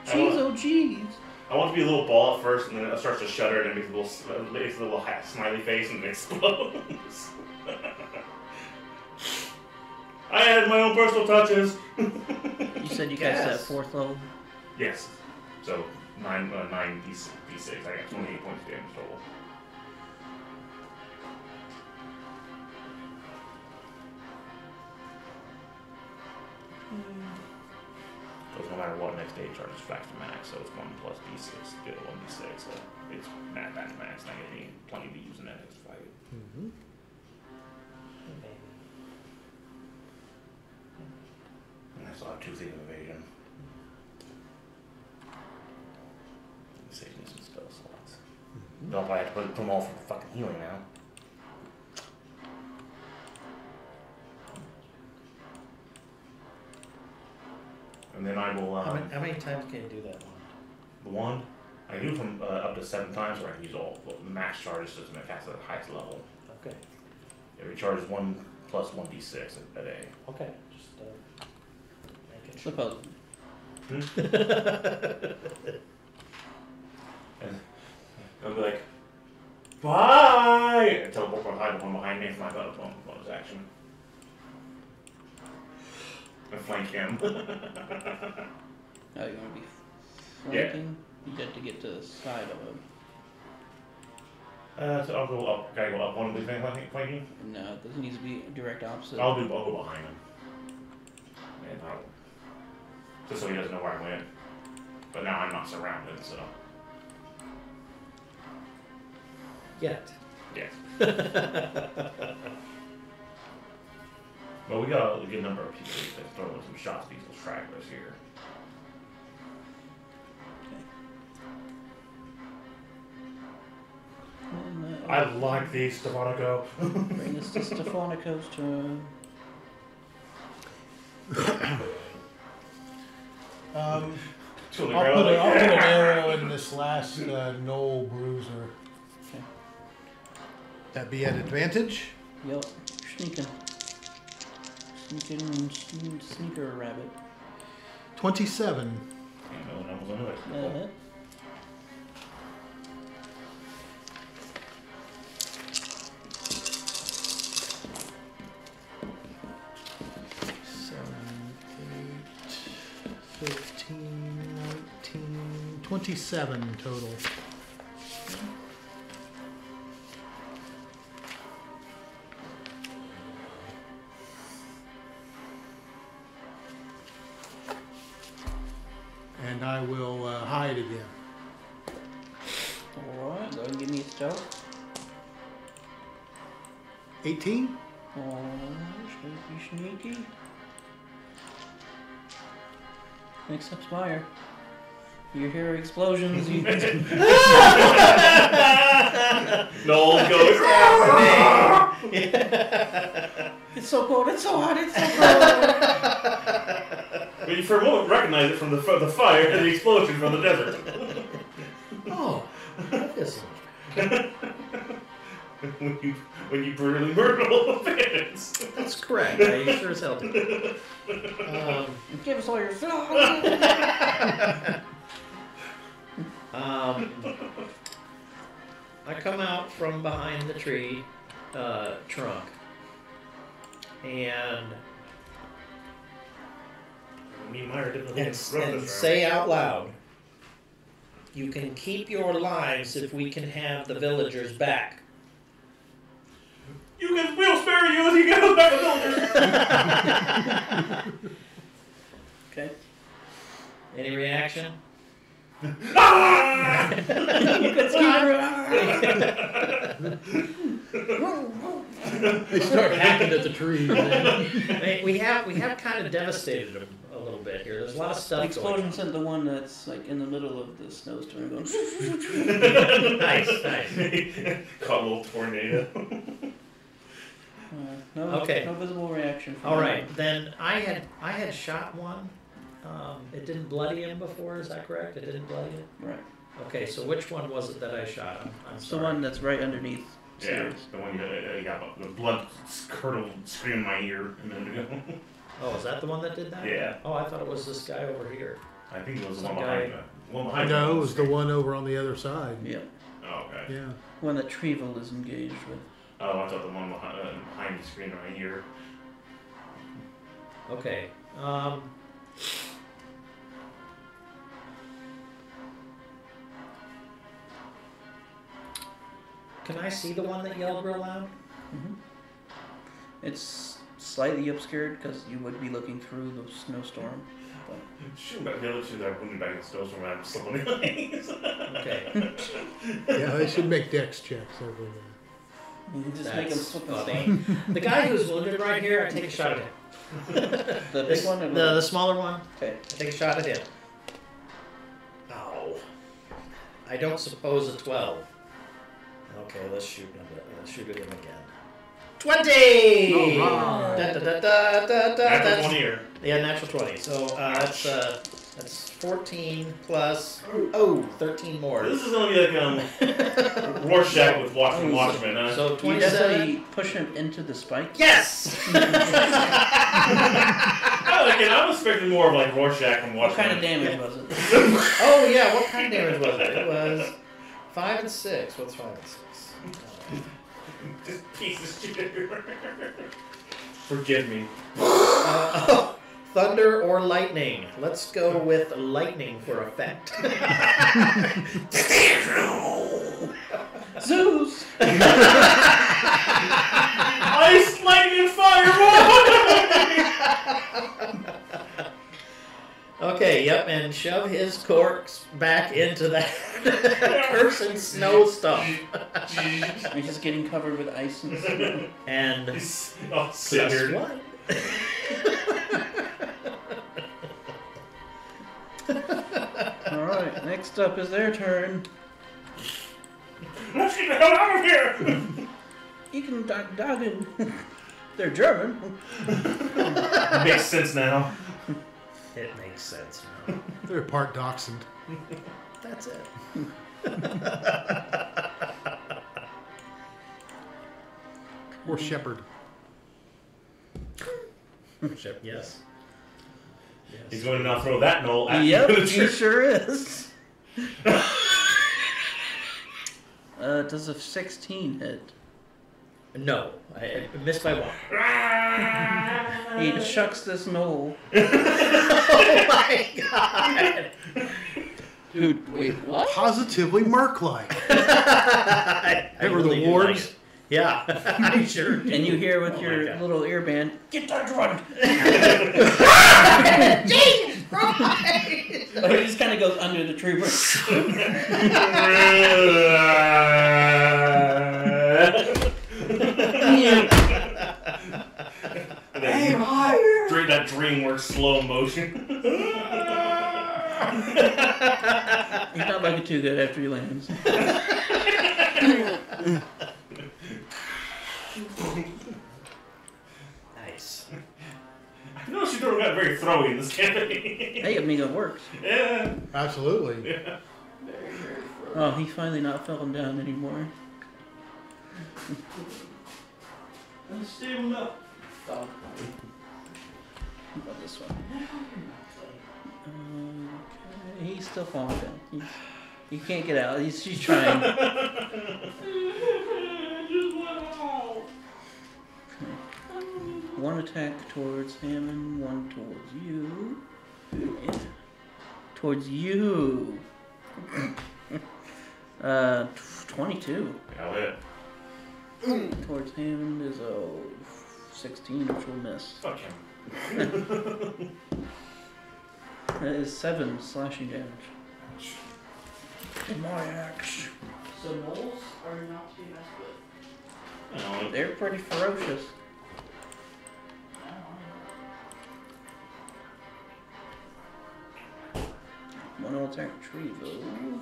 Jeez, oh jeez. I want it to be a little ball at first, and then it starts to shudder, and it makes a little smiley face, and it explodes. I added my own personal touches. You said you guys at 4th level? Yes. So 9 d6. I got 28 points of damage total. So no matter what, next day it charges back to max. So it's 1 plus d6. Get 1d6. So it's back to max. Not getting plenty to use in that next fight. Mm-hmm. And I still have 2 things of evasion. Save me some spell slots. Don't I have to put them all for fucking healing now? And then I will. How many times can you do that one? The wand, I do from up to 7 times, or I can use all the max charges just to cast at the highest level. Okay. It recharges 1 plus 1d6 a day. Okay. Just making sure. Suppose. And I'll be like, bye! And teleport behind the one behind me for my bonus action. And flank him. Oh, you want to be flanking? You get to get to the side of him. So I'll go up. Gotta go up one of these flanking? No, it needs to be direct opposite. I'll go behind him. And just so he doesn't know where I went. But now I'm not surrounded, so. Yet. Yes. Well, we got a good number of people that throw some shots at these little stragglers here. And, I like these, Stefanico. bring us to Stefanico's turn. I'll To the put, ground. I'll put an arrow in this last knoll bruiser. Okay. That be at advantage? Yep. Sneaking. Sneaker rabbit. 27. No one else on it. Uh-huh. Seven, 8, 15, 19, 27 total. And I will hide again. Alright, go and give me a stealth. 18? Oh, sneaky. Except Spire. You hear explosions, you Noel goes. It's so cold, it's so hot, it's so cold. But you for a moment recognize it from the fire and the explosion from the desert. Oh, that is when you brutally murder all the bandits. That's correct. I sure as hell did. Give us all your stuff. I come out from behind the tree trunk and Me and Myra didn't and say out loud, "You can keep your lives if we can have the villagers back." You can, we'll spare you if you get us back the villagers. Okay. Any reaction? Ah! You can They start hacking at the trees. We have kind of devastated them a little bit here. There's a lot of The stuff going explosion on. sent the one that's like in the middle of the snowstorm going. Nice. Caught a little tornado. No, Okay. no visible reaction. From All anyone. right, then I had shot one. It didn't bloody him before. Is that correct? It didn't bloody him. Right. Okay, so which one was it that I shot? I'm It's the sorry. one that's right underneath. Yeah, Sirius. the one you got the blood curdled scream in my ear a minute ago. Oh, is that the one that did that? Yeah. Oh, I thought it was this guy over here. I think it was the Some one guy- behind the one behind No, it was the one over on the other side. Yeah. Oh, okay. Yeah. One that Trevel is engaged with. Oh, I thought the one behind the screen right here. Okay. Can I see the one that yelled real loud? Mm-hmm. It's slightly obscured because you would be looking through the snowstorm. But Shooting back the other two that are wounded back in the snowstorm when I'm slipping in the legs. Okay. Yeah, they should make dex checks over there. you can just make them That's slip and funny. stay. The guy who's wounded right here, I take a shot at him. The big one or The smaller one, Okay. I take a shot at him. Ow. I don't suppose a 12. Okay, let's shoot him. Let's shoot at him again. 20! All Da, right. da, da, da, da, da, That's that's, 1 year. yeah, natural 20. So that's 14 plus 13 more. This is gonna be like Rorschach with Watchmen, huh? So You 27. definitely push him into the spike. Yes! I'm expecting more of like Rorschach from What Watchmen. kind of damage was it? Oh yeah, what kind of damage was it? It was 5 and 6. What's 5 and 6? Just pieces of shit everywhere. Forgive me. Thunder or lightning? Let's go with lightning for effect. Zeus! Ice, lightning, and fireball! Okay, yep, and shove his corks back into that cursed snow stuff. He's just getting covered with ice and snow. And He's all guess scared. what? Alright, next up is their turn. Let's get the hell out of here! You can dog him. They're German. Makes sense now. It makes sense now. They're part dachshund. That's it. Or shepherd. Yes. He's going to now throw that knoll at Yep, you. he sure is. Does a 16 hit? No, I missed by one. He chucks this knoll. Oh my god! Dude, wait, what? Positively Merc-like. I They were the really do wards. like it. Yeah, I sure do. And you hear with Oh my your God. little earband, get that run! Jesus Christ! Oh, he just kind of goes under the tree branch. Aim higher! That DreamWorks slow motion. He's not looking too good after he lands. Nice. I noticed you don't got very throwy in this campaign. Hey, I mean, it works. Yeah. Absolutely. Yeah. Very, very frozen. Oh, he's finally not falling down anymore. Unstable up. Dog. How about this one? Okay, he's still falling down. He can't get out. He's trying. One attack towards him and one towards you. Yeah. Towards you. 22. Hell yeah. Towards him is a 16, which will miss. Fuck him. That is 7 slashing damage. My axe. So moles are not to be messed with. No, They're pretty ferocious. One will attack the tree though.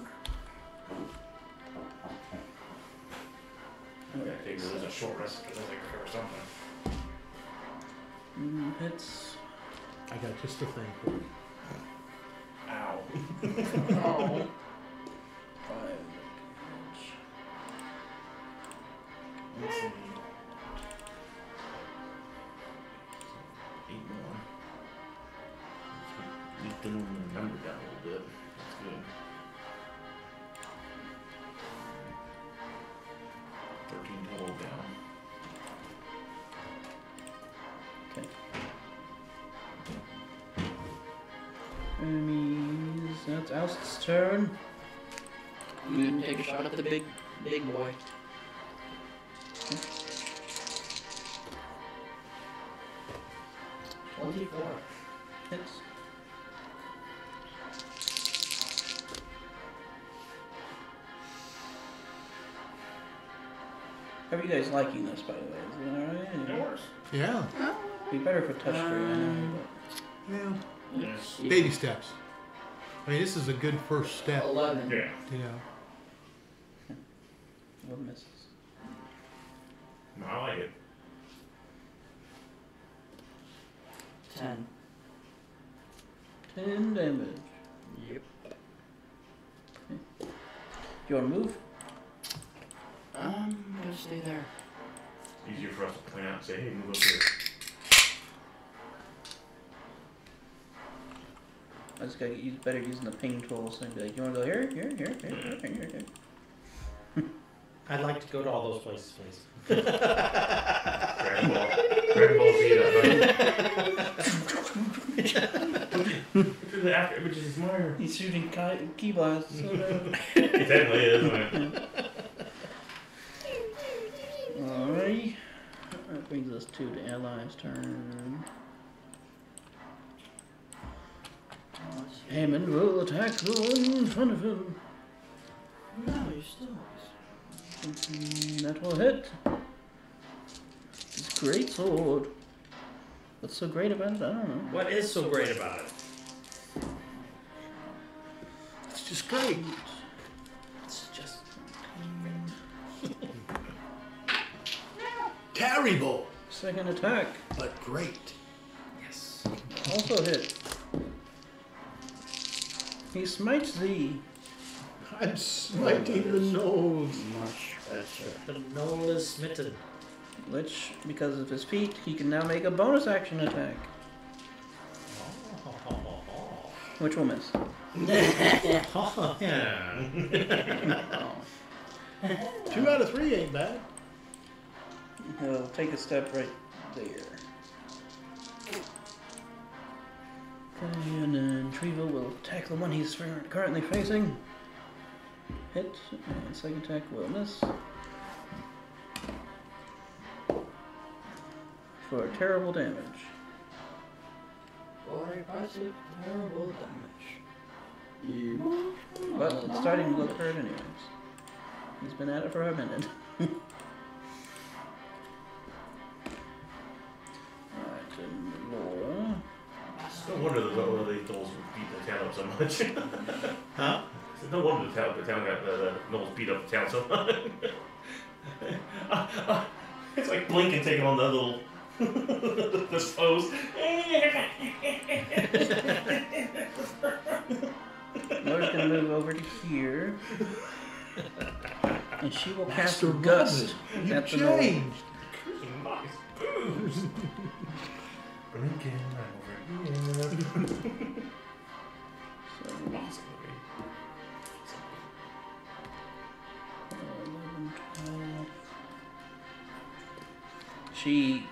I figure there's a short rest because I think or something. Hits. I got just a thing for you. Ow. Oh. 5 Let's see. 8 more. Leave the number down a little bit. That's good. 13 total down. Okay. Enemies. That's Oust's turn. I'm gonna take a shot at the big boy. $24. Hits. How are you guys liking this, by the way? Is it It alright? works. Yeah. Be better if it touched her, I know. Yeah. Yes. Baby steps. I mean, this is a good first step. 11. Yeah. You know. What misses? No, I like it. 10. 10 damage. Yep. Do you want to move? I'm gonna stay there. Easier for us to point out and say, hey, move up here. I just gotta get better using the ping tool, so I'd be like, you wanna go here, here, here, here, here, here, here. I'd like to go to all those places, please. Dragon Ball Z that, Look through the after images, he's Mario. He's shooting key blasts. So He technically is, isn't it? Alright. That brings us to the allies' turn. Hammond will attack the one in front of him. No, you're still. That will hit. It's a great sword. What's so great about it? I don't know. What is so great about it? It's just great. It's just Terrible, Second attack. but great. yes. Also hit. He smites thee. I'm smiting the nose. Much better. The knoll is smitten. Which, because of his feet, he can now make a bonus action attack. Which will miss. Yeah. Oh. 2 out of 3 ain't bad. He'll take a step right there. Okay, and then Trevo will attack the one he's currently facing. Hit, and second attack will miss. For terrible damage. For impressive, terrible damage. But it's starting to look hurt anyways. He's been at it for a minute. Alright, and Laura. No wonder the Knolls beat the town up so much. Huh? No wonder the town got the Knolls beat up the town so much. It's like Blinken taking on the little this pose. Laura's gonna move over to here. And she will cast a Master gust Robin, you at the Knoll. changed. Some nice boobs. Blinken, I'm over here. So, Awesome movie. 11, 12. She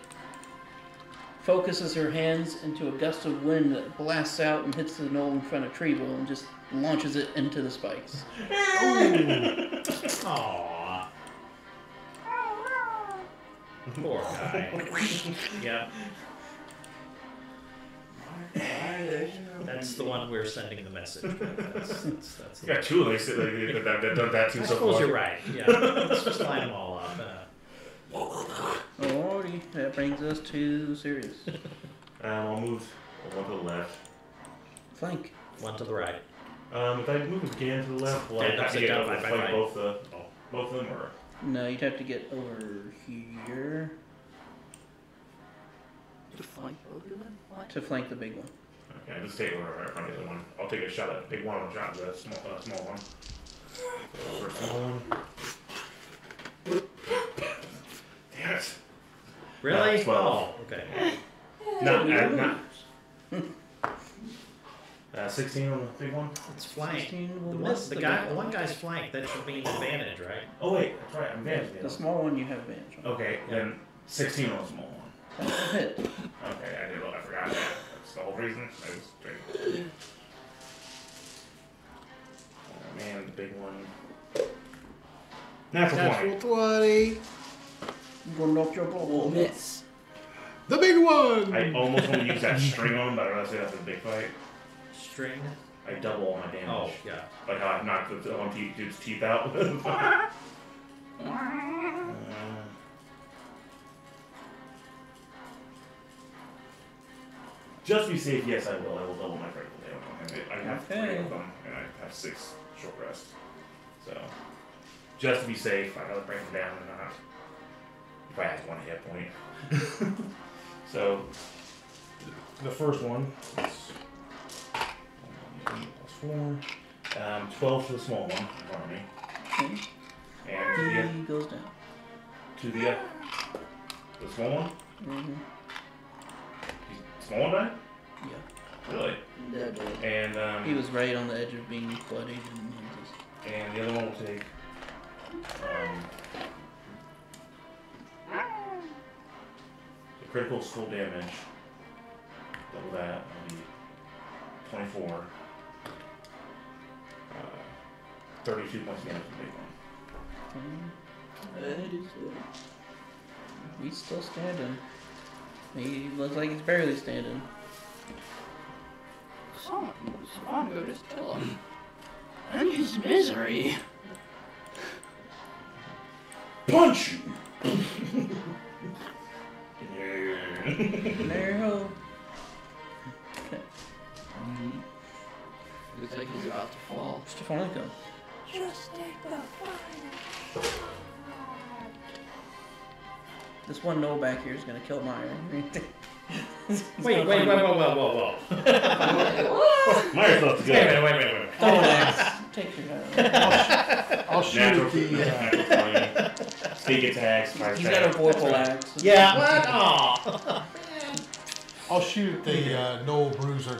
focuses her hands into a gust of wind that blasts out and hits the knoll in front of Trevo and just launches it into the spikes. Aww. Poor guy. Yeah. That's the one we're sending the message with. That's You got two of them that done that too I so suppose far. you're right. Yeah. Let's just line them all up. Alrighty, that brings us to Sirius. I'll move one to the left. Flank. One to the right. If I move again to the left, will I Yeah, have to sit get down over by fight right. both of them, or No, you'd have to get over here To fight both of them? What? to flank the big one. okay, just take over right front of the one. I'll take a shot at the big one and shot at the small one. So for small one. Damn it! Really? 12. Oh, okay. Not 16 on the big one. It's flank. 16 will The miss one, the big one guy's flank. That should mean advantage, right? Oh wait, that's right. I'm advanced. The small one you have advantage on. Okay, then 16 on the small one. That will hit. Okay, I forgot that. That's the whole reason. I was straight. Oh man, the big one. Natural 20. Natural 20. Going off your ball. Miss. The big one. I almost want to use that string on him, but I realized that's a big fight. String. I double all my damage. Oh, yeah. Like how I knocked the one dude's teeth out. Just to be safe, yes, I will. I will double my critical damage on him. I have 3 Okay. of them, and I have 6 short rest. So, just to be safe, I gotta bring him down or not. He probably has 1 hit point. So, the first one is 4. 12 for the small one in front of me. Okay. And He goes down. to the small one? Mm-hmm. Small one died? Yeah. Really? Dead. And He was right on the edge of being bloodied and the other one will take the critical skull damage. Double that will be 24. 32 points of damage to the big one. That is good. He's still standing. He looks like he's barely standing. Someone go just kill him. And his misery. Punch you! Narrow. Looks like he's about to fall. Stefanica. Just take the fire. This one no back here is gonna kill Meyer. Wait, whoa. Myers left to go. Wait. Throw an axe. Take your gun. I'll shoot Natural at the. natural 20. Sneak attacks, fire He's got a vorpal axe. Yeah, what? Aw. I'll shoot at the Noel Bruiser.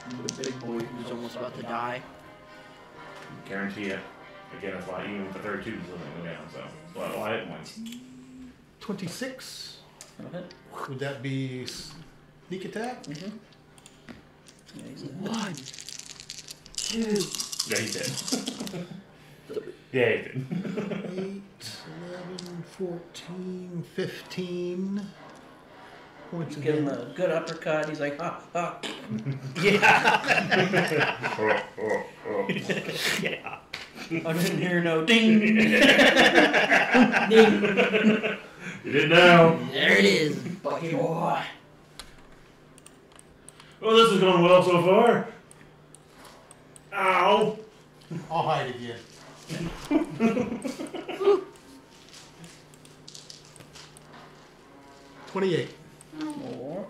The big boy who's almost about to die. Guarantee it. Again, that's why even with the 32 is going to go down, so it's a lot of hit points. 26. Okay. Would that be sneak attack? Mm-hmm. Yeah, he's dead. 1, 2. Yeah, he's dead. Yeah, he's dead. 8, 11, 14, 15 points of Give him damage. a good uppercut. He's like, ha, ha. Yeah. Yeah. I didn't hear no ding. Ding. You didn't know. There it is, Bucky boy. Well, this is going well so far. Ow! I'll hide again. $28. Or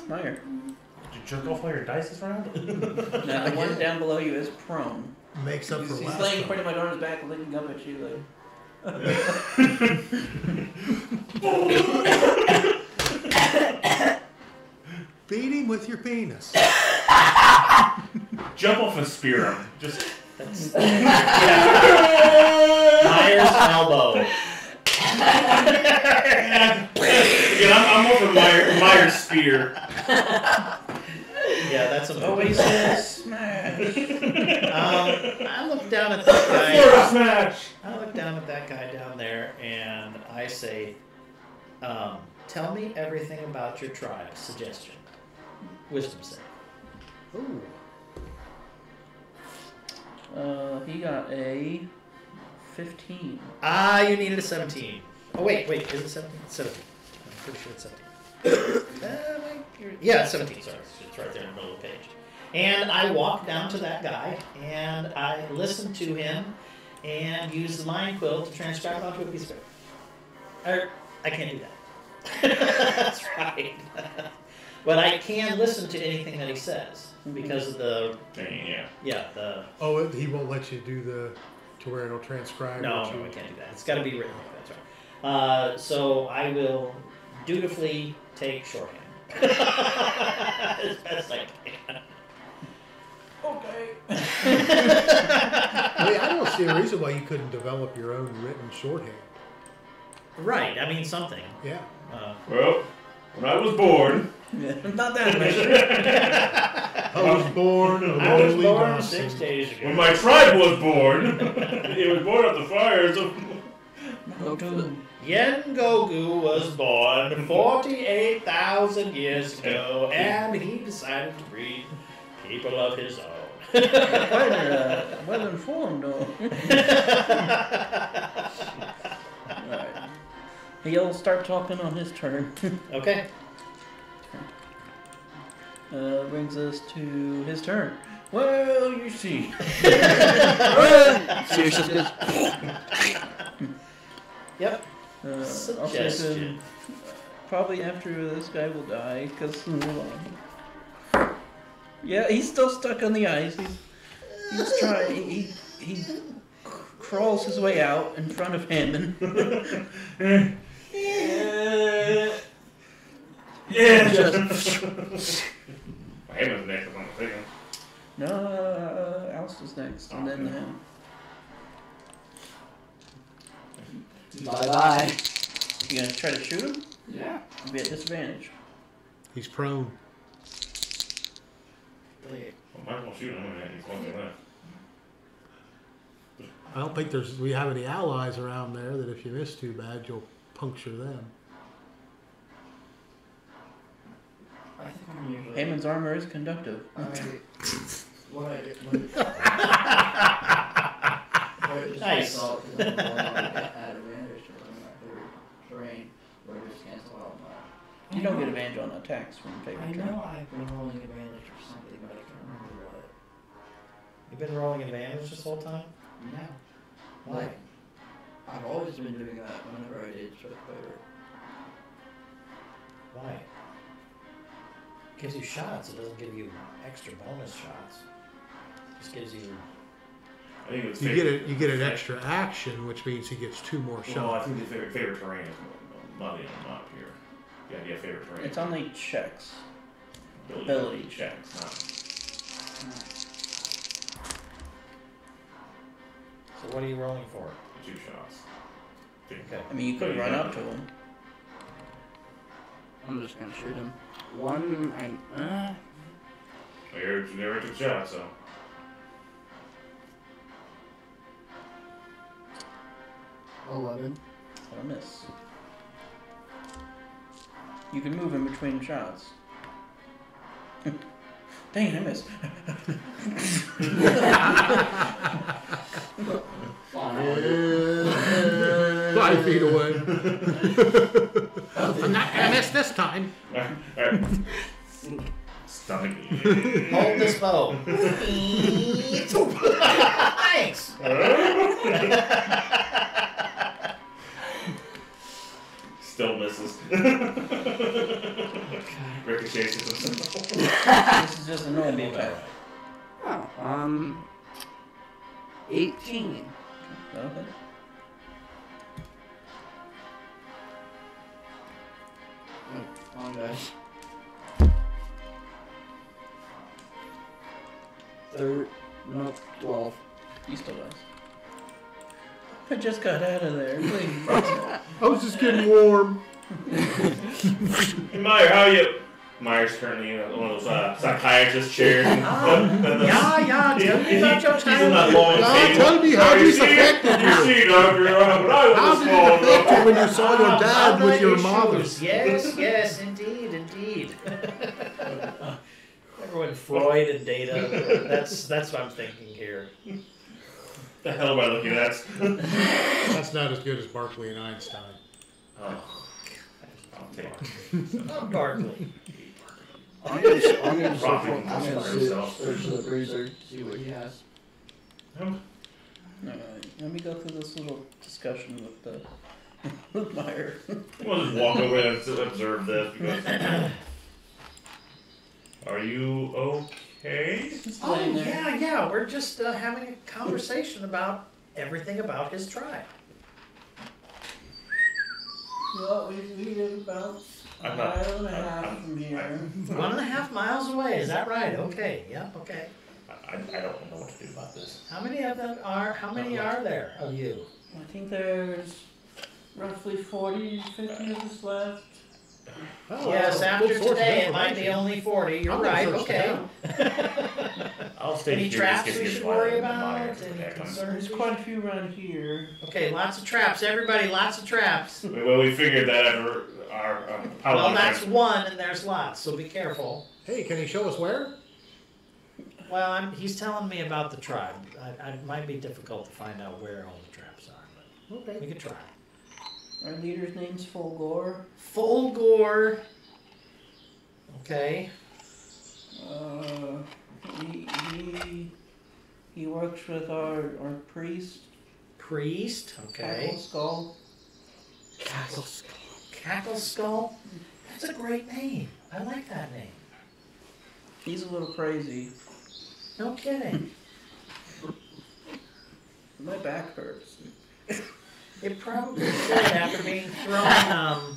Meyer. Did you jerk off all your dice this round? Now the one down below you is prone. Makes up for He's last laying time. pretty much on his back, looking up at you like. Beat him with your penis. Jump off and spear him. Just. That's Myers elbow. Again, I'm more for Myers spear. Yeah, that's a Oasis smash. I look down at that Florida guy. smash! I look down at that guy down there and I say, tell me everything about your tribe. Suggestion. Wisdom save. Ooh. He got a 15. Ah, you needed a 17. Oh, wait, is it 17? 17. I'm pretty sure it's 17. Yeah, it's 17, sorry. It's right there in the middle of the page. And I walk down to that guy, and I listen to him, and use the mind quill to transcribe onto a piece of paper. I can't do that. That's right. But I can listen to anything that he says, because of the, the... Oh, he won't let you do the to where it'll transcribe. No, what you- I can't do that. It's got to be written. That's right. So I will dutifully take shorthand as best I can. Okay. I don't see a reason why you couldn't develop your own written shorthand. Right. I mean something. Yeah. Well, when I was born. Not that much. I was born a I was lowly born Dawson. 6 days ago. When my tribe was born, it was born at the fires of. Yen Gogu was born 48,000 years ago, and he decided to breed people of his own. Quite well informed, though. Alright. He'll start talking on his turn. Okay. Brings us to his turn. Well, you see. Seriously, just Yep. I'll say to Suggestion. him, probably after this guy will die, because yeah, he's still stuck on the ice. He's trying. He crawls his way out in front of Hammond. Yeah. just Hammond's next, if I'm mistaken. No, Alistair's next, and then him. bye bye. You gonna try to shoot him? Yeah. You'll be at disadvantage. He's prone. Wait. Well, might as well shoot him. He's one thing left. I don't think we have any allies around there that if you miss too bad, you'll puncture them. I think I'm usually. Hammond's armor is conductive. What I did. Nice. At advantage to run my favorite terrain, where I just cancel out my. You don't get advantage on attacks from I favorite know turn. I've been rolling advantage or something, but I can't remember what. You've been rolling advantage this whole time? No. Why? I've always been doing that whenever I did Swift Fighter. Why? Gives you shots. It doesn't give you extra bonus shots. Just gives you. I think it's You get an extra action, which means he gets 2 more Well, I shots. think the favorite terrain is not in up here. Yeah, favorite terrain. It's only checks. ability checks, not. So what are you rolling for? 2 shots. Okay. I mean, you could run up to him. I'm just gonna shoot him. One and You never took shots, so. $11. What a miss. You can move in between shots. Dang it, I missed. 5 feet away. I'm not gonna miss this time. Alright. Stomach. Hold this bow. Thanks. Still misses. Ricochets himself. This is just a normal attack. Oh, 18. Okay. Come on, guys. 12. He still does. I just got out of there. Please. I was just getting warm. Hey, Meyer, how are you? Meyer's currently in one of those psychiatrist chairs. Yeah, tell me about your He's in that long table. Tell me how this affected You you. see, Doctor, when I How was did small, it affect you when you saw your dad with your issues. mother? Yes, indeed. Everyone, Freud and data. That's what I'm thinking here. the hell am I looking at? That's not as good as Berkeley and Einstein. Oh, I'll take it. Oh, Barkley. I'm gonna Robbing himself. search the bruiser, see what he has. Let me go through this little discussion with the with Meyer. We'll just walk over and observe this because. Are you okay? Just Oh, laying there. yeah. We're just having a conversation about everything about his tribe. Well, we live about a I'm not- mile and a I'm- half I'm- from here. 1.5 miles away, is that right? Okay, yep, okay. I don't know what to do about this. How many are there of you? I think there's roughly 40, 50 of us left. Yes, after today, it might be only 40, you're right, okay. I'll stay Any here traps just we in should case worry Meyer about? can Any protect him. concerns? There's quite a few around here. Okay, lots of traps, everybody, lots of traps. Well, we figured that after our Well, paladin that's friends- one, and there's lots, so be careful. Hey, can you show us where? Well, he's telling me about the tribe. It might be difficult to find out where all the traps are, but we Okay. could try. Our leader's name's Fulgor. Fulgor. Okay. He works with our priest. Priest. Okay. Cackle Skull. Cackle skull. Cackle Skull. That's a great name. I like that name. He's a little crazy. No kidding. My back hurts. It probably should after being thrown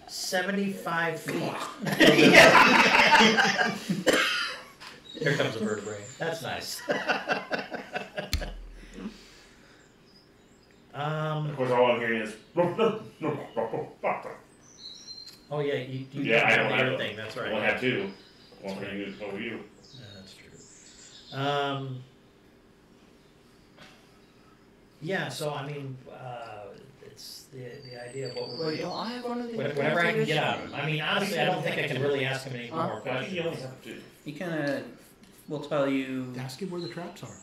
75 feet. Here comes a vertebrae. That's nice. Of course, all I'm hearing is. Oh yeah, you Yeah, I don't the have other a- thing. That's I right. only have two. One That's for you, one for you. Yeah, that's true. Yeah, so I mean, it's the idea of what we're Well, you know, I have one of these. whatever I can get out of him. I mean, honestly, I don't think I can really ask him any more I think you only questions. have two. He kind of will tell you. Ask him where the traps are.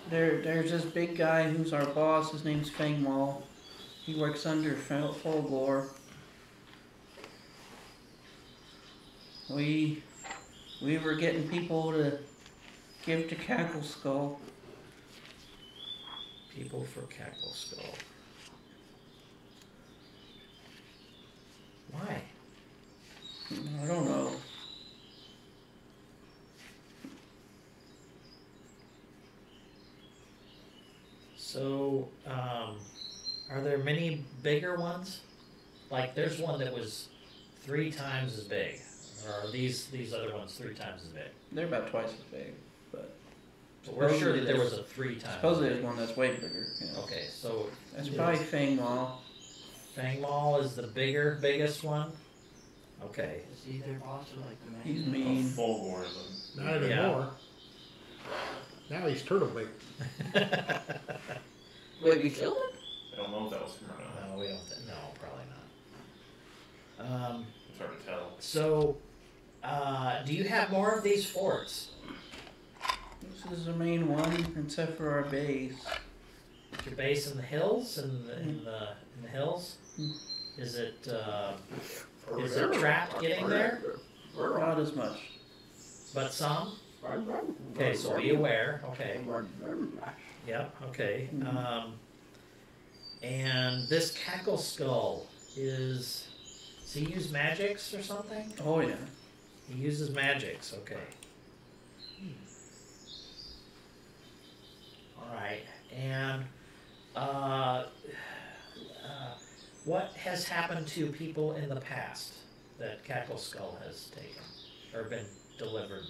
There's this big guy who's our boss. His name's Fangwall. He works under Folgore. We were getting people to give to Cackle Skull. People for Cackle Skull. Why? I don't know. So, are there many bigger ones? Like, there's one that was 3 times as big. Or are these other ones 3 times as big? They're about twice as big, but But we're sure that there was a 3 times. supposedly there's one that's way bigger. Yeah. Okay, so That's probably Fangwall. Fangmaul is the biggest one. Okay. Is he their boss or like the man? He's Oh, mean. full war of them. Not anymore. Now he's turtle bait. Wait, we killed him? I don't know if that was him or not. No, we don't. No, probably not. It's hard to tell. So, do you have more of these forts? This is the main one, except for our base. Your base in the hills, in the hills. Is it trapped getting there? Not as much. But some. Okay, so be aware. Okay. Yep. Okay. And this Cackle Skull does he use magics or something? Oh yeah. He uses magics. Okay. All right. And what has happened to people in the past that Cackle Skull has taken or been delivered?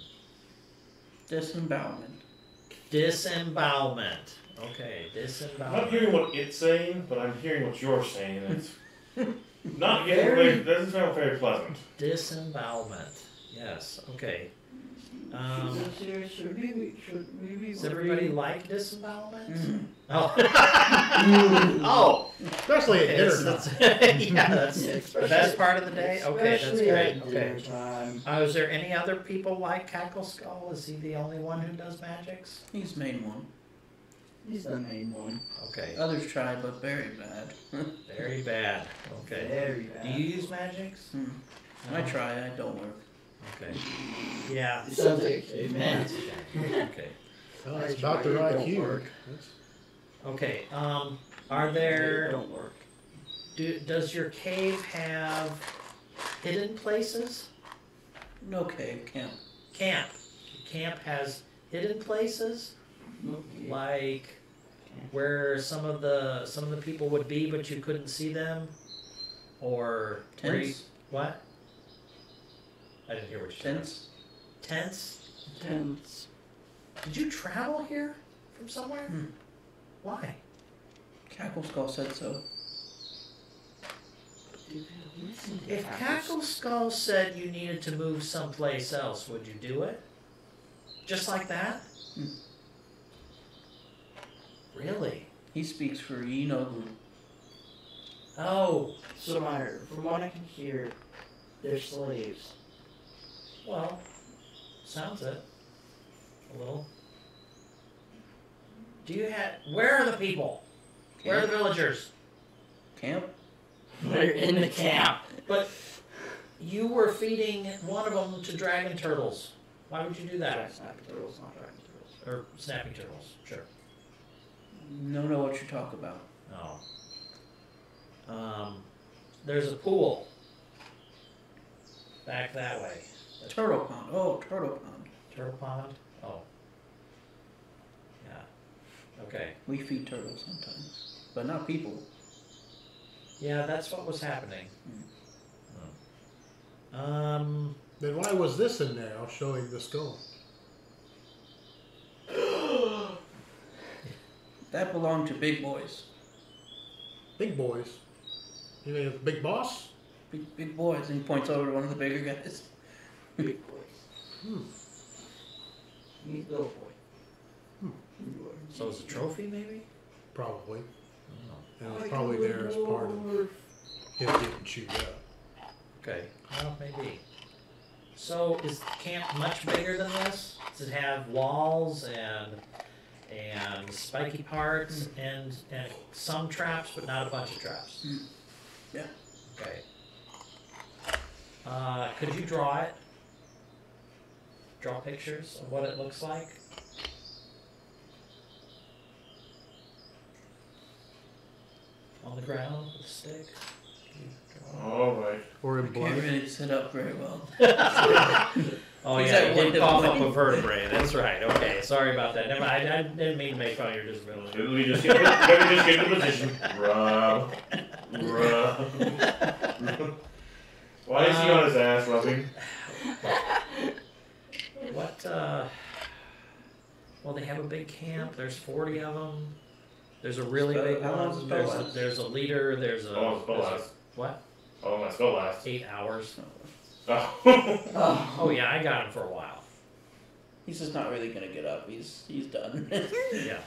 Disembowelment. Disembowelment. Okay, I'm not disembowelment. hearing what it's saying, but I'm hearing what you're saying. And it's not getting doesn't sound very pleasant. Disembowelment. Yes. Okay. Should we be Does everybody like disembowelment? Mm. Oh. Oh. Especially at dinner time. Yeah, that's the best part of the day. Okay, that's Especially great. at Okay. dinner time. Is there any other people like Cackle Skull? Is he the only one who does magics? He's main one. He's the main one. Okay. Others tried, but very bad. Very bad. Okay. Very bad. Do you use magics? I try, I don't work. Okay. Yeah. It sounds like a man. Okay. Well, that's about the right cue. Okay. Are there? Don't work. Does your cave have hidden places? No cave, camp. Camp. Camp has hidden places, like where some of the people would be, but you couldn't see them, or where you- Tents. what? I didn't hear what you said. Tents. Tents. Tense. Did you travel here from somewhere? Why? Cackle Skull said so. If Cackle Skull said you needed to move someplace else, would you do it? Just like that? Really? He speaks for you know who. Oh, So, Meyer, from what I can hear, they're slaves. well, sounds it. A little. Where are the people? Where are the villagers? Camp? They're in the camp. But you were feeding one of them to dragon turtles. Why would you do that? Snapping turtles, not dragon turtles. Or snapping turtles, sure. Don't know what you talk about. No. There's a pool. Back that way. Turtle pond. Oh, turtle pond. Turtle pond? Oh. Yeah. Okay. We feed turtles sometimes, but not people. Yeah, that's what was happening. Then why was this in there? I'll show you the skull. That belonged to big boys. Big boys. You mean the big boss? Big boys. And he points over to one of the bigger guys. Big boys. Meet little boy. So it's a trophy, maybe? Probably. Oh. And it was probably there as part of him getting chewed up. Okay. Well, maybe. So is the camp much bigger than this? Does it have walls and spiky parts and some traps, but not a bunch of traps? Yeah. Okay. Could you draw it? Draw pictures of what it looks like? On the ground with a stick? All right. Or in I can't blood. really sit up very well. Oh He's yeah, at you one did hip cough point. up a vertebrae. That's right. Okay, sorry about that. Never, I didn't mean to make fun of your disability. Let me just get the position. Rub. Why is he on his ass rubbing? What? Well, they have a big camp. There's 40 of them. There's a really big How long does one. the spell last? There's a leader. There's a. How long does the spell there's a- last? What? How long does spell last? 8 hours. Oh. Oh yeah, I got him for a while. He's just not really gonna get up. He's done. Yeah.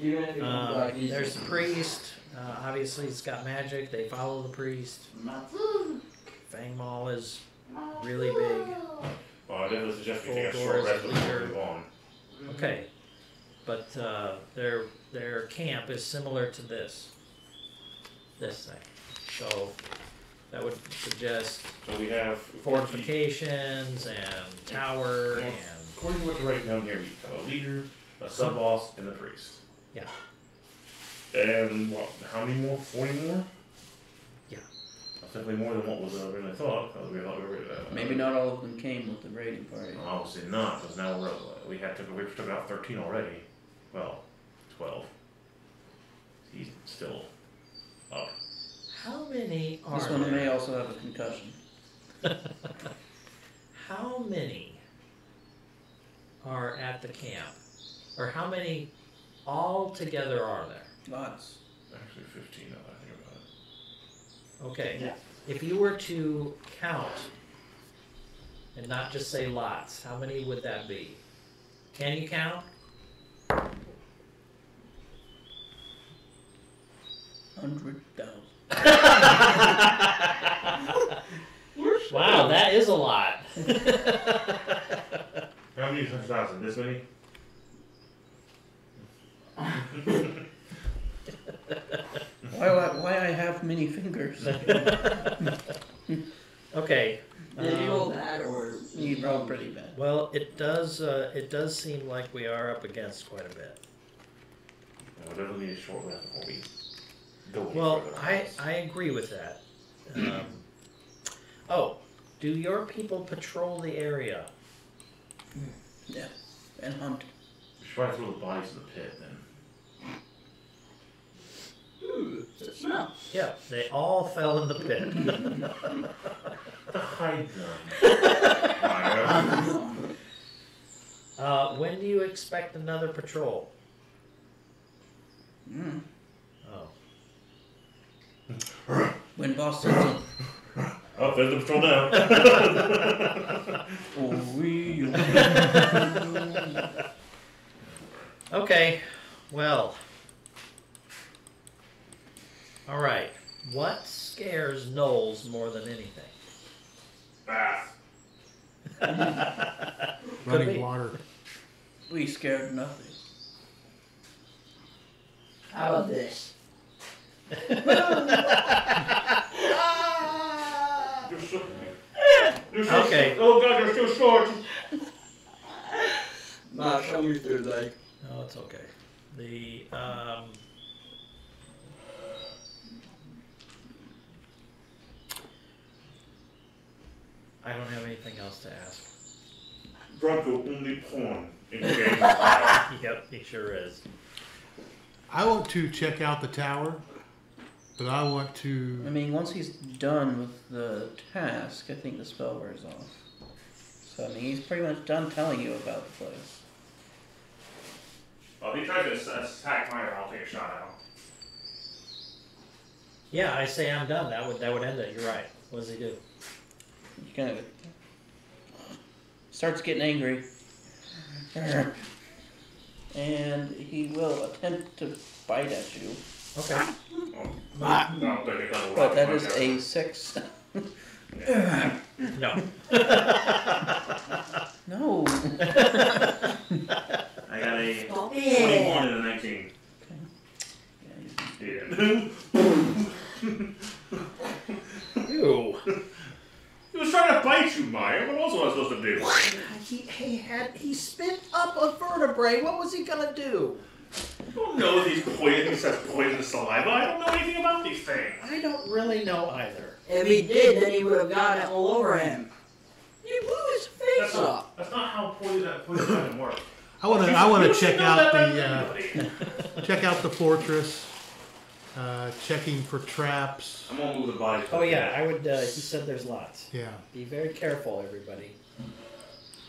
Even if you come back, he's There's the priest. Obviously, he's got magic. They follow the priest. Fang Maul is really big. Well, I definitely suggest we Full take a short doors, rest before we leader. move on. Okay, but their camp is similar to this thing. So that would suggest So we have fortifications and tower and according to what's written down here, we have a leader, a sub boss, and a priest. yeah. And what? How many more? 40 more? Yeah. That's definitely more than what was originally thought. Because we thought we were Maybe not all of them came with the raiding party. Obviously not, because now we took out 13 already. Well, 12. He's still up. How many are This one there? may also have a concussion. How many are at the camp? Or how many altogether are there? Lots. Actually, 15 now that I think about it. Okay. Yeah. If you were to count and not just say lots, how many would that be? Can you count? 100,000. Wow, that is a lot. How many is 100,000? This many? Why I have many fingers? Okay. Did you roll bad or You rolled pretty bad. Well, it does seem like we are up against quite a bit. We'll definitely need a short rest before we go any Well, further. I agree with that. Do your people patrol the area? Yeah. And hunt. We should probably throw the bodies in the pit then. Ooh, it's a smell. Yeah, they all fell in the pit. The hide them. When do you expect another patrol? Mm. Oh. When boss sends him. Oh, there's the patrol now. Okay, well. All right. What scares Knowles more than anything? Ah. Could Running be. water. We scared nothing. How about this? You're so Okay. Oh god, you're too short. Show me your third leg. No, it's okay. The I don't have anything else to ask. Bronco only porn in the game. Style. Yep, he sure is. I want to check out the tower, but I want I to. mean, once he's done with the task, I think the spell wears off. So, I mean, he's pretty much done telling you about the place. Well, if he tries to attack Meyer, I'll take a shot at him. Yeah, I say I'm done. That would end it. You're right. What does he do? He kind of starts getting angry. And he will attempt to bite at you. Okay. I'll take a double But round that with is my a character. 6. No. No. I got a Stop 21 it. and a 19. Yeah, Yeah. Ew. He was trying to bite you, Meyer. What else was I supposed to do? He spit up a vertebrae. What was he gonna do? I don't know if he's poison. He says poisonous saliva. I don't know anything about these things. I don't really know either. If he did, then he would have gotten it all over him. He blew his face That's up. not how poison works. I want to You check should know out that better the than anybody. check out the fortress. Checking for traps. I'm gonna move the body. Oh yeah, I would. He said there's lots. Yeah. Be very careful, everybody.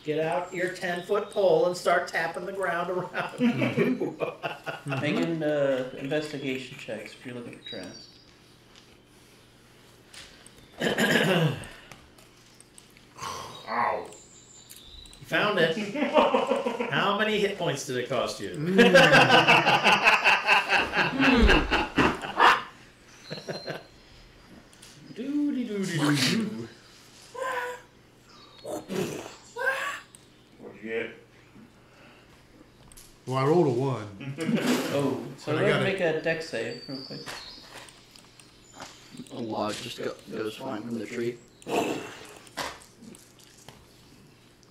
Get out your 10-foot pole and start tapping the ground around you. Making investigation checks if you're looking for traps. Ow. You found it. How many hit points did it cost you? Doody-doody-doo-doo. What'd you get? Well, I rolled a 1. Oh, so But I let's got make a dex save real quick. A log just goes flying from the tree.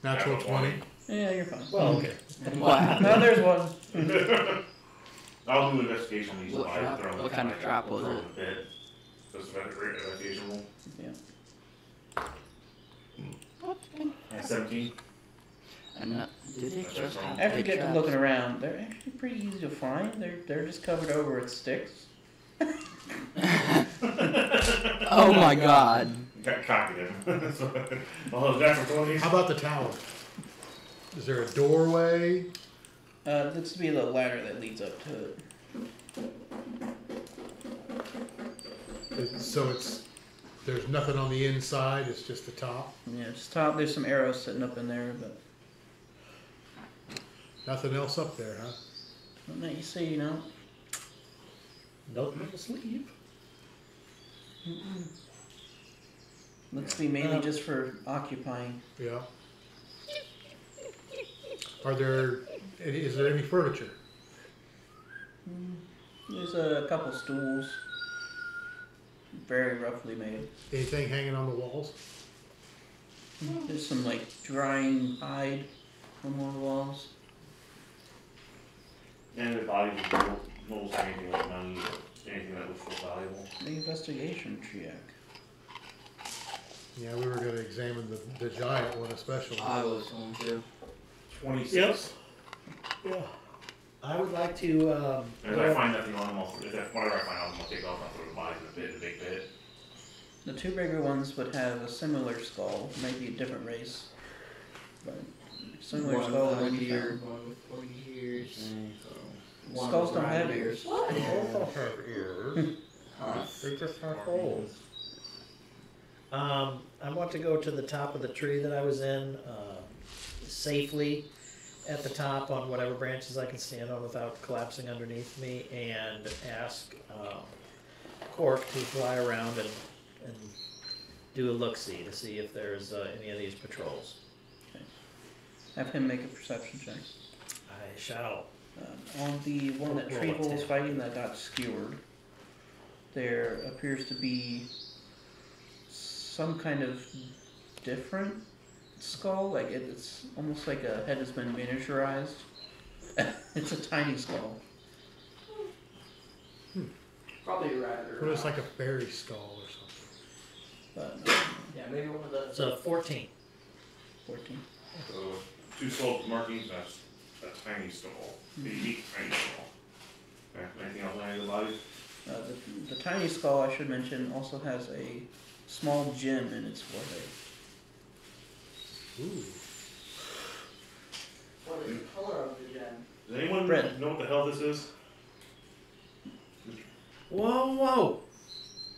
Natural 20. Yeah, you're fine. Well, okay. What happened? No, there's one. I'll do investigation on these What bodies. trap? throw them What kind of in trap was throw it? them in bed. Just a great investigation roll. Yeah. 17. And did it just have After you big get to traps? looking around, they're actually pretty easy to find. They're just covered over with sticks. Oh my god. Got cocky him. All those natural 20s. How about the tower? Is there a doorway? Looks to be the ladder that leads up to it. So there's nothing on the inside. It's just the top. Yeah, just top. There's some arrows sitting up in there, but Nothing else up there, huh? not that you see, you know. Nothing up the sleeve. Looks to be mainly just for occupying. Yeah. Is there any furniture? There's a couple stools, very roughly made. Anything hanging on the walls? There's some like drying hide on one of the walls. And the bodies knows anything like money or anything that looks so valuable. The investigation check. Yeah, we were going to examine the giant one especially. I was going to. 26. Yeah. I would like to. And if I find nothing on them, whatever I find on them, I'll take off and throw the bodies in a big pit. The two bigger ones would have a similar skull, maybe a different race, but similar One skull with would 40 be your. ears, one with 40 ears. One Skulls with don't have round ears. What? They also have ears. Huh? They just have holes. I want to go to the top of the tree that I was in, safely at the top on whatever branches I can stand on without collapsing underneath me, and ask Cork to fly around and do a look-see to see if there's any of these patrols. Have him make a perception check. I shall. On the one that Roll a Trevel was 10. fighting that got skewered, there appears to be some kind of different skull. Like it's almost like a head has been miniaturized. It's a tiny skull. Probably rather. What is like a fairy skull or something? But Yeah, maybe one of the. So 14. 14. So 2 skulls markings, that's a tiny skull. The unique tiny skull. Okay, anything else on any of the bodies? The tiny skull, I should mention, also has a small gem in its forehead. Ooh. What is the color of the gem? Does anyone Red. know what the hell this is? Whoa, whoa.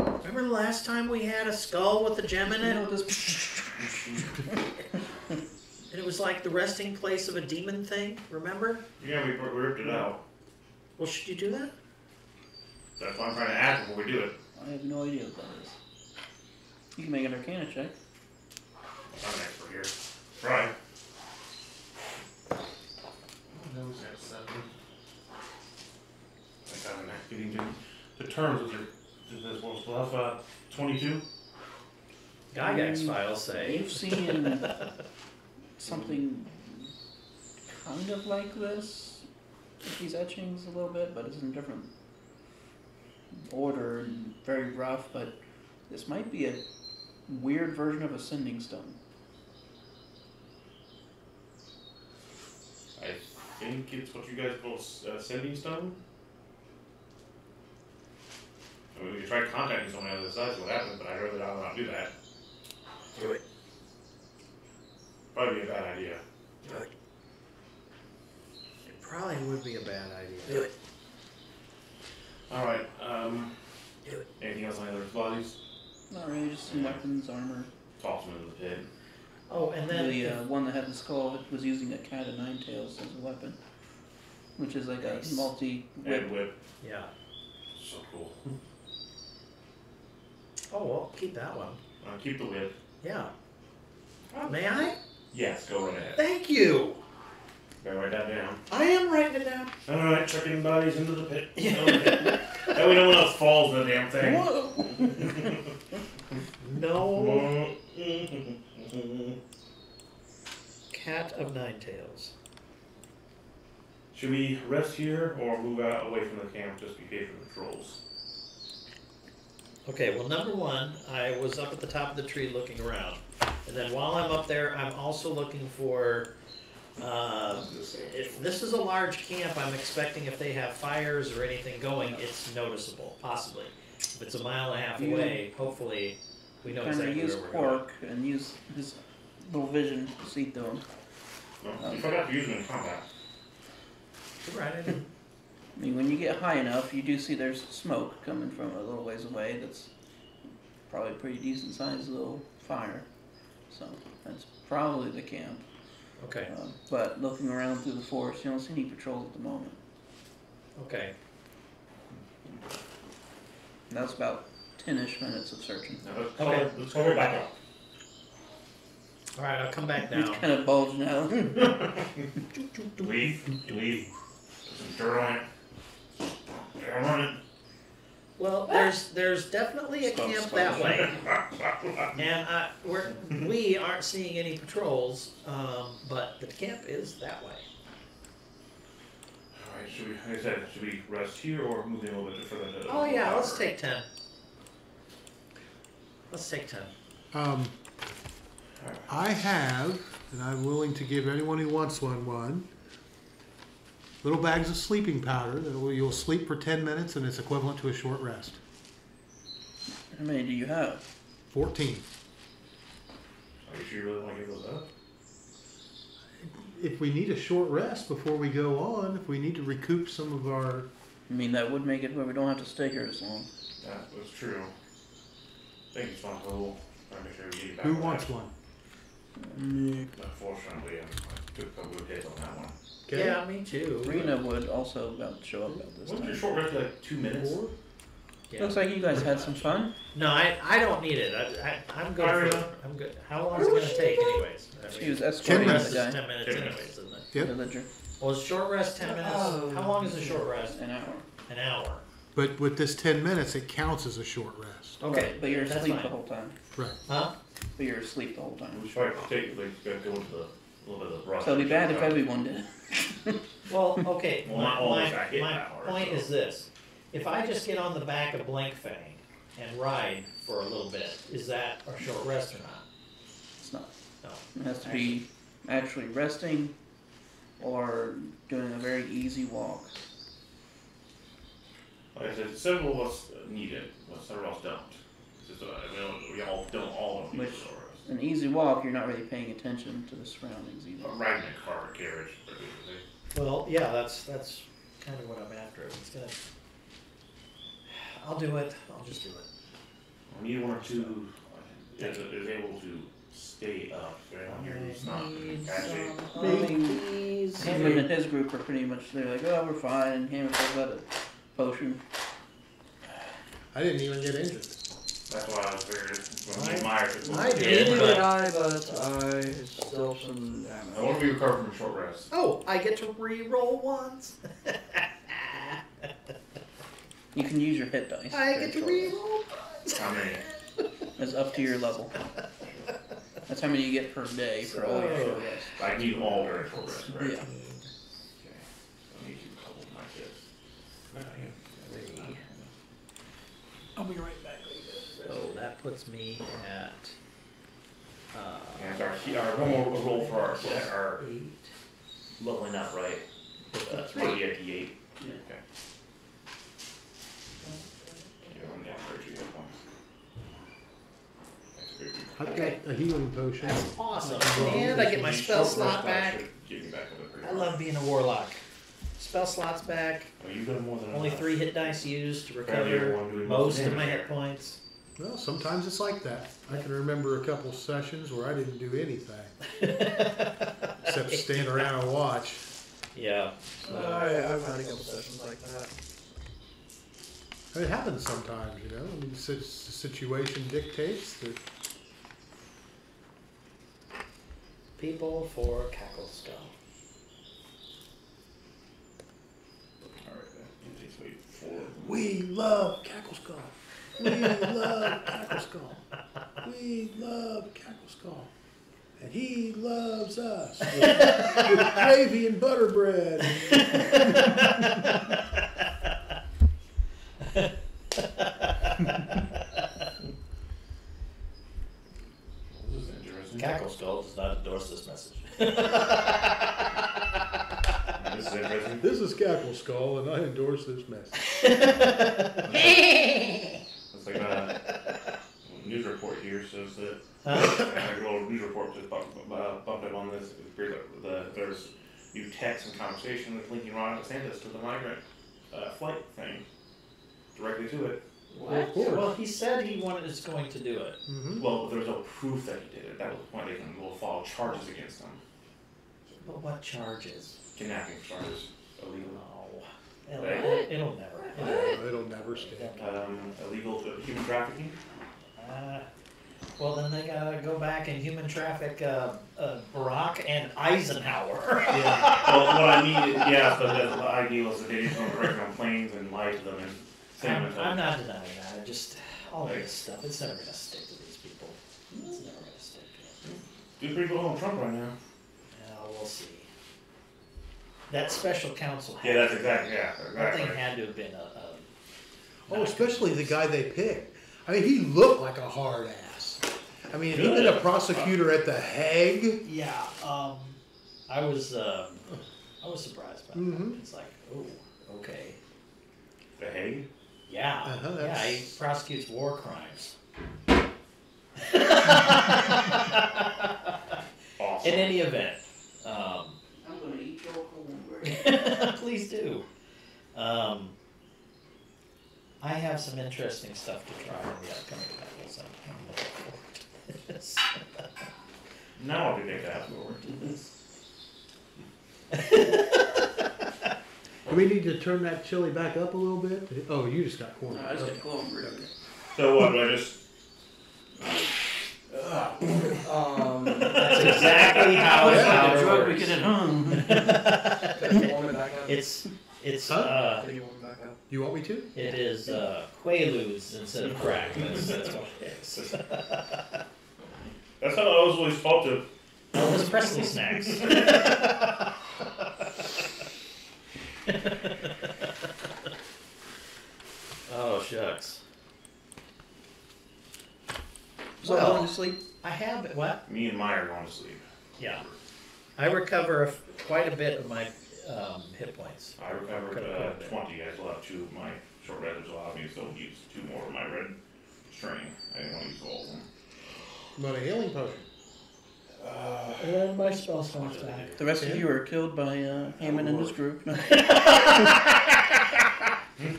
Remember the last time we had a skull with a gem in You know it? what this? And it was like the resting place of a demon thing, remember? Yeah, we ripped it out. Well, should you do that? That's why I'm trying to ask before we do it. I have no idea what that is. You can make an Arcana check. I'm an expert here. Try. That was at 7. I got an getting to terms with this one. So that's 22. Gygax files say. You've seen something kind of like this with these etchings a little bit, but it's in different order and very rough, but this might be a weird version of a sending stone. I think it's what you guys call a sending stone. I mean, we could try contacting someone on the other side, see what happens, but I'd rather not do that. Do it. Probably be a bad idea. Do it. It probably would be a bad idea. Do it. Alright, Do it. anything else on any other bodies? Not really, just some weapons, armor. Toss them into the pit. Oh, and then The one that had the skull was using a cat of nine tails as a weapon, which is like Nice. a multi-whip. And whip. yeah. So cool. Oh well, keep that one. Keep the whip. Yeah. May I? Yes, go right ahead. Thank you. Gotta write that down. I am writing it down. Alright, chucking bodies into the pit. Okay. That way no one else falls in the damn thing. No cat of nine tails. Should we rest here or move out away from the camp just in case of patrols? Okay, well, number one, I was up at the top of the tree looking around. And then while I'm up there, I'm also looking for, if this is a large camp, I'm expecting if they have fires or anything going, it's noticeable, possibly. If it's a mile and a half away, hopefully, we know Kind of exactly use where we're going. Quark and use his little vision to see through him. No, you forgot to use them in combat. Right, I didn't. I mean, when you get high enough, you do see there's smoke coming from a little ways away. That's probably a pretty decent sized little fire. So that's probably the camp. Okay, But looking around through the forest, you don't see any patrols at the moment. okay. And that's about 10-ish minutes of searching. Now let's Okay. let's cover back up. Alright, I'll come back It's down. kind of bulging out. Leave. Put some dirt on it. Dirt on it. Well, there's definitely a Stop, camp stop. that way. And we aren't seeing any patrols, but the camp is that way. Alright, should we, like I said, should we rest here or move in a little bit further to the Oh yeah, let's take 10. Let's take 10. I have, and I'm willing to give anyone who wants one, little bags of sleeping powder that you'll sleep for 10 minutes and it's equivalent to a short rest. How many do you have? 14. Are you sure you really want to give those up? If we need a short rest before we go on, if we need to recoup some of our... I mean, that would make it where we don't have to stay here as long. That was true. Thank you, Swan Hole. I'll make sure we get you back. Who on wants that. one? Unfortunately, I took a couple of hits on that one. Okay. Yeah, me too. Rena would also about to show up about this Wasn't your time. short rest like 2 minutes? Yeah. Looks like you guys had some fun. No, I don't need it. I'm good. Alright. I'm good. How long is it gonna take, anyways? She was 10 escorting minutes the is guy. 10 minutes, 10 anyways, minutes. isn't it? Yep. Villager. Well, is short rest 10 minutes? Oh. How long is a short rest? An hour. An hour. But with this 10 minutes, it counts as a short rest. Okay, Right, but you're that's asleep fine. the whole time. Right. Huh? but you're asleep the whole time. We should probably take, like, go into the, a little bit of the rush. So it'd be bad if everyone did. Well, okay, Well, not all of us my, got hit my that hard, point so. is this. If I just get on the back of Blinkfang and ride for a little bit, is that a short rest or not? It's not. No. It has to be actually resting or doing a very easy walk. Like I said, several of us need it, but several of us don't. It's just, we all don't all need Which- it for us. An easy walk, you're not really paying attention to the surroundings either. Riding a car or carriage, particularly. Well, yeah, that's kind of what I'm after. It's gonna. I'll do it. I'll just do it. I need one or two is able to stay up. Everyone here who's not in bad shape. Him and his group are pretty much, they're like, oh, we're fine, and Hammer says about a potion. I didn't even get injured. That's why I was figured when me and Myers I Neither did, did but- I, but I still some I damage. want to be recovered from a short rest. Oh, I get to re-roll once. You can use your hit dice. I for get to short rest. re-roll once. How many? It's up to your level. That's how many you get per day for all your short rest. I need all during short rest, right? Yeah. Okay. I need to couple my kids. I'll be right back. So that puts me at And our normal roll for our 8. leveling up, right? That's already at the 8. Yeah. Okay. Yeah, I'm down 32 hit points. That's good. I've got a healing potion. That's awesome. And I get my spell slot back. Give me back a little bit. I love being a warlock. Spell slots back. Oh, you've done more than Only enough. 3 hit dice used to Apparently recover everyone doing most of damage my there. hit points. Well, sometimes it's like that. I can remember a couple sessions where I didn't do anything except stand around and watch. Yeah. I've had a couple sessions like that. It happens sometimes, you know. I mean, the situation dictates that. People for Cackle Skull. Alright, then. Takes me 4. We love Cackle Skull. We love Cackle Skull. We love Cackle Skull. And he loves us with gravy and butter bread. This is interesting. Cackle Skull does not endorse this message. This is interesting. This is Cackle Skull, and I endorse this message. It's like a news report here says that Huh? a little news report just bumped up on this. It appears that there's new text and conversation with linking Ron DeSantis to the migrant flight thing directly to it. Of course. Well, he said he was going to do it. Mm-hmm. Well, there was no proof that he did it. That was the point. They can will file charges against him. But what charges? Kidnapping charges, illegal, No. Right. It'll never. It'll never stick. illegal human trafficking. Well, then they gotta go back and human traffic Barack and Eisenhower. Yeah. Well, what I mean, yeah, but the ideal is that they didn't come directly on planes and lie to them and send them I'm to. not denying that. I just all this stuff. It's never gonna stick to these people. It's never gonna stick. Do pretty well on Trump right now. We'll see. That special counsel. Yeah, that's exactly. Yeah, That thing exactly. had to have been a Oh, especially the guy they picked. I mean, he looked like a hard ass. I mean, he'd been a prosecutor at the Hague. Yeah, I was surprised by that. Mhm. It's like, oh, okay. The Hague. Yeah, Uh-huh, yeah, he that's- prosecutes war crimes. Awesome. In any event, I'm gonna eat your cornbread. please do. I have some interesting stuff to try in the upcoming battles. I'm looking forward to this. Now I'll be big to forward to this. Do we need to turn that chili back up a little bit? Oh, you just got corn. I just got cornbread. So what? Do I just? That's exactly how Yeah. how The it drug we works. get at home. Can you warm it back up? It's Huh? Can you warm it back up? You want me to? it is Quaaludes instead of crack. That's what it is. That's how I was always taught to. Elvis Presley snacks. Oh, shucks. So Well- going to sleep? I have, what? Me and Maya are going to sleep. Yeah. I recover quite a bit of my hit points. I recovered Could've put it 20. I still have 2 of my short reds, which will allow me to still use 2 more of my red string. I didn't want to use all of them. But a healing potion. And my spell slots back. The rest of you are killed by Hammond and his group. and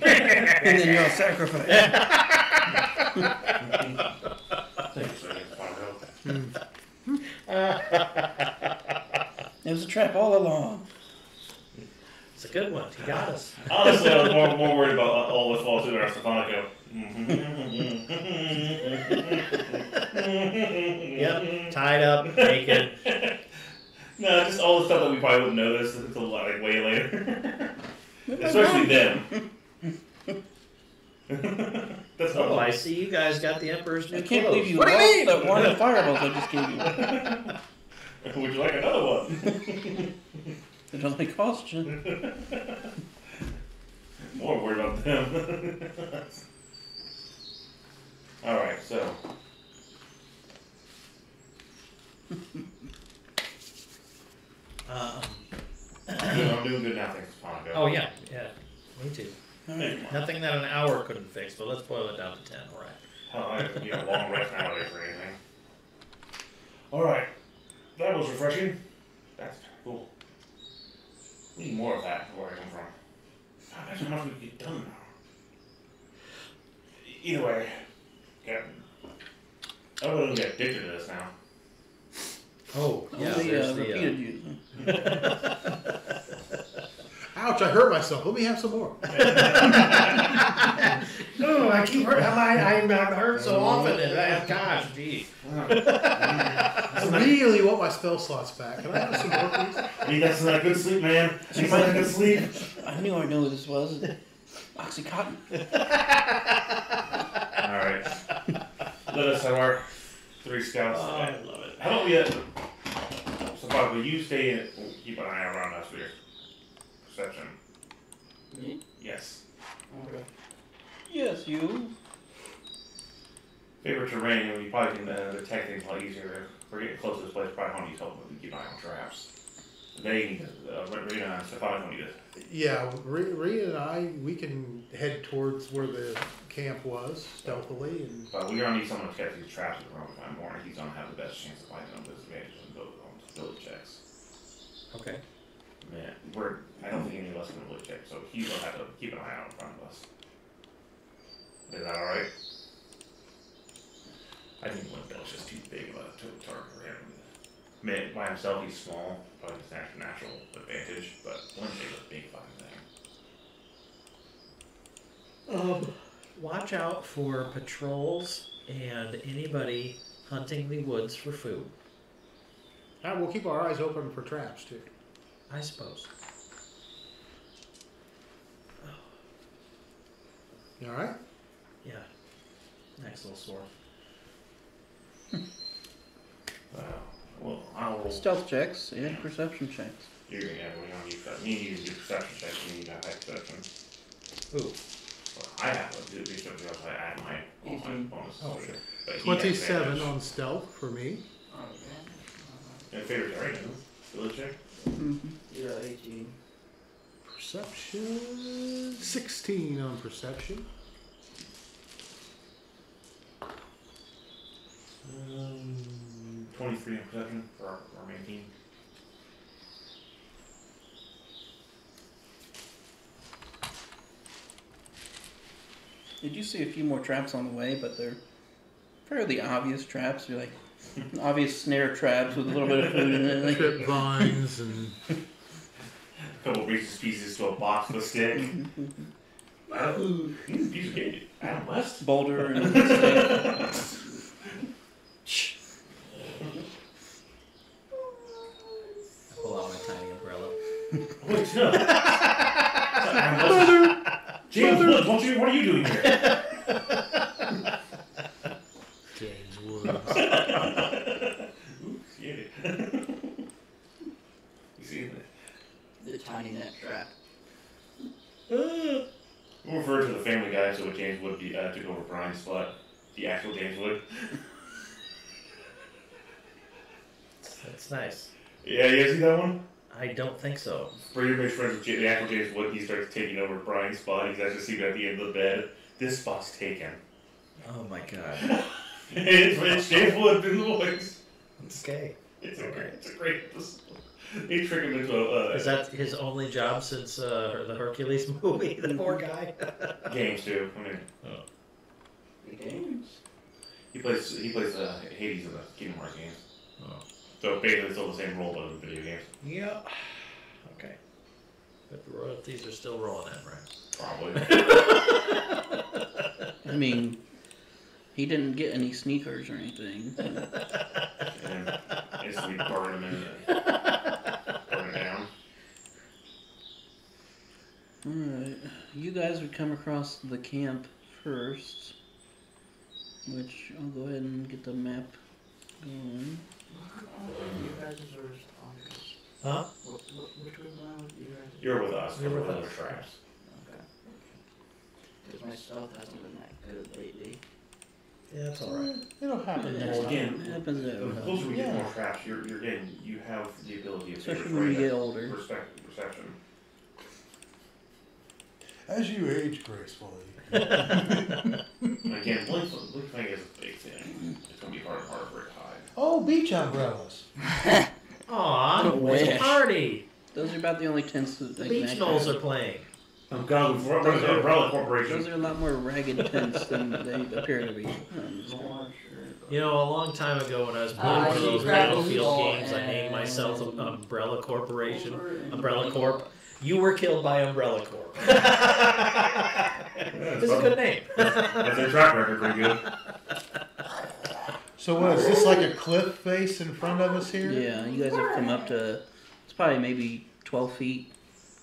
then you're all sacrificed. Thanks, I guess, Pongo. It was a trap all along. It's a good one. He got us. Honestly, I was more worried about all this falls through our Stephanico. Yep. Tied up, naked. No, just all the stuff that we probably wouldn't notice until like way later. Especially them. That's Oh, all. I see you guys got the Emperor's new I can't clothes. believe you What do you lost mean? that one fireballs I just gave you. Would you like another one? It only cost you. More worried about them. Alright, so. I'm doing good now, thanks, Pongo. Oh, yeah. Yeah. Me too. Thank you. Nothing that an hour couldn't fix, but let's boil it down to 10, alright? Hell, I have long rest nowadays for anything. Alright, that was refreshing. That's cool. We need more of that where I come from. God, imagine how much we could get done now. Either way, Captain, I wouldn't get addicted to this now. Oh, yeah. Only There's repeated use. Ouch, I hurt myself. Let me have some more. No, I keep hurt. I'm hurt so often. And gosh, gee. I really want my spell slots back. Can I have some more, please? You got some good sleep, man. You got some good sleep. I knew what this was. Oxycontin. Alright. Let us have our 3 scouts. Oh, I love it. How about we, so Bob, will you stay and keep an eye around us for your perception? Me? Yes. Okay. Yes, you. Favorite terrain, you probably can detect things a lot easier. We're getting close to this place, probably don't need help with keep an eye on traps. They need Rita and Stefano need it. Yeah, Rita and I, we can head towards where the camp was stealthily, and But we're gonna need someone to catch these traps at the wrong time more. He's gonna have the best chance of finding them disadvantage on those ability checks. Okay. Man, I don't think any of us can ability check, so he's gonna have to keep an eye out in front of us. Is that alright? I think Windbell's just too big of a target for him. Man, by himself he's small, probably his natural advantage, but Windbell's a big fucking thing. Watch out for patrols and anybody hunting the woods for food. we'll keep our eyes open for traps too. I suppose. You all right? Yeah. Nice little sword. Well, I'll. Stealth checks and perception checks. You're gonna have one on you. Me and you do perception checks. You need to have high perception. Ooh. Well, I have to do these because I add my bonuses. Oh, sure. But he has 27 advantage. on stealth for me. And favorite terrain, isn't it? Ability check? You're at 18. Perception 16 on perception. 23 in perception for our main team. Did you see a few more traps on the way, but they're fairly obvious traps. You're like obvious snare traps with a little bit of food in it. Like, Trip vines and A couple Reese's Pieces to a box with a stick. Adam, he's a piece of cake. Adam West? boulder and Pull out my tiny umbrella. Wait, no. Adam West. James Woods, what are you doing here? James Woods. We'll refer to the Family Guy, so James Wood took over Brian's spot. The actual James Wood. That's nice. Yeah, you guys see that one? I don't think so. Brady makes friends with the actual James Wood. He starts taking over Brian's spot. He's actually seen at the end of the bed. This spot's taken. Oh my god. it's James Wood in the voice. Okay. It's a great episode. They trick him into a. Is that his only job since the Hercules movie? The poor guy. Games too. I mean, The games. he plays Hades in the Kingdom Hearts games. Oh. So basically, it's still the same role, but in the video games. Yeah. Okay. But the royalties are still rolling in, right? Probably. I mean, he didn't get any sneakers or anything. And basically burn him and burn him down. Alright, you guys would come across the camp first, which I'll go ahead and get the map going. You guys are on this. Huh? Which was now you guys? You're with us. You're with other us. traps. Okay. Because my stealth hasn't been that good lately. Yeah, that's alright. It'll happen next Well, time. again, It happens the that closer we get Yeah. more traps, you're getting, you have the ability of especially when you get older. perception. As you age gracefully. And again, Blink thing is a big thing. It's gonna be harder and harder for it to hide. Oh, beach umbrellas. Aw, it's Wish. a party. Those are about the only tents that The they beach can knolls actually. are playing. Oh God, we've run the Umbrella Corporation. Those are a lot more ragged tents than they appear to be. You know, a long time ago when I was playing Ah, one of those she's got Battlefield those games, I named myself Umbrella Corporation. Umbrella Corp. You were killed by Umbrella Corp. It's a good name. That's their track record pretty good. So what, is this like a cliff face in front of us here? Yeah, you guys have come up to, it's probably maybe 12 feet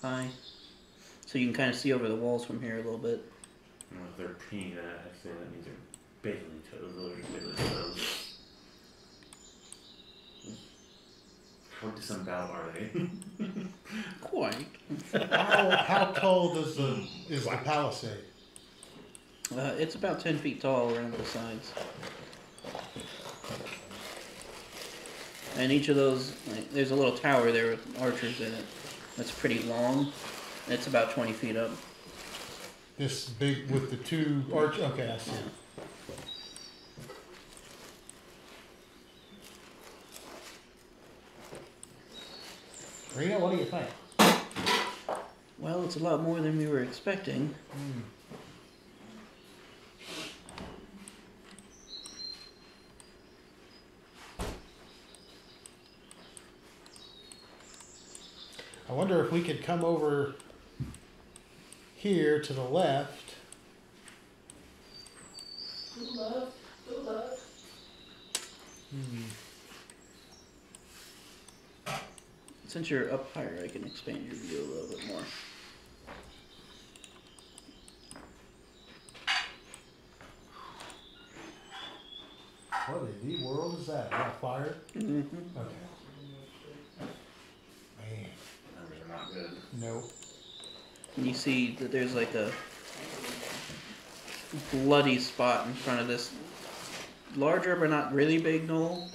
high. So you can kind of see over the walls from here a little bit. You know, if they're peeing that, I say that means they're basically toes. How disemboweled are they? Quite. How tall is the palisade? It's about 10 feet tall around the sides. And each of those, like, there's a little tower there with archers in it. That's pretty long. It's about 20 feet up. This big with the two arch. Okay, I see. Rita, what do you think? Well, it's a lot more than we were expecting. I wonder if we could come over here to the left. Since you're up higher, I can expand your view a little bit more. What in the world is that? Is that fire? Mm-hmm. Okay. Man, Numbers are not good. nope. And you see that there's like a bloody spot in front of this larger but not really big knoll.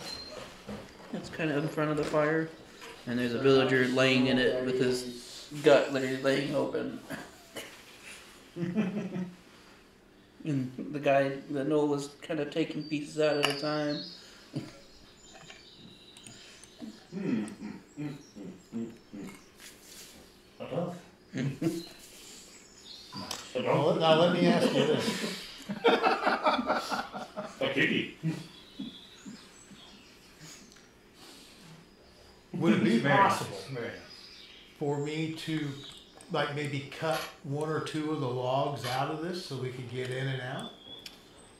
It's kind of in front of the fire. And there's a villager laying in it with his gut laying open. And the guy, the knoll was kind of taking pieces out at a time. Now let me ask you this. Like Kiki. Would it be possible for me to, like, maybe cut one or two of the logs out of this so we could get in and out?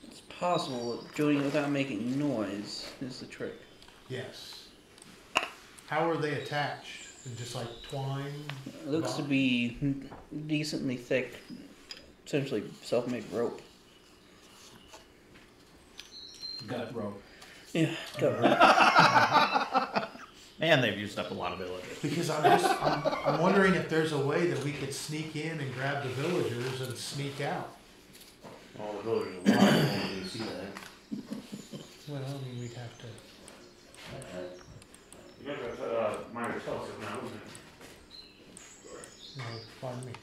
It's possible, but doing it without making noise is the trick. Yes. How are they attached? Just like twine? It looks to be decently thick, essentially self-made rope. Gut rope. Yeah, gut rope. And they've used up a lot of villagers. Because I'm wondering if there's a way that we could sneak in and grab the villagers and sneak out. All the villagers are alive. I don't really see that. Well, I mean, we'd have to. You guys got minor telescope now, isn't it? No, pardon me.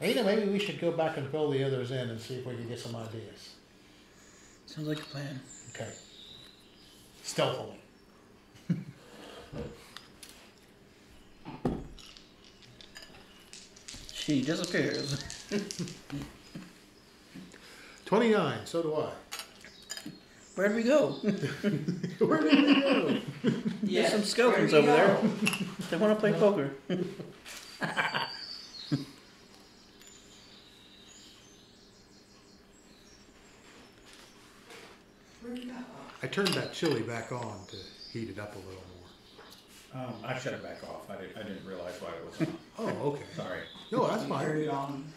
Ada, maybe we should go back and fill the others in and see if we can get some ideas. Sounds like a plan. Okay. Stealthily. She disappears. 29, so do I. Where'd we go? Where did we go? There's some skeletons over there. They want to play poker. I turned that chili back on to heat it up a little more. I shut it back off. I didn't realize why it was on. Oh, okay. Sorry. No, that's Turn fine. it on.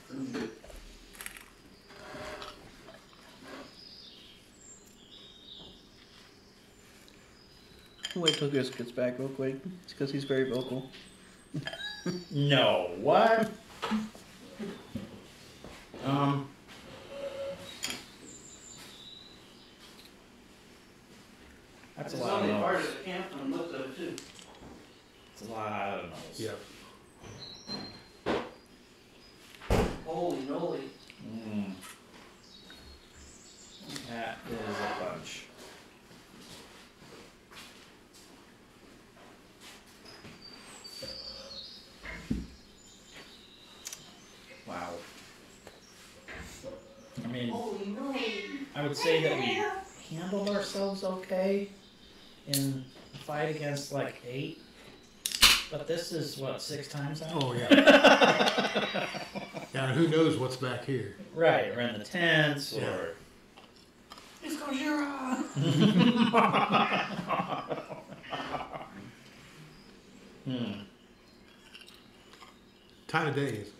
Wait till Chris gets back real quick. It's because he's very vocal. No, what? That's a lot of noise. the camp and most of it too. It's a lot of noise. Yep. Holy moly. That is a bunch. Wow. I mean, I would say that we handled ourselves okay in the fight against like 8. But this is what, 6 times now? Oh, yeah. Yeah, and who knows what's back here? Right, or in the tents, Yeah. or. It's Gojira! Time of day is it?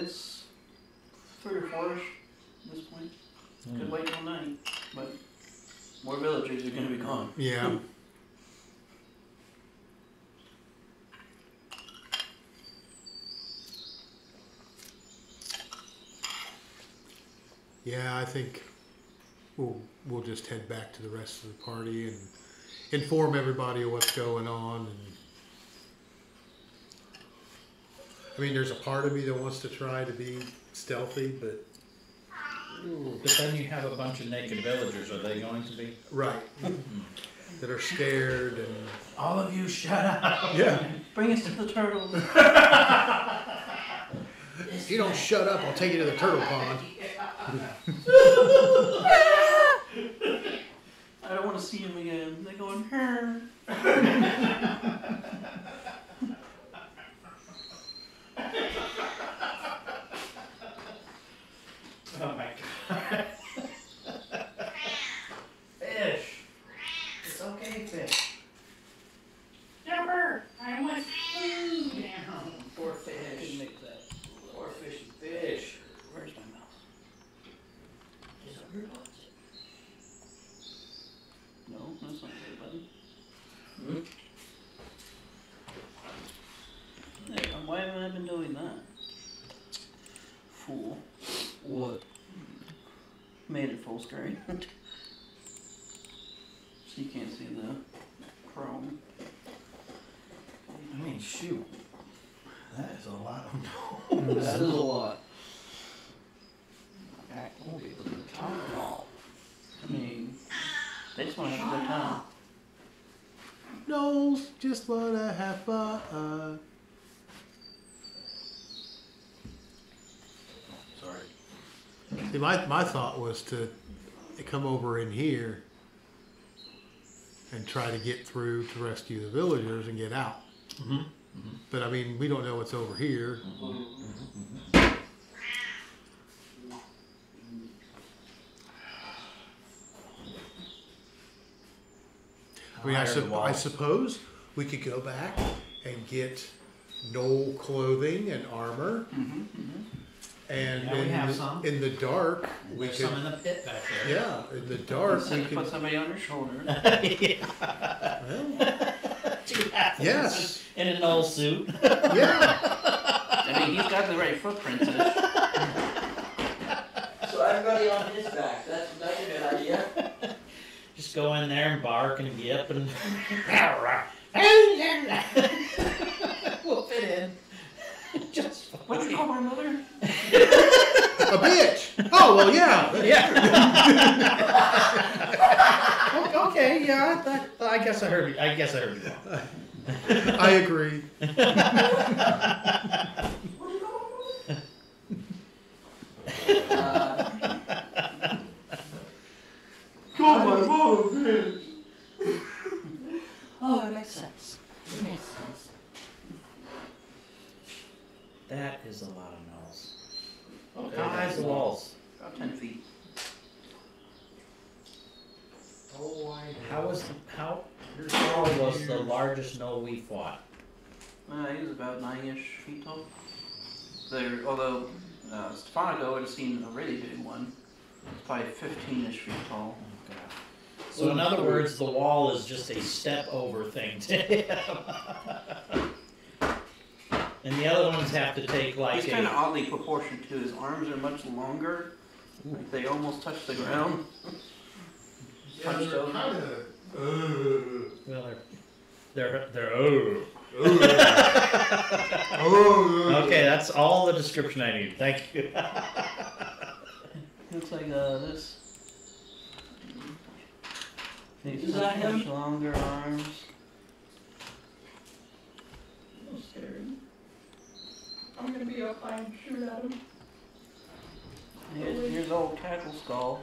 It's 3 or 4ish at this point. Could wait till night, but more villagers are going to be gone. Yeah. Yeah, I think we'll just head back to the rest of the party and inform everybody of what's going on. And I mean, there's a part of me that wants to try to be stealthy, but But then you have a bunch of naked villagers. Are they going to be? right, that are scared and All of you, shut up! yeah. Bring us to the turtles. If you don't shut up, I'll take you to the turtle pond. I don't want to see him again. They're going, her. Oh my god. Fish. It's okay, fish. Jumper, I want food down. Poor fish. Make that. Poor fishy fish. Where's my mouse? Is that your butt? No, that's not the button. There, why haven't I been doing that? Fool. What? Made it full screen. So you can't see the Chrome. I mean, shoot. That is a lot of That is a lot. I won't be able to count it all. I mean, they just want to have a good time. Knows just wanna have fun. Sorry. See, my thought was to come over in here and try to get through to rescue the villagers and get out. But I mean, we don't know what's over here. I mean, I suppose we could go back and get Knoll clothing and armor And Yeah, we have some. in the dark, we There's could. some in the pit back there. Yeah, in the dark, So we you put could. somebody on your shoulder. Well, Two athletes yes. in an old suit. Yeah. I mean, he's got the right footprints. So everybody on his back. That's a good idea. Just go in there and bark and yip and we'll fit in. Just What'd you call my mother? A bitch. Oh well, yeah. yeah. Okay, yeah. I guess I heard you. I guess I heard you wrong. I agree. Oh, it makes sense. It makes sense. That is a lot of nulls. How high is the walls? About 10 feet. How tall was the largest null we fought? He was about 9-ish feet tall. Although Stefanico would have seen a really big one. It's probably 15-ish feet tall. So in other words, the wall is just a step over thing to him. And the other ones have to take like He's kind of oddly proportioned too. His arms are much longer. Like they almost touch the ground. Hunched over. Well, they're oh. Okay, that's all the description I need. Thank you. Looks like this. Is that him? Much longer arms. I'm scared. I'm gonna be up high and shoot at him. Here's old Cackle Skull.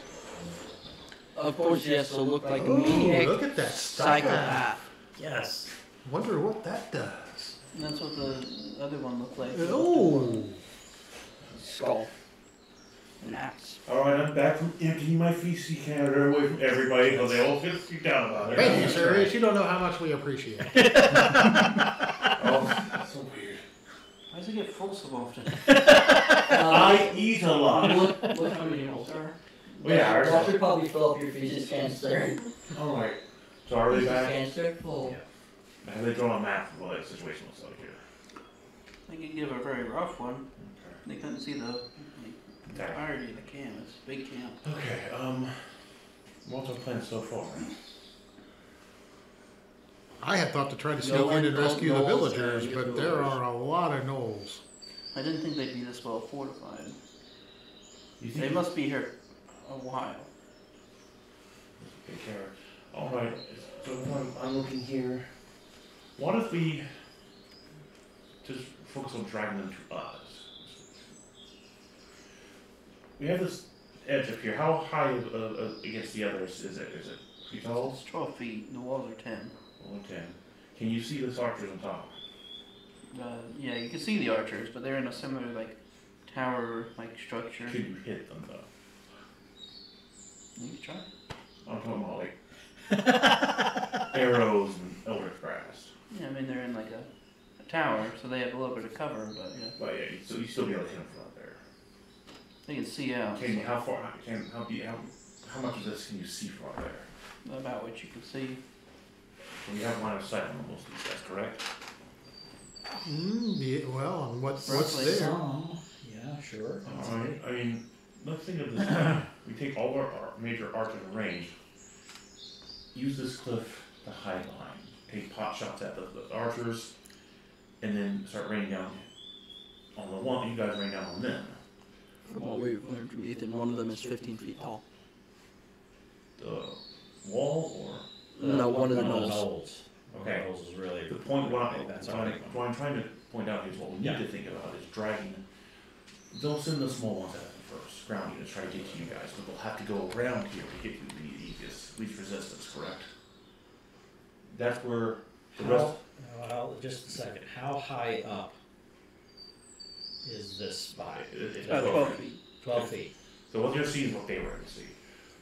Of course, he has to look like a Oh, maniac look at that psychopath. Yes. Wonder what that does. And that's what the other one looked like. Oh. Skull. An axe. Alright, I'm back from emptying my feces canner away from everybody because they all get speak down about it. Thank you, Sirius. You don't know how much we appreciate it. Oh, that's so weird. Why does it get full so often? I eat a lot. Look how many holes are. Yeah, That should probably fill up your feces canister. Alright. So are they Feces back? canister full. Have they drawn a map of what that situation looks like here? They could give a very rough one. They couldn't see the Okay. entirety of the camp. It's a big camp. Okay, what's our plan so far? I had thought to try to sneak No in and one rescue the knows villagers, any but there are a lot of gnolls. I didn't think they'd be this well fortified. You They must be here a while. Take care. Alright, so I'm looking here. What if we just focus on dragging them to us? We have this edge up here. How high against the others is it? Is it pretty tall? It's 12 feet. The walls are 10. Well, 10. Can you see this archers on top? Yeah, you can see the archers, but they're in a similar tower-like structure. Could you hit them though? You can try. I'm talking about arrows and eldritch grass. Yeah, I mean they're in a tower, so they have a little bit of cover, but yeah, But yeah, so you still be able to hit them from up there. they can see out. Can you, how far? How much of this can you see from up there? About what you can see. We have line of sight on most of these guys, correct? Yeah, well, and what's Roughly there? Some. Yeah, sure. Alright, I mean, let's think of this. We take all our major archers in range, use this cliff to hide behind, take pot shots at the archers, and then start raining down on the one. You guys rain down on them. Well, wait, Ethan, one of them is 15 feet tall. The wall or No, one of the One of the gnolls. gnolls. Okay. Gnolls is really. the point. What That's I'm trying to point out is what we need Yeah. to think about is dragging. They'll send the small ones at them first, ground units, try to get to you guys, but they'll have to go around here to get to the least resistance, correct? That's where the rest. Well, just a second. How high up is this spot? It's About 12 feet. 12 feet. So what they're seeing is what they were to see.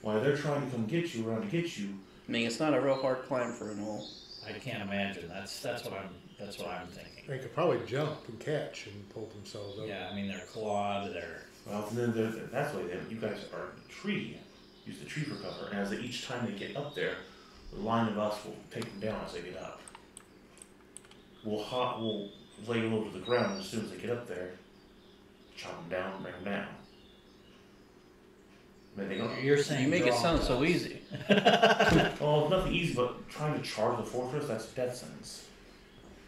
While they're trying to come get you, around to get you, I mean, it's not a real hard climb for an owl. I can't imagine. That's what I'm thinking. They could probably jump and catch and pull themselves over. Yeah, I mean they're clawed. They're Well, then that's why then you guys are the tree. Use the tree for cover, and each time they get up there, the line of us will take them down as they get up. We'll lay them over the ground, and as soon as they get up there, chop them down, bring them down. But they don't. You're saying You make it draw sound so dots. easy. Well, nothing easy, but trying to charge the fortress, that's a death sentence.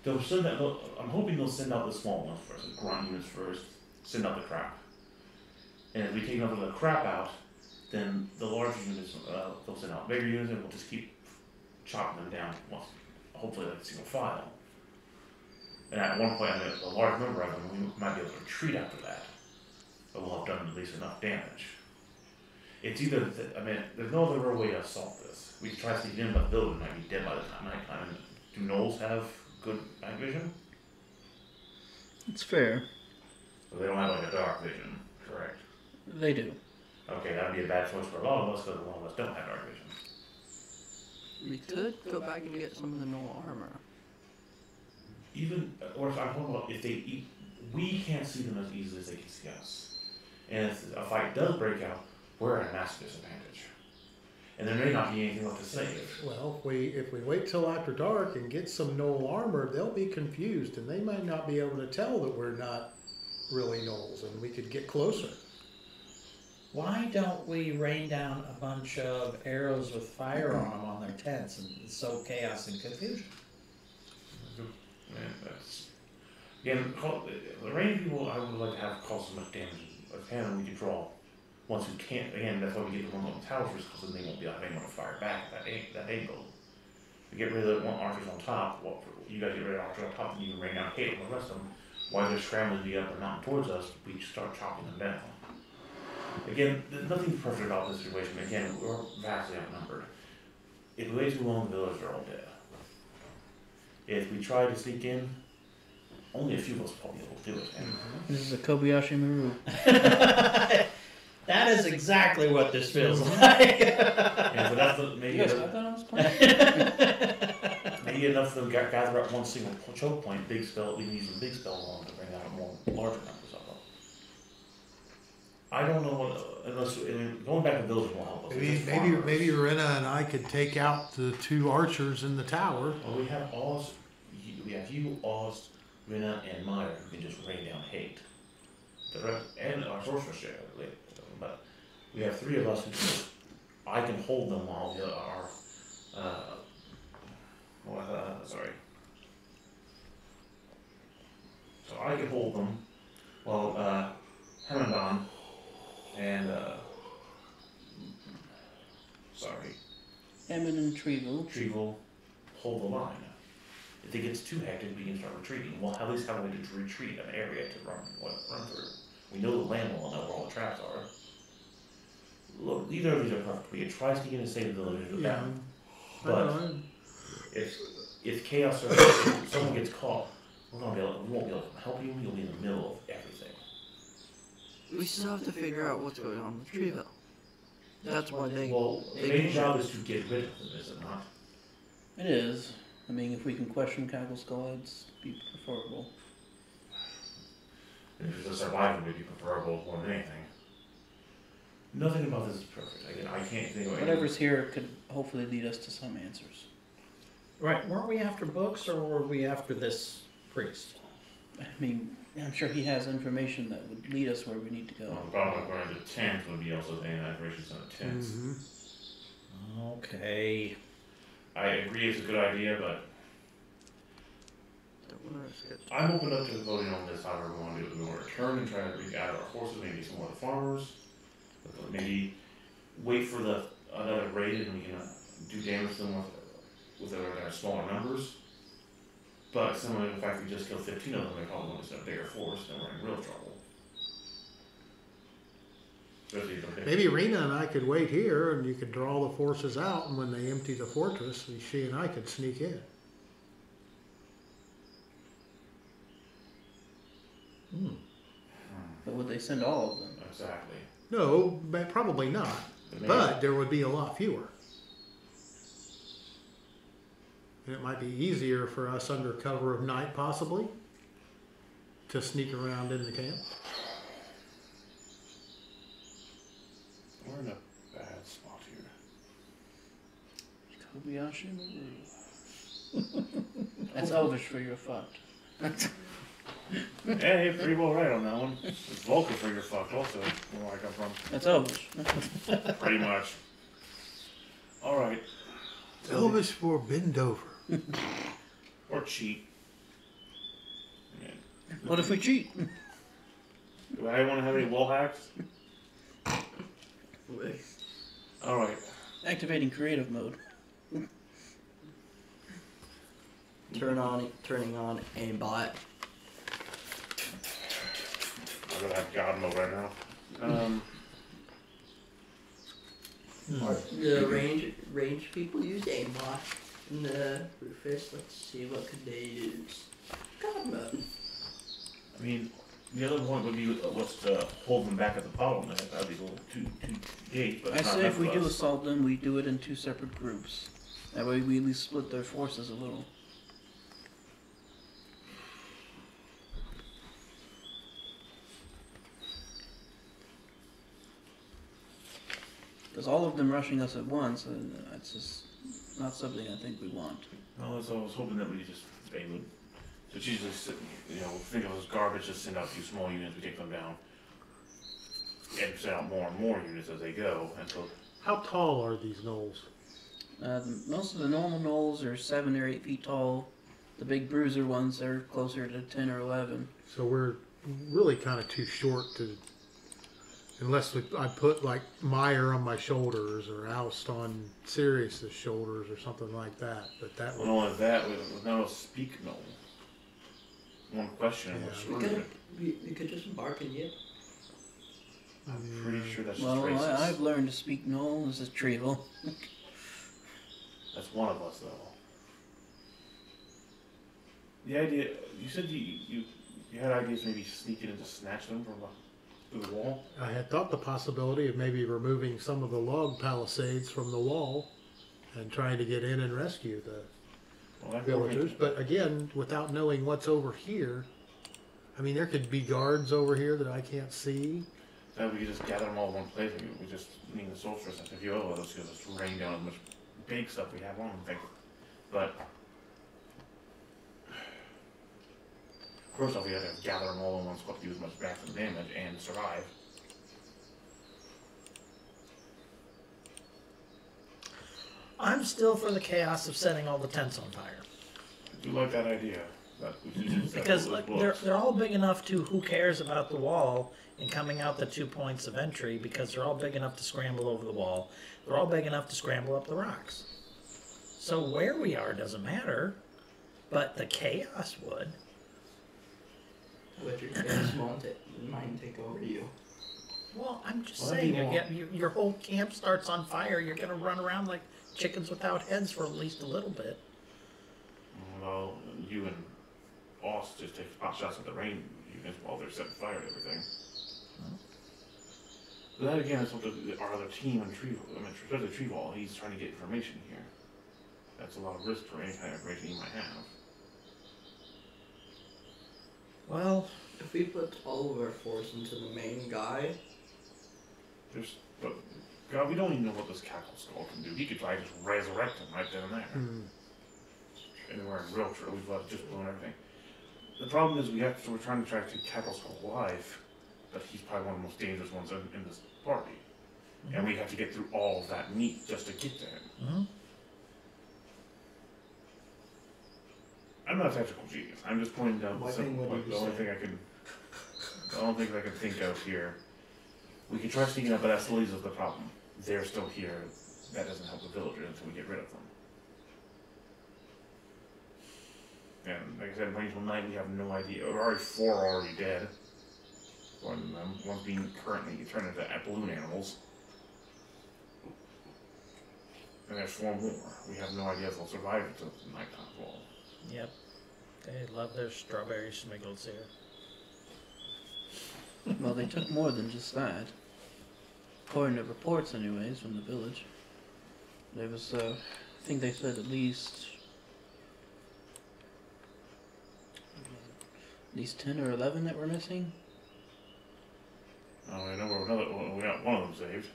They'll send that. I'm hoping they'll send out the small ones first, the grunt units first. Send out the crap. And if we take enough of the crap out, then the larger units they'll send out bigger units, and we'll just keep chopping them down once, hopefully like a single file. And at one point, a large number of them, we might be able to retreat after that, but we'll have done at least enough damage. It's either, there's no other real way to assault this. We could try to sneak in, but the building might be dead by the time nighttime. Do gnolls have good night vision? It's fair. So they don't have like a dark vision, correct? They do. Okay, that would be a bad choice for a lot of us, because a lot of us don't have dark vision. We could go back and get some of the normal armor. Even, or if I'm talking about if we can't see them as easily as they can see us. And if a fight does break out, we're at a massive disadvantage. And there may not be anything left to save. Well, if we wait till after dark and get some gnoll armor, they'll be confused, and they might not be able to tell that we're not really gnolls, and we could get closer. Why don't we rain down a bunch of arrows with fire on them on their tents and sow chaos and confusion? Man, that's again, the rain people I would like to have cause as much damage as can we can draw. Once we can't, again, that's why we get the ones on the towers, because then they won't be able to fire back at that angle. We get rid of the one archers on top. Well, you guys get rid of archers on top, and you can rain down hate on the rest of them. While they're scrambling to get up the mountain towards us, we just start chopping them down. Again, there's nothing perfect about this situation. Again, we're vastly outnumbered. If we wait too long, the villagers are all dead. If we try to sneak in, only a few of us will probably be able to do it. And This is a Kobayashi Maru. That is exactly what this feels like. yeah, but that's You maybe guys got that on this plan? maybe enough of them gather up one single choke point, big spell. We can use a big spell on to bring out more larger numbers of them. I don't know what unless going back to village will help us. Maybe Rena and I could take out the two archers in the tower. Well, we have Oz, Oz, Rena, and Meyer who can just rain down hate. The rest, and our sorceress share, but we have three of us who can. I can hold them while the sorry. So I can hold them while Hemendon and Hammond and Treeville hold the line. If it gets too hectic, we can start retreating. We'll at least have a way to retreat an area to run through. We know the land well, know where all the traps are. Look, neither of these are perfect. We can try sneaking to save the village with that. But if chaos or if someone gets caught, we won't be able to help you. You'll be in the middle of everything. We still have to figure out what's going on with Treeville. That's why they. Well, the main job is to get rid of them, is it not? It is. I mean, if we can question Cackle's skull, it'd be preferable. And if it's a survivor, would be preferable more than anything. Nothing about this is perfect. Again, I can't think of Whatever's here could hopefully lead us to some answers. Right, weren't we after books or were we after this priest? I mean, I'm sure he has information that would lead us where we need to go. Well, the problem with going to the tent would be also the information's on the tents. Okay. I agree it's a good idea, but Don't want to risk it. I'm open up to voting on this however we want to do it. We want to return and try to regather our forces, maybe some more of the farmers. Maybe wait for another raid and we can do damage to them with our smaller numbers. But similarly, the fact we just killed 15 of them, they probably want to send a bigger force, then we're in real trouble. Especially if they're big. Maybe Rena and I could wait here, and you could draw the forces out, and when they empty the fortress, she and I could sneak in. But would they send all of them? Exactly. No, probably not. But there would be a lot fewer. And it might be easier for us under cover of night, possibly, to sneak around in the camp. Kobayashi Maru. That's Elvish for you're fucked. Hey, pretty well right on that one. It's Vulcan for your fuck also, where I come from. That's Elvish. Pretty much. Alright. Elvis for bend over. Or cheat. Yeah. What if we cheat? Do I want to have any wall hacks? Wait. Alright. Activating creative mode. Turning on aimbot. I'm gonna have God mode right now. The range people use aimbot. And the Rufus, let's see, what could they use? God mode. I mean, the other one would be what's to hold them back at the bottleneck. That'd be a little too gay, but I it's not say enough if we for do us. assault them, we do it in 2 separate groups. That way we at least split their forces a little. Because all of them rushing us at once, that's just not something I think we want. No, so I was hoping that they would just usually think of it as garbage, just send out a few small units, we take them down. And send out more and more units as they go until How tall are these knolls? Most of the normal knolls are 7 or 8 feet tall. The big bruiser ones are closer to 10 or 11. So we're really kind of too short to, unless I put like Meyer on my shoulders or Oust on Sirius's shoulders or something like that. But that not would, only that, with no speak no. One question and Yeah. we're screwed. We could just embark in you. I'm pretty sure that's Well, just racist. I've learned to speak Knoll as a Trevel. That's one of us, though. The idea, you said you had ideas maybe sneaking in to snatch them from through the wall? I had thought the possibility of maybe removing some of the log palisades from the wall and trying to get in and rescue the Well, that'd be okay. villagers. But again, without knowing what's over here, I mean, there could be guards over here that I can't see. Then we could just gather them all in one place. We just need the solstice. If you owe us, just rain down as much big stuff we have on them. But first off, we have to gather them all in one spot to do as much maximum damage and survive. I'm still for the chaos of setting all the tents on fire. I do like that idea. But we should just Because set like, those they're, books. they're all big enough to who cares about the wall and coming out the 2 points of entry, because they're all big enough to scramble over the wall. They're all big enough to scramble up the rocks. So where we are doesn't matter, but the chaos would. Let your chaos mind take over you. Well, I'm just Well, saying, that'd be your whole camp starts on fire. You're going to run around like chickens without heads for at least a little bit. Well, you and Boss just take pot shots at the rain units while they're setting fire to everything. But that again is what our other team in especially Treevall, he's trying to get information here. That's a lot of risk for any kind of information he might have. Well, If we put all of our force into the main guy, But God, we don't even know what this cackle skull can do. He could probably just resurrect him right then and there. Anywhere in real true, we've just blown everything. The problem is we're trying to track cackle skull alive, but he's probably one of the most dangerous ones in this party. And we have to get through all of that meat just to get to him. I'm not a technical genius. I'm just pointing out What thing would you the only say? thing I can think of here. We can try sneaking up, but that still leaves us the problem. They're still here. That doesn't help the villagers until we get rid of them. And like I said, Rangeful Knight, we have no idea. Four are already dead. One of them, one's being currently turned into balloon animals. And there's 4 more. We have no idea if they'll survive until nighttime fall. yep. They love their strawberry smiggles here. Well, they took more than just that. According to reports, anyways, from the village. There was, I think they said at least 10 or 11 that were missing. Oh, I know we got one of them saved.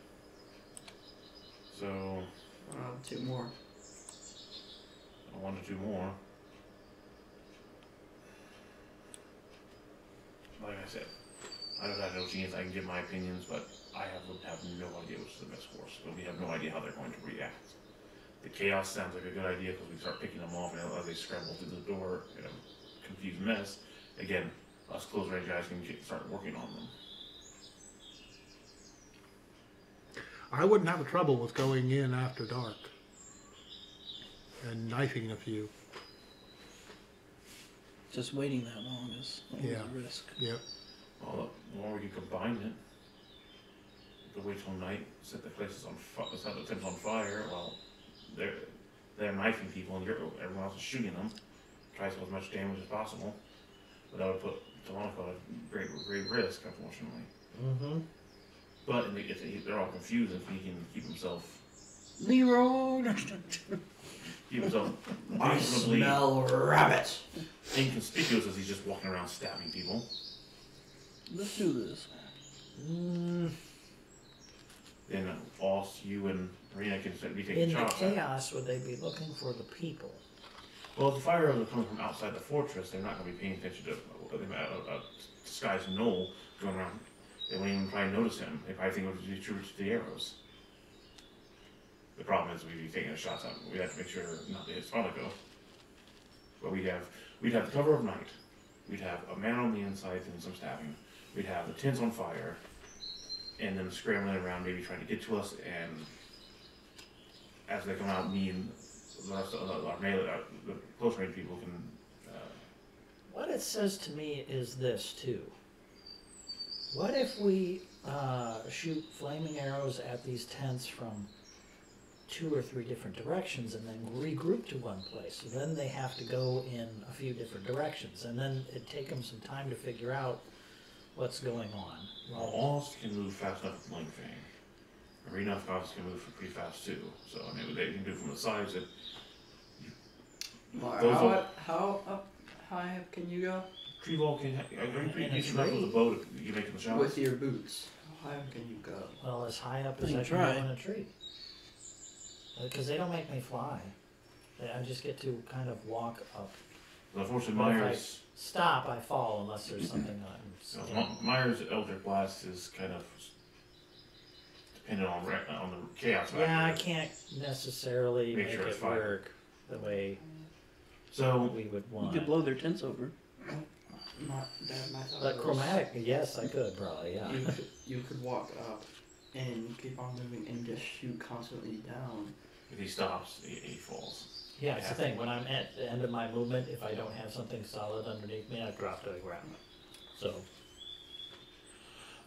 So, 2 more. 1 to 2 more. Like I said, I don't have no chance. I can give my opinions, but I have no idea which is the best course. But we have no idea how they're going to react. The chaos sounds like a good idea because we start picking them off, and as they scramble through the door in a confused mess, again, us close range guys can start working on them. I wouldn't have a trouble with going in after dark and knifing a few. Just waiting that long is always a risk. Yep. Well, the more we can combine it, we can wait till night, set the places on set the tents on fire while they're knifing people and everyone else is shooting them. Try to do as much damage as possible. But that would put Telonico at great risk, unfortunately. Mm-hmm. But they're all confused if he can keep himself Leroy! I reasonably smell rabbit. inconspicuous as he's just walking around stabbing people. Let's do this. Then Oss, you and Marina can be taking In the shots. at chaos, would they be looking for the people? Well, if the fire arrows are coming from outside the fortress, they're not going to be paying attention to a disguised gnoll going around. They won't even try and notice him. They probably think it would be true to the arrows. The problem is we'd be taking a shots at him. We have to make sure not to hit Sonico. But we'd have the cover of night. We'd have a man on the inside doing some stabbing. We'd have the tents on fire, and then scrambling around, maybe trying to get to us. And as they come out, me and the rest of the close range people can. What it says to me is this too. What if we shoot flaming arrows at these tents from 2 or 3 different directions and then regroup to one place? So then they have to go in a few different directions, and then it'd take them some time to figure out what's going on. Well, Oz can move fast enough with Bling Fang. Marina can move pretty fast too. So I mean, they can do from the sides. How up high up can you go? Tree Ball can. Are you In a decent enough with tree. the boat if you make the shots? With your boots. How high up can you go? Well, as high up as You I can can try. go in a tree. Because they don't make me fly. I just get to kind of walk up. Unfortunately, But if Myers. Stop, I fall unless there's something on. Myers' Eldritch Blast is kind of dependent on the chaos Yeah, I factor. can't necessarily Make make sure it's it fire. work the way So we would You want. could blow their tents over. My thought But was chromatic, yes, I could probably, yeah. you could walk up and keep on moving and just shoot constantly down. if he stops, he falls. Yeah, it's the thing, when I'm at the end of my movement, if I don't have something solid underneath me, I drop to the ground. So,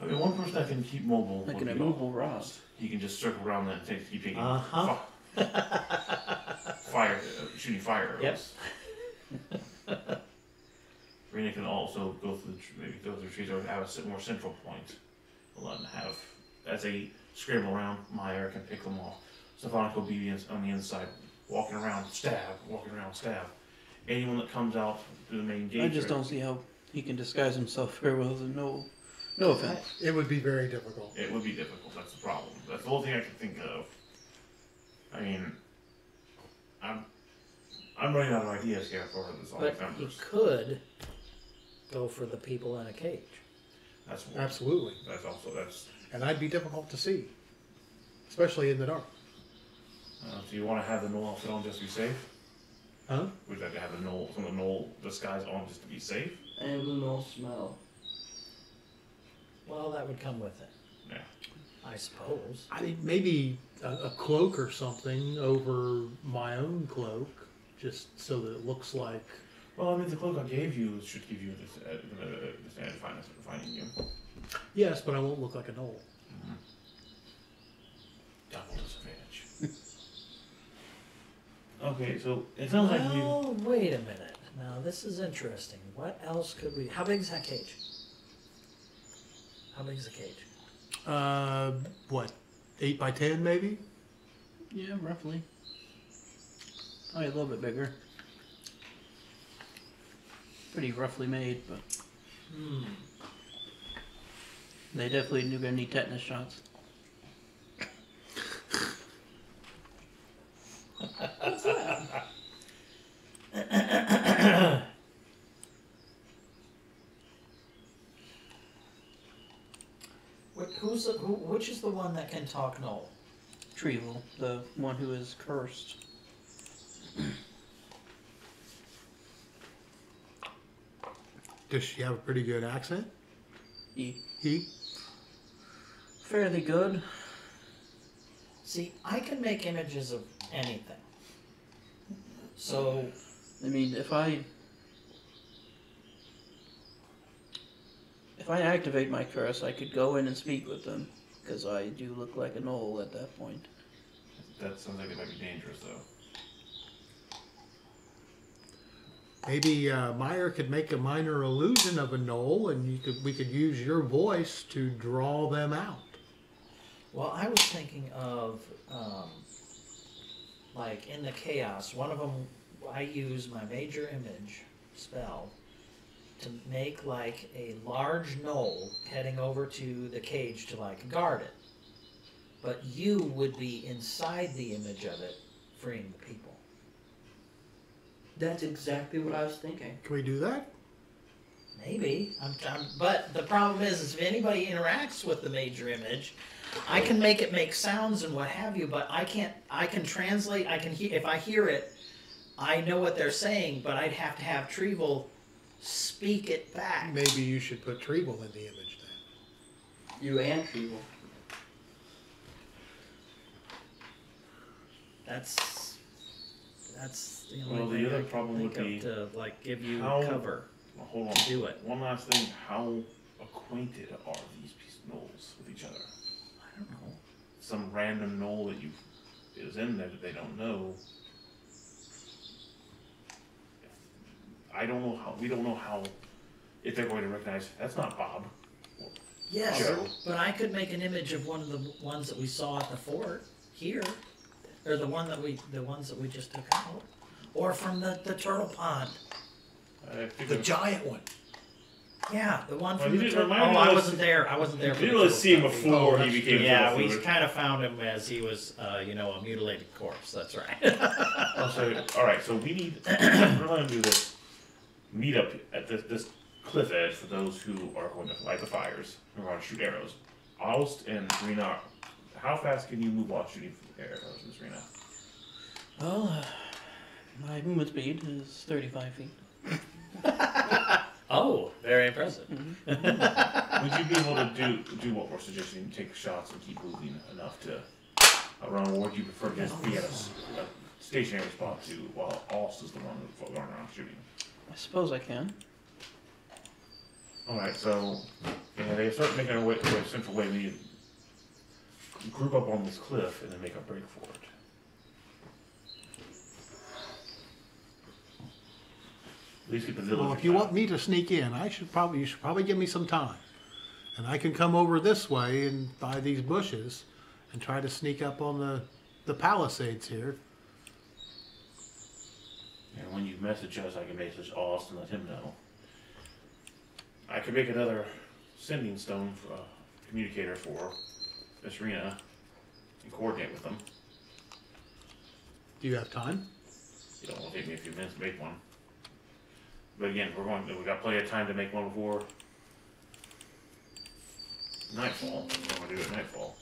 I mean, one person that can keep mobile. Like would an be immovable Oz. rod. He can just circle around that and keep taking Uh-huh. fire, shooting fire arrows. Yep. Rena can also go through maybe go through trees or have a more central point. Let them have as they scramble around. Meyer can pick them off. Stephanic will be on the inside, walking around, stab. Anyone that comes out through the main gate. I just don't see how he can disguise himself very well. No offense. It would be very difficult. It would be difficult. That's the problem. That's the whole thing I can think of. I mean, I'm running out of ideas here for this all but you members. could go for the people in a cage. That's one. Absolutely. That's. And I'd be difficult to see, especially in the dark. Do you want to have the knoll outfit on just to be safe? Huh? Would you like to have some of the knoll disguise on just to be safe? And the no smell. Well, that would come with it. Yeah. I suppose. I mean, maybe a cloak or something over my own cloak, just so that it looks like. Well, I mean, the cloak I gave you should give you this defining you. Yes, but I won't look like a knoll. Double disadvantage. Okay, so it sounds like you. Well, wait a minute. Now, this is interesting. What else could we... How big is that cage? How big is the cage? What, 8 by 10 maybe? Yeah, roughly. Probably a little bit bigger. Pretty roughly made, but they definitely do gonna need tetanus shots. which is the one that can talk Knoll? Trevel, the one who is cursed. Does she have a pretty good accent? He He? fairly good. See, I can make images of anything. So, I mean, if I activate my curse, I could go in and speak with them, because I do look like a knoll at that point. That sounds like it might be dangerous, though. Maybe Meyer could make a minor illusion of a knoll, and we could use your voice to draw them out. well, I was thinking of, like in the chaos, one of them, I use my major image spell to make like a large knoll heading over to the cage to like guard it. But you would be inside the image of it, freeing the people. That's exactly what I was thinking. Can we do that? Maybe. But the problem is if anybody interacts with the major image, I can make it make sounds and what have you, but I can't. I can translate. If I hear it, I know what they're saying, but I'd have to have Trevel speak it back. Maybe you should put Treble in the image then. You and Trevel. That's the only Well, the thing other I can problem think would be of to like give you how- cover Well, hold on. to do it. One last thing. How acquainted are these gnolls with each other? I don't know. Some random gnoll that is in there that they don't know. I don't know how. We don't know how. If they're going to recognize that's not Bob. Yes, Joe. but I could make an image of one of the ones that we saw at the fort here, or the ones that we just took out, or from the turtle pond. I think The giant one. Yeah, the one Well, from you the didn't turtle. remind Oh, me I of- wasn't there. I wasn't there. You for the didn't really turtle see him pond. before Oh, he that's became. Yeah, a we food. kind of found him as he was, a mutilated corpse. That's right. Oh, so, all right, so we need. We're going to do this meet up at this cliff edge for those who are going to light the fires. We're going to shoot arrows. Alst and Serena, how fast can you move while shooting arrows, Miss Serena? Well, my movement speed is 35 feet. Oh, very impressive. Would you be able to do what we're suggesting? Take shots and keep moving enough to run, or would you prefer to just be at a stationary spot too, while Alst is the one who's going around shooting? I suppose I can. All right, so they start making our way to a central way. We need to group up on this cliff and then make a break for it. At least get the village. Well, if you want me to sneak in, you should probably give me some time, and I can come over this way and by these bushes, and try to sneak up on the palisades here. And when you message us, I can message Alst and let him know. I could make another sending stone for communicator for Miss Rena and coordinate with them. Do you have time? It'll take me a few minutes to make one. But again, we got plenty of time to make one before nightfall. We're going to do it at nightfall.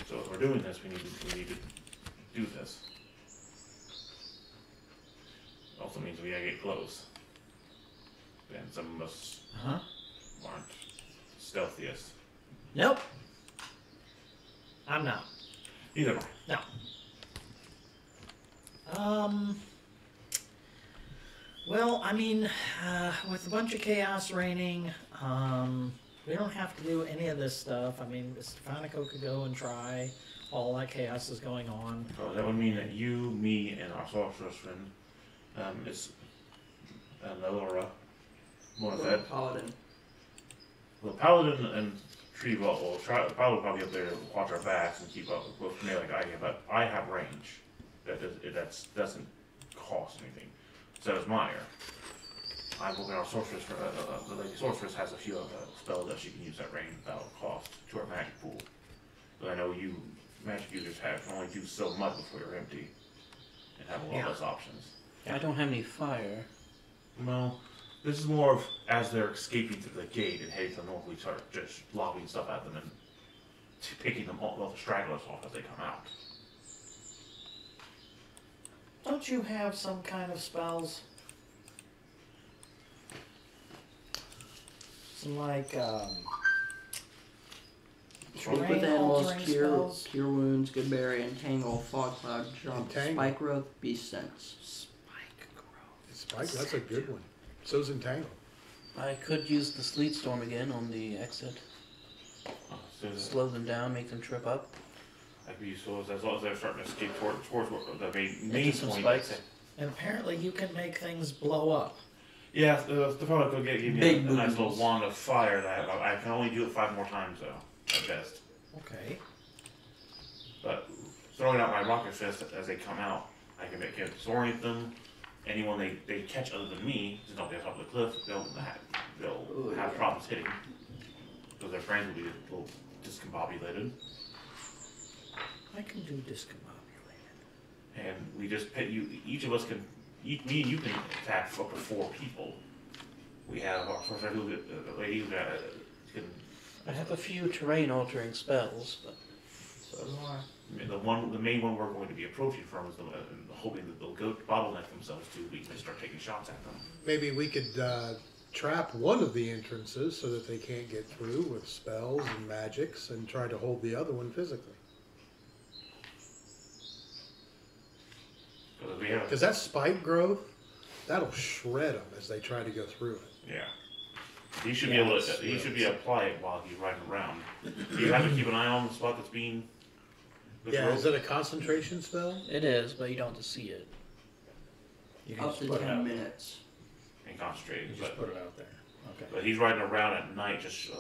So if we're doing this, we need to do this. Also means we gotta get close. And some of us Uh-huh. aren't stealthiest. Nope. I'm not. Either way. No. Well, I mean, with a bunch of chaos reigning, we don't have to do any of this stuff. I mean, Stefanico could go and try. All that chaos is going on. So that would mean that you, me, and our sorceress friend is Laura Monafed. Paladin. Well, Paladin and Trevel will Paladin will probably up there to watch our backs and keep up with me like I do, but I have range. That doesn't cost anything. So does Meyer. I'm looking at our sorceress. The lady sorceress has a few spells that she can use at range without cost to her magic pool. But I know you magic users can only do so much before you're empty and have a lot less options. I don't have any fire. Well, This is more of as they're escaping to the gate and heading to the north, we start just lobbing stuff at them and picking them all the stragglers off as they come out. Don't you have some kind of spells? Some like Speak with terrain animals, altering cure spells? wounds, good berry, entangle, fog cloud, jump, Entangle. spike growth, beast sense. Spike growth. Spike, that's a good one. So's Entangle. I could use the sleet storm again on the exit. Slow them down, make them trip up. I could use those as long as they're starting to escape towards the main Into some point. spikes. And apparently you can make things blow up. Yeah, Stefano could give me Big a nice little booms. wand of fire that I can only do it 5 more times though, at best. Okay. But throwing out my rocket fist as they come out, I can disorient them. Anyone they catch other than me, since I'll be on top of the cliff, they'll have problems hitting. Because their friends will be a little discombobulated. I can do discombobulated. And we just pit you, each of us can, me and you can attack for up to 4 people. We have our first lady who can. I have a few terrain altering spells, but So do I. The main one we're going to be approaching from is hoping that they'll go bottleneck themselves to. We can start taking shots at them. Maybe we could trap one of the entrances so that they can't get through with spells and magics and try to hold the other one physically. Because that spike growth, that'll shred them as they try to go through it. Yeah. He should be able to. He should be able to apply it while he's riding around. You have to keep an eye on the spot that's being. Yeah, is it a concentration spell? it is, but you don't have to see it. You can Up just to put it 10 out. minutes. And concentrating, You just put it out there. Okay. but he's riding around at night, just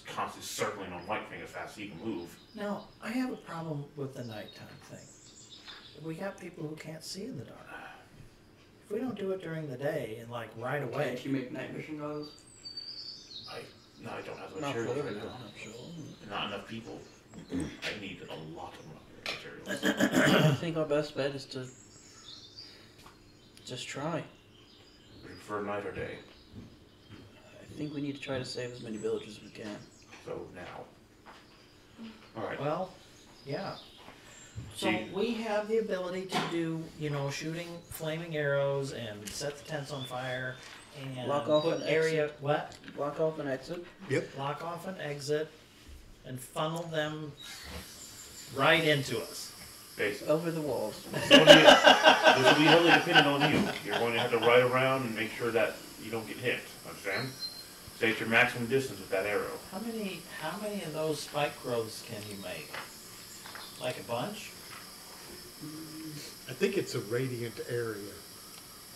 constantly circling on Whitefang as fast as he can move. Now, I have a problem with the nighttime thing. We got people who can't see in the dark. If we don't do it during the day and like right away, Can't you make night vision goggles? I don't have the Not for materials right everyone, now. I'm sure. Not enough people. I need a lot of materials. I think our best bet is to just try. Prefer night or day. I think we need to try to save as many villages as we can. So now. All right. well, yeah. So See- we have the ability to do, shooting flaming arrows and set the tents on fire and Lock off put an area what? Block off an exit. Block off an exit and funnel them right into us. Basically. Over the walls. This will be heavily dependent on you. You're going to have to ride around and make sure that you don't get hit. Understand? Stay at your maximum distance with that arrow. How many of those spike growths can you make? Like a bunch? I think it's a radiant area.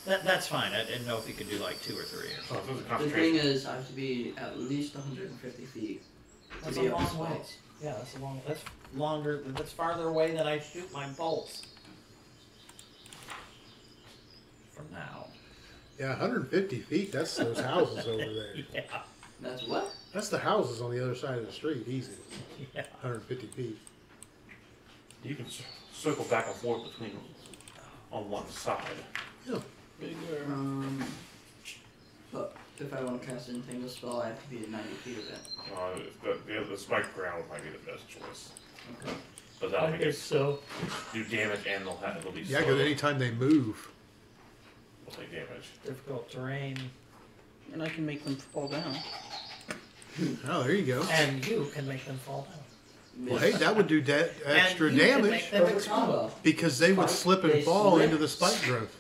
That's fine. I didn't know if you could do like 2 or 3 or something. So this is a The thing concentration. is, I have to be at least 150 feet to That's be a able to long way. spells. Yeah, that's longer, that's farther away than I shoot my bolts. For now. Yeah, 150 feet, that's those houses over there. Yeah, That's what? That's the houses on the other side of the street, easy. yeah. 150 feet. You can circle back and forth between on one side. Yeah. But if I want to cast an entangle spell, I have to be at 90 feet of it. The spike ground might be the best choice. Okay. But that'll make it so. do damage and they'll be Yeah, slow. because anytime they move, They'll take damage. Difficult terrain. And I can make them fall down. oh, there you go. And you can make them fall down. Well, hey, that would do extra And you can damage make them Perfect explode. combo. because they would slip and They fall slip. into the spike growth.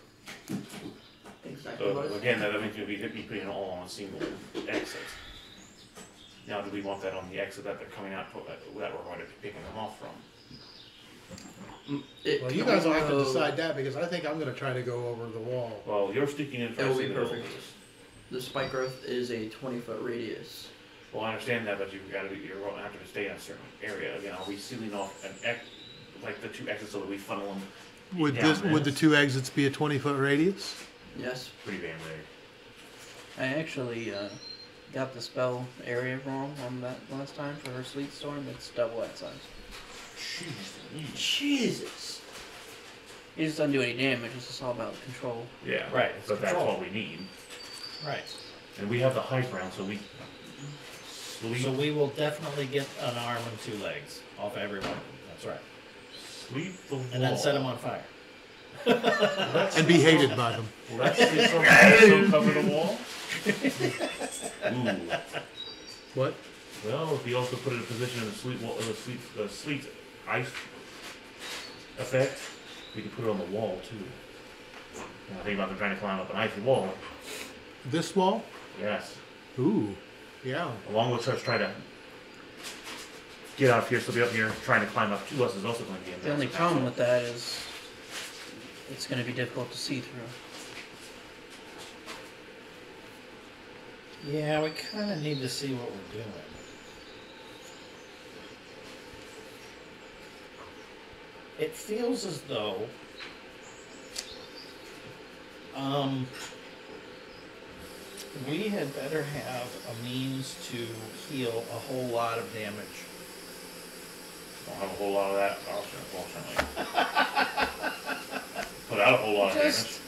Exactly what So it's again, that means you'll be putting it all on a single exit. Now, do we want that on the exit that they're coming out that we're going to be picking them off from? It Well, can you guys will have to also- decide that because I think I'm going to try to go over the wall. Well, you're sticking in That will first be in the middle. perfect. The spike growth is a 20-foot radius. Well, I understand that, but you're going to have to stay in a certain area. Again, are we sealing off like the 2 exits so that we funnel them? Would down would the this? 2 exits be a 20-foot radius? Yes. Pretty damn big. I actually got the spell area wrong on that last time for her sleet storm. It's double that size. Jesus. It just doesn't do any damage. It's just all about control. Yeah, Right, it's but that's control. what we need. Right. And we have the high ground, so we. So we will definitely get an arm and 2 legs off everyone. That's right. Sweep the wall. And then set them on fire. And be hated by them. Let's so cover the wall. Ooh. What? Well, if we also put it in a position in the sleet wall, the sleet ice effect, we can put it on the wall too. And I think about them trying to climb up an icy wall. This wall? Yes. Ooh. Yeah. Along with us trying to get out of here, so be up here trying to climb up to us is also going to be a The only problem with that is it's going to be difficult to see through. Yeah, we kind of need to see what we're doing. It feels as though we had better have a means to heal a whole lot of damage. Don't have a whole lot of that option, unfortunately. Put out a whole lot of damage.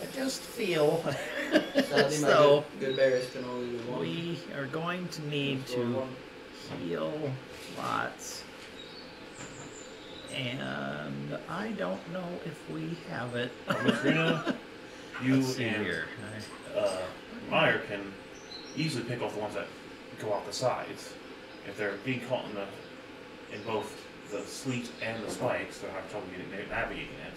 I just feel Sadly, my so good berries can only do one. we are going to need Go to one. heal lots. And I don't know if we have it. Katrina, you Let's see and here. Meyer can easily pick off the ones that go off the sides. If they're being caught in both the sleet and the spikes, they'll have trouble navigating it.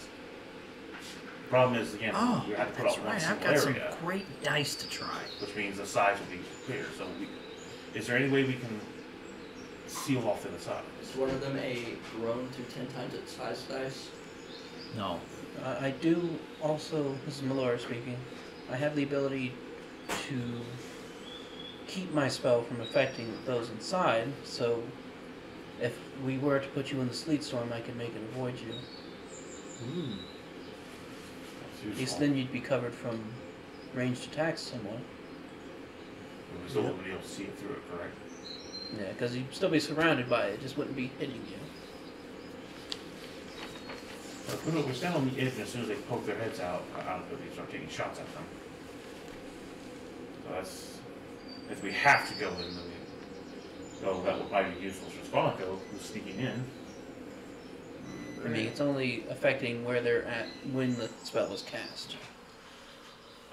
The problem is, again, Oh, you have to put that's out one right. I've single got some area, great dice to try. which means the sides will be clear. So, is there any way we can seal off to the sides? Is one of them a grown to 10 times its size dice? No. I do also, this is Malora speaking, I have the ability to keep my spell from affecting those inside, so if we were to put you in the sleet storm, I could make it avoid you. Ooh. That's At least useful. then you'd be covered from ranged attacks somewhat. We still wouldn't be able to see it through it, correct? Yeah, because you'd still be surrounded by it, it just wouldn't be hitting you. But we stand on the edge, and as soon as they poke their heads out of it, we start taking shots at them. So that's, if we have to go in, then that would probably be useful for Sponico, who's sneaking in. I mean, it's only affecting where they're at when the spell is cast.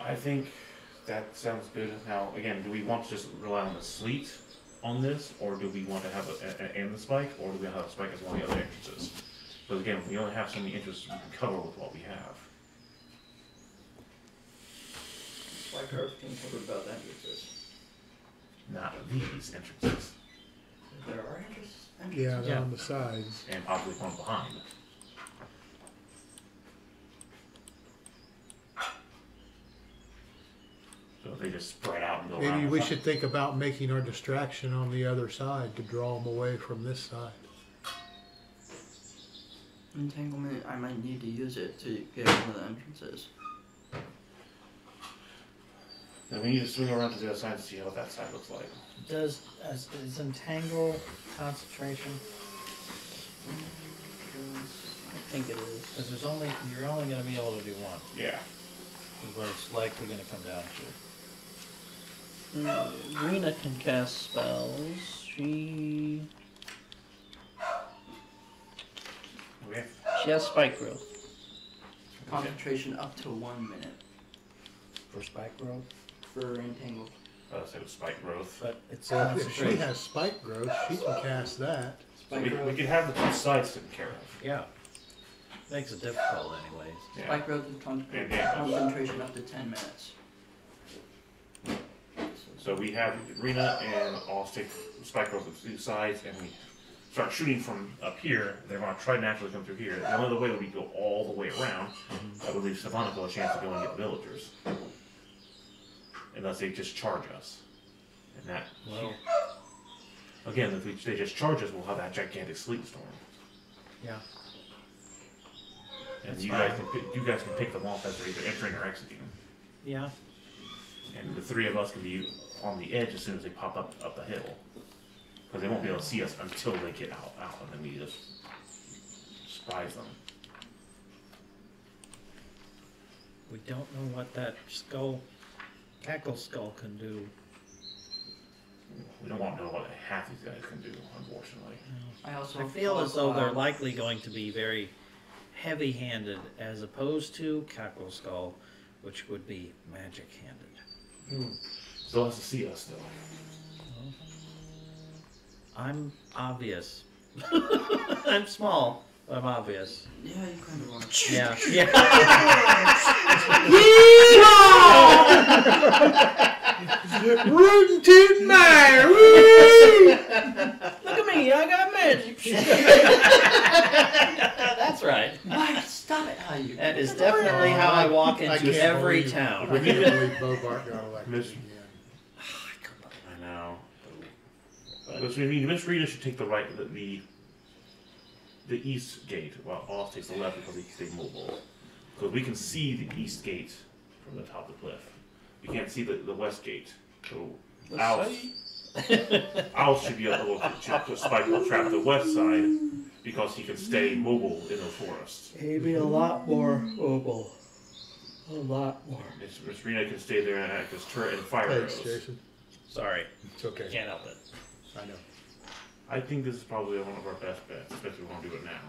I think that sounds good. Now, again, do we want to just rely on the sleet on this, or do we want to have and the spike, or do we have a spike as one of the other entrances? Because again, we only have so many entrances we can cover with what we have. Spike Earth can cover both entrances. Not these entrances, There are entrances? Yeah, they're Yeah. on the sides. and possibly one behind. So if they just spread out and go around. Maybe the we side. should think about making our distraction on the other side to draw them away from this side. Entanglement, I might need to use it to get one of the entrances. Then we need to swing around to the other side to see how that side looks like. Is entangle concentration? I think it is. Because you're only going to be able to do one. Yeah. Is what it's likely going to come down to. Rena can cast spells. She Okay. has spike growth. Concentration up to 1 minute For spike growth. for entangle. Say with spike growth. But it's If she has spike growth, she can cast that. So Spike we growth. could have the two sides taken care of. Yeah. Makes it difficult anyways. Yeah. Spike growth with Yeah. concentration up to 10 minutes. So we have Rena and I'll take spike growth with two sides, and we start shooting from up here. They're going to try to naturally come through here. The only other way would be to go all the way around. That would leave Stefanico a chance to go and get the villagers. Unless they just charge us. And that, Well, again, if they just charge us, we'll have that gigantic sleep storm. yeah. And That's you guys can pick them off as they're either entering or exiting. Yeah. And the three of us can be on the edge as soon as they pop up the hill. Because they won't be able to see us until they get out, and then we just surprise them. We don't know what that skull Cackle Skull can do. We don't want to know what half these guys can do, unfortunately. I also I feel as though they're thought, likely going to be very heavy-handed, as opposed to Cackle Skull, which would be magic-handed. Still has to see us, though. I'm obvious. I'm small, but I'm obvious. Yeah, you kind of want to. Yeah. Yeah. Rootin' tootin' mire, woo! Look at me, I got magic. That's right. Mike, stop it! How you? That is definitely how I walk I into can't every believe- town. I can't believe Bogart got elected Miss- again. I know. Which means Miss Rita should take the right, the east gate, while Oz takes the left because he can stay mobile. Because we can see the east gate from the top of the cliff. We can't see the west gate. So Owl should be able to spike will trap the west side because he can stay mobile in the forest. Maybe a lot more mobile. A lot more. Miss Rita can stay there and act as turret and fire Thanks, arrows. Jason. Sorry, It's okay. can't help it. I know. I think this is probably one of our best bets, especially if we want to do it now.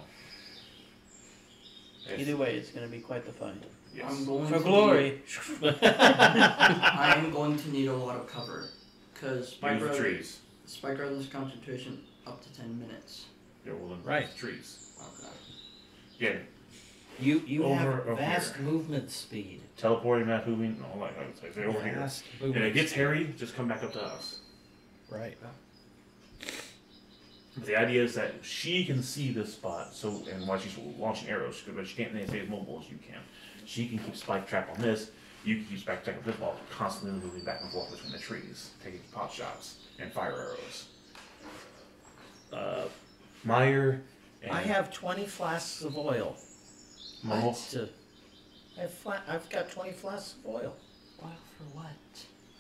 Either way, it's going to be quite the fight. Yes. I'm going For to glory. I am going to need a lot of cover, because Use the trees. Spike Brothers concentration up to 10 minutes. Yeah, well, then Right. use the trees. Okay. Yeah, You Over have or vast here? movement speed. teleporting, map moving, and all that kind of stuff. Stay over here. Vast And movement it gets speed. hairy, just come back up to us. Right. But the idea is that she can see this spot, so and while she's launching arrows, but she can't stay as mobile as you can. She can keep spike trap on this. You can keep spike trap on this while constantly moving back and forth between the trees, taking pot shots and fire arrows. Meyer and I have 20 flasks of oil. Mummel. I've got 20 flasks of oil. Wow, for what?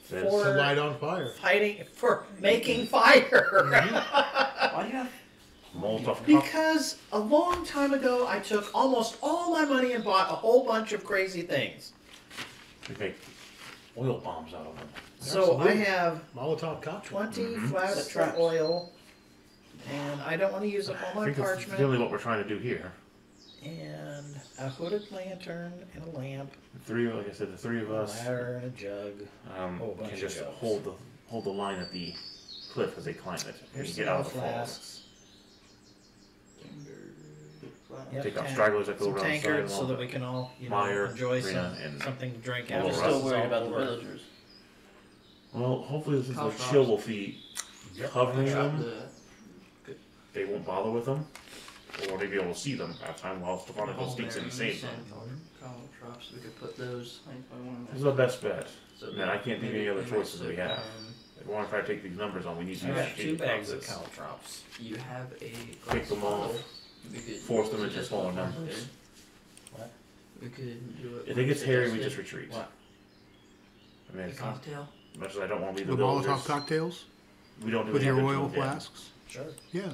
Says- To light on fire. Fighting for making fire. Why do you have? Molotov cock- Because a long time ago, I took almost all my money and bought a whole bunch of crazy things. We make oil bombs out of them. So I Absolutely. have Molotov cocktail. 20 Mhm. flasks of Traps. oil, and I don't want to use up all I my think that's parchment, really what we're trying to do here. and a hooded lantern, and a lamp, Like I said, the three of a us ladder, and a jug. Whole bunch can of just jugs. hold the line at the cliff as they climb it and Here's get some out of the falls. flasks. Yep, Take out tank- stragglers that go some around the side tankards so along that the- we can all, Meyer, enjoy Rena, and something to drink Well, I'm after Russ still this is worried all about the over. villagers. Well, hopefully this is Cow the shops. chill will be covering Trap them. the They won't bother with them, or they'll be able to see them at time while Stefanica sneaks in and saves them. cow traps. We could put those. I want This is the best bet. So Man, I can't think of maybe any other we might choices we stick, have. If we want to try to take these numbers on, we need to I use got strategic 2 bags of process. caltrops. You have a Pick them off. We could Force them into just smaller go numbers. What? We could do it. If it gets hairy, we suggested. just retreat. What? I mean, A cocktail. as much as I don't want to be The the Molotov villagers, cocktails we don't do with any your of it oil to them. flasks. Sure. Yeah,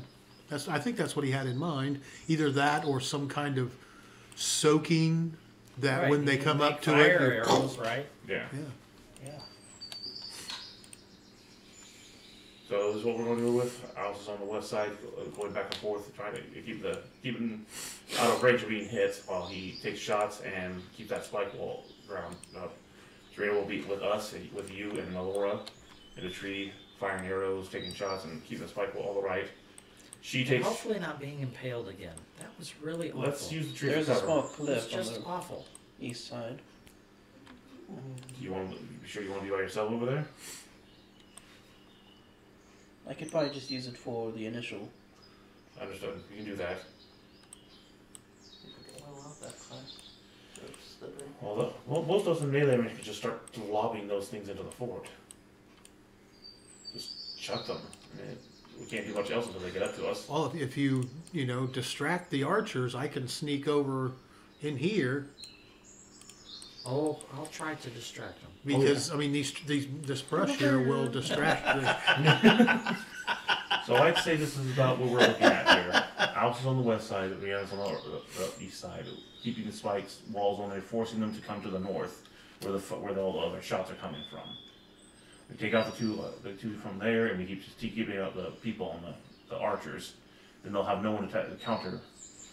I think that's what he had in mind. Either that or some kind of soaking that Right, when they you come make up to fire it. arrows, right? Yeah. Yeah. Yeah. So this is what we're going to do with. Alice is on the west side, going back and forth, trying to keep him out of range of being hit while he takes shots and keep that spike wall ground up. Serena will be with us, with you and Melora in the tree, firing arrows, taking shots, and keeping the spike wall all right. She And takes. hopefully not being impaled again. That was really awful. Let's use the tree There's for a cover. small It's cliff on just the awful. east side. You want to be sure you want to be by yourself over there? I could probably just use it for the initial. Understood. You can do that. Oil out that class. So it's slippery. Well, most of us in melee range could just start lobbing those things into the fort. Just chuck them. I mean, we can't do much else until they get up to us. Well, if you distract the archers, I can sneak over in here Oh, I'll try to distract them. because I mean this brush here will distract. The, So I'd say this is about what we're looking at here. Alice is on the west side, Rihanna's on the east side, keeping the spikes, walls on there, forcing them to come to the north. where all the other shots are coming from. We take out the two from there, and we keep keeping out the people on the archers. Then they'll have no one to counter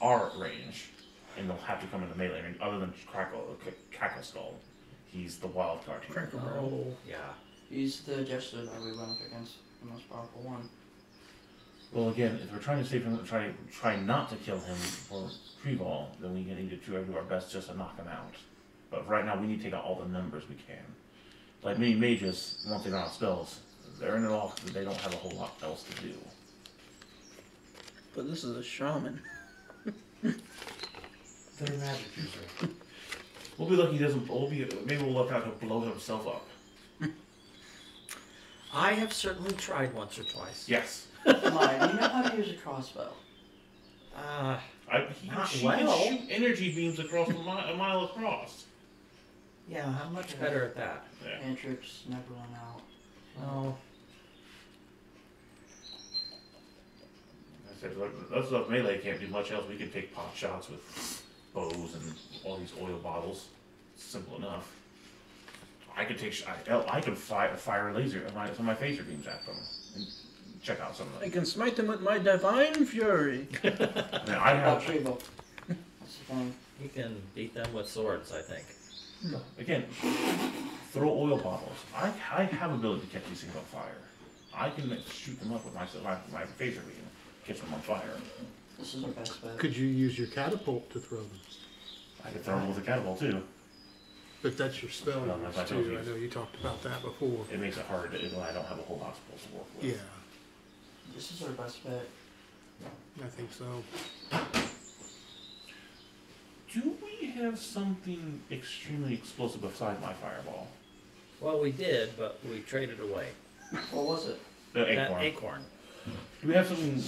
our range, and they'll have to come into melee range other than Crackle Skull. He's the wild card here. Oh, yeah. He's the jester that we went up against, the most powerful one. Well, again, if we're trying to save him, try not to kill him for pre-ball, then we need to try to do our best just to knock him out. But right now, we need to take out all the numbers we can. Like many mages, once they run out of spells, they're in it all because they don't have a whole lot else to do. But this is a shaman. They're magic user. We'll be lucky he doesn't. Maybe we'll look out to blow himself up. I have certainly tried once or twice. Yes. Maya, do you know how to use a crossbow? He Not can well. shoot energy beams across a mile across. Yeah, I'm much better at that. Yeah. Cantrips never run out. Oh, I said, that's stuff melee can't do much else. We can take pot shots with bows and all these oil bottles. It's simple enough. I could take. I can fire a laser some of my phaser beams at them and check out some of I them. can smite them with my divine fury. I mean, I have Trevo. That's the thing. you can beat them with swords, I think. again. Throw oil bottles. I have ability to catch these things on fire. I can shoot them up with my phaser beam, catch them on fire. This is our best bet. Could you use your catapult to throw them? I could throw them with a catapult too. But that's your spell No, use that's too. my I know you talked about that before. It makes it hard when I don't have a whole lot of spells to work with. Yeah, This is our best bet. I think so. Do we have something extremely explosive besides my fireball? Well, we did, but we traded away. What was it? The That acorn. acorn. Do we have something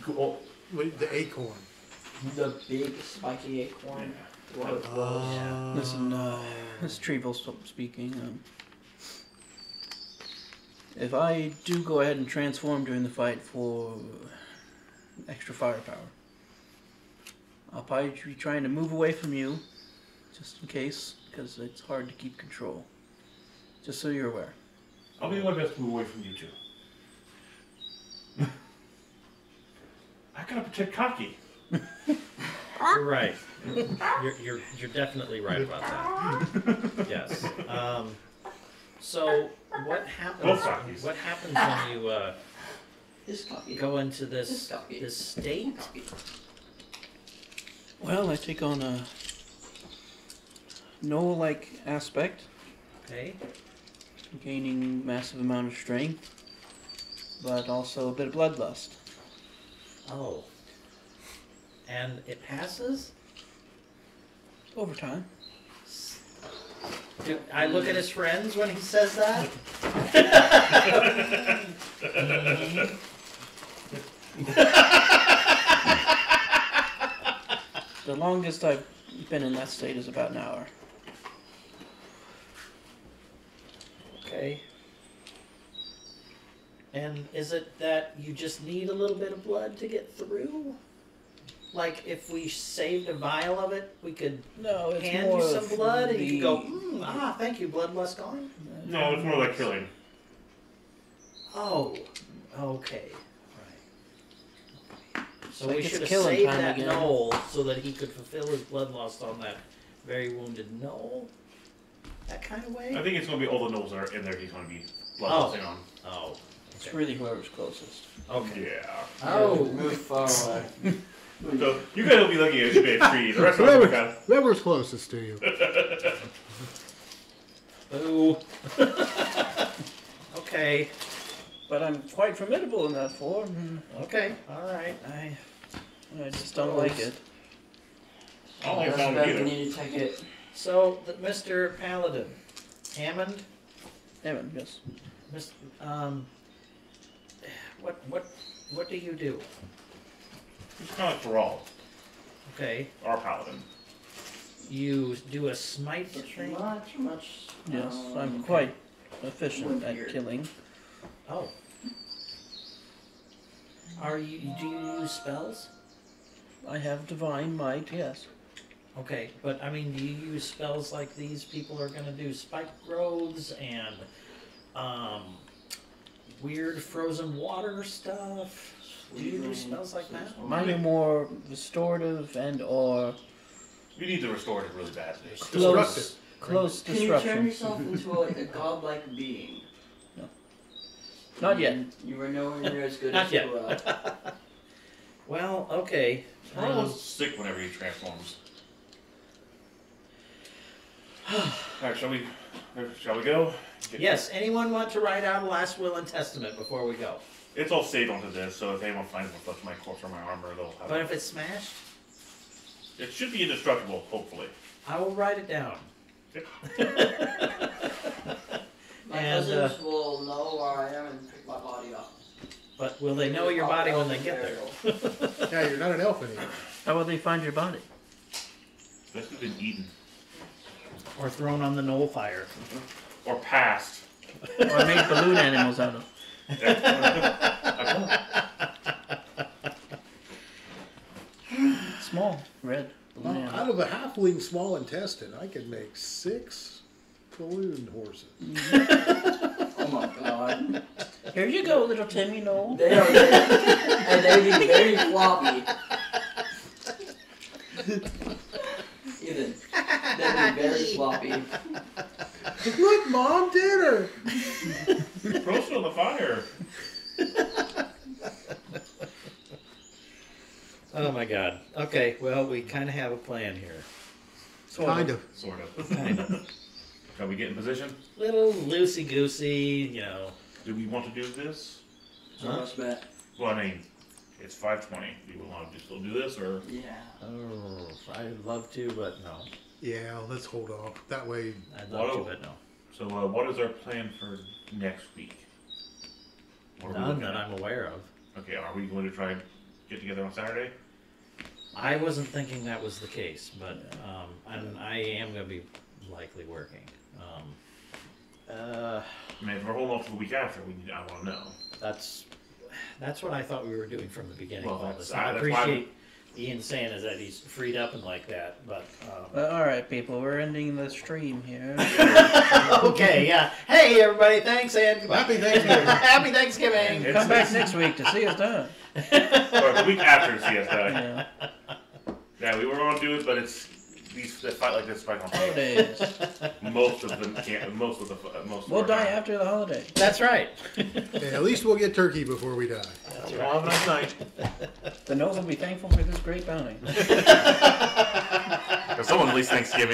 cool? Wait, the acorn. The big spiky acorn. What it was. Yeah. Listen, this is Trevel speaking. If I do go ahead and transform during the fight for extra firepower, I'll probably be trying to move away from you, just in case, because it's hard to keep control. Just so you're aware. I'll do my best to move away from you two. I gotta protect Kaki. You're right. You're definitely right about that. Yes. So what happens? Both Sakis. What happens when you His copy. go into His this copy. this state? Well, I take on a Noah-like aspect, Okay. gaining massive amount of strength, but also a bit of bloodlust. Oh. And it passes? Over time. Do I look at his friends when he says that? The longest I've been in that state is about an hour. Okay. And is it that you just need a little bit of blood to get through? Like if we saved a vial of it, we could No, it's hand more you some of blood and you could go, the- thank you, bloodlust gone? No, it's more like killing. Oh, okay. Right. So Like we it's should have killing saved time that again. knoll so that he could fulfill his bloodlust on that very wounded knoll? That kind of way? I think it's gonna be all the nobles that are in there. He's gonna be bloodlusting on. Oh, It's really whoever's closest. okay. Yeah. Oh. Move far away. So you guys will be lucky if you get a tree. The rest of us will kind of. Whoever's closest to you. Boo. Okay. But I'm quite formidable in that form. Okay. All right. I just don't like it. I don't think I Best found bet, it we either. need to take it. So, Mr. Paladin, Hammond, Evan, yes. Mr. What do you do? He's kind of like Thrall, Okay. our paladin. You do a smite It's thing. not too much. Yes, I'm okay. quite efficient Weird. at killing. Oh. Do you use spells? I have divine might, yes. Okay, but I mean, do you use spells like these? People are gonna do spike growths and weird frozen water stuff. Do you do spells like that? Mine are more restorative and or We need the restorative really badly. close Can you turn disruption. yourself into like a godlike being? Not yet. You are nowhere near as good Not as yet. you are. Well, okay. Squirrel's sick whenever he transforms. Alright, shall we go? Yes, anyone want to write out a last will and testament before we go? It's all saved onto this, so if anyone finds what's left of my corpse or my armor, they'll have But it. if it's smashed, It should be indestructible, hopefully. I will write it down. My And, cousins will know where I am and pick my body up. But will they know your body when they get there? Yeah, you're not an elf anymore. How will they find your body? This has been eaten. Or thrown on the knoll fire? Or passed. Or made balloon animals out of? Small, red balloon Well, animals. out of a halfling small intestine, I could make 6 balloon horses. Oh my god. Here you go, little Timmy. No. They are and they'd be very floppy. Even. They'd be very floppy. Look, Mom, dinner! Roast on the fire. Oh my god. Okay, well, we kind of have a plan here. Kind of. Sort of. Kind of. Shall we get in position? Little loosey-goosey, you know. Do we want to do this? So much bet. Well, I mean, it's 5:20. Do you want to still do this, or? Yeah. Oh, I'd love to, but no. Yeah, let's hold off. That way, I'd love to, Whoa. but no. So, what is our plan for next week? What are we None looking that at? I'm aware of. Okay, are we going to try and get together on Saturday? I wasn't thinking that was the case, but I am going to be likely working. I mean, if we're holding off to the week after, I want to know. That's what I thought we were doing from the beginning Well, of all that's- this. I that's why appreciate Ian saying is that he's freed up and like that, but Alright, people, we're ending the stream here. okay, yeah. Hey, everybody, thanks and goodbye. Happy Thanksgiving. Happy Thanksgiving. It's- Come back next week to see us done. Or the week after CSI. Yeah. Yeah, we were going to do it, but it's these that fight like this fight on Holidays. Most of them can't. Most of We'll our die time. after the holiday. That's right. Yeah, at least we'll get turkey before we die. That's Well, have a nice night. The Knolls will be thankful for this great bounty. If someone at least Thanksgiving.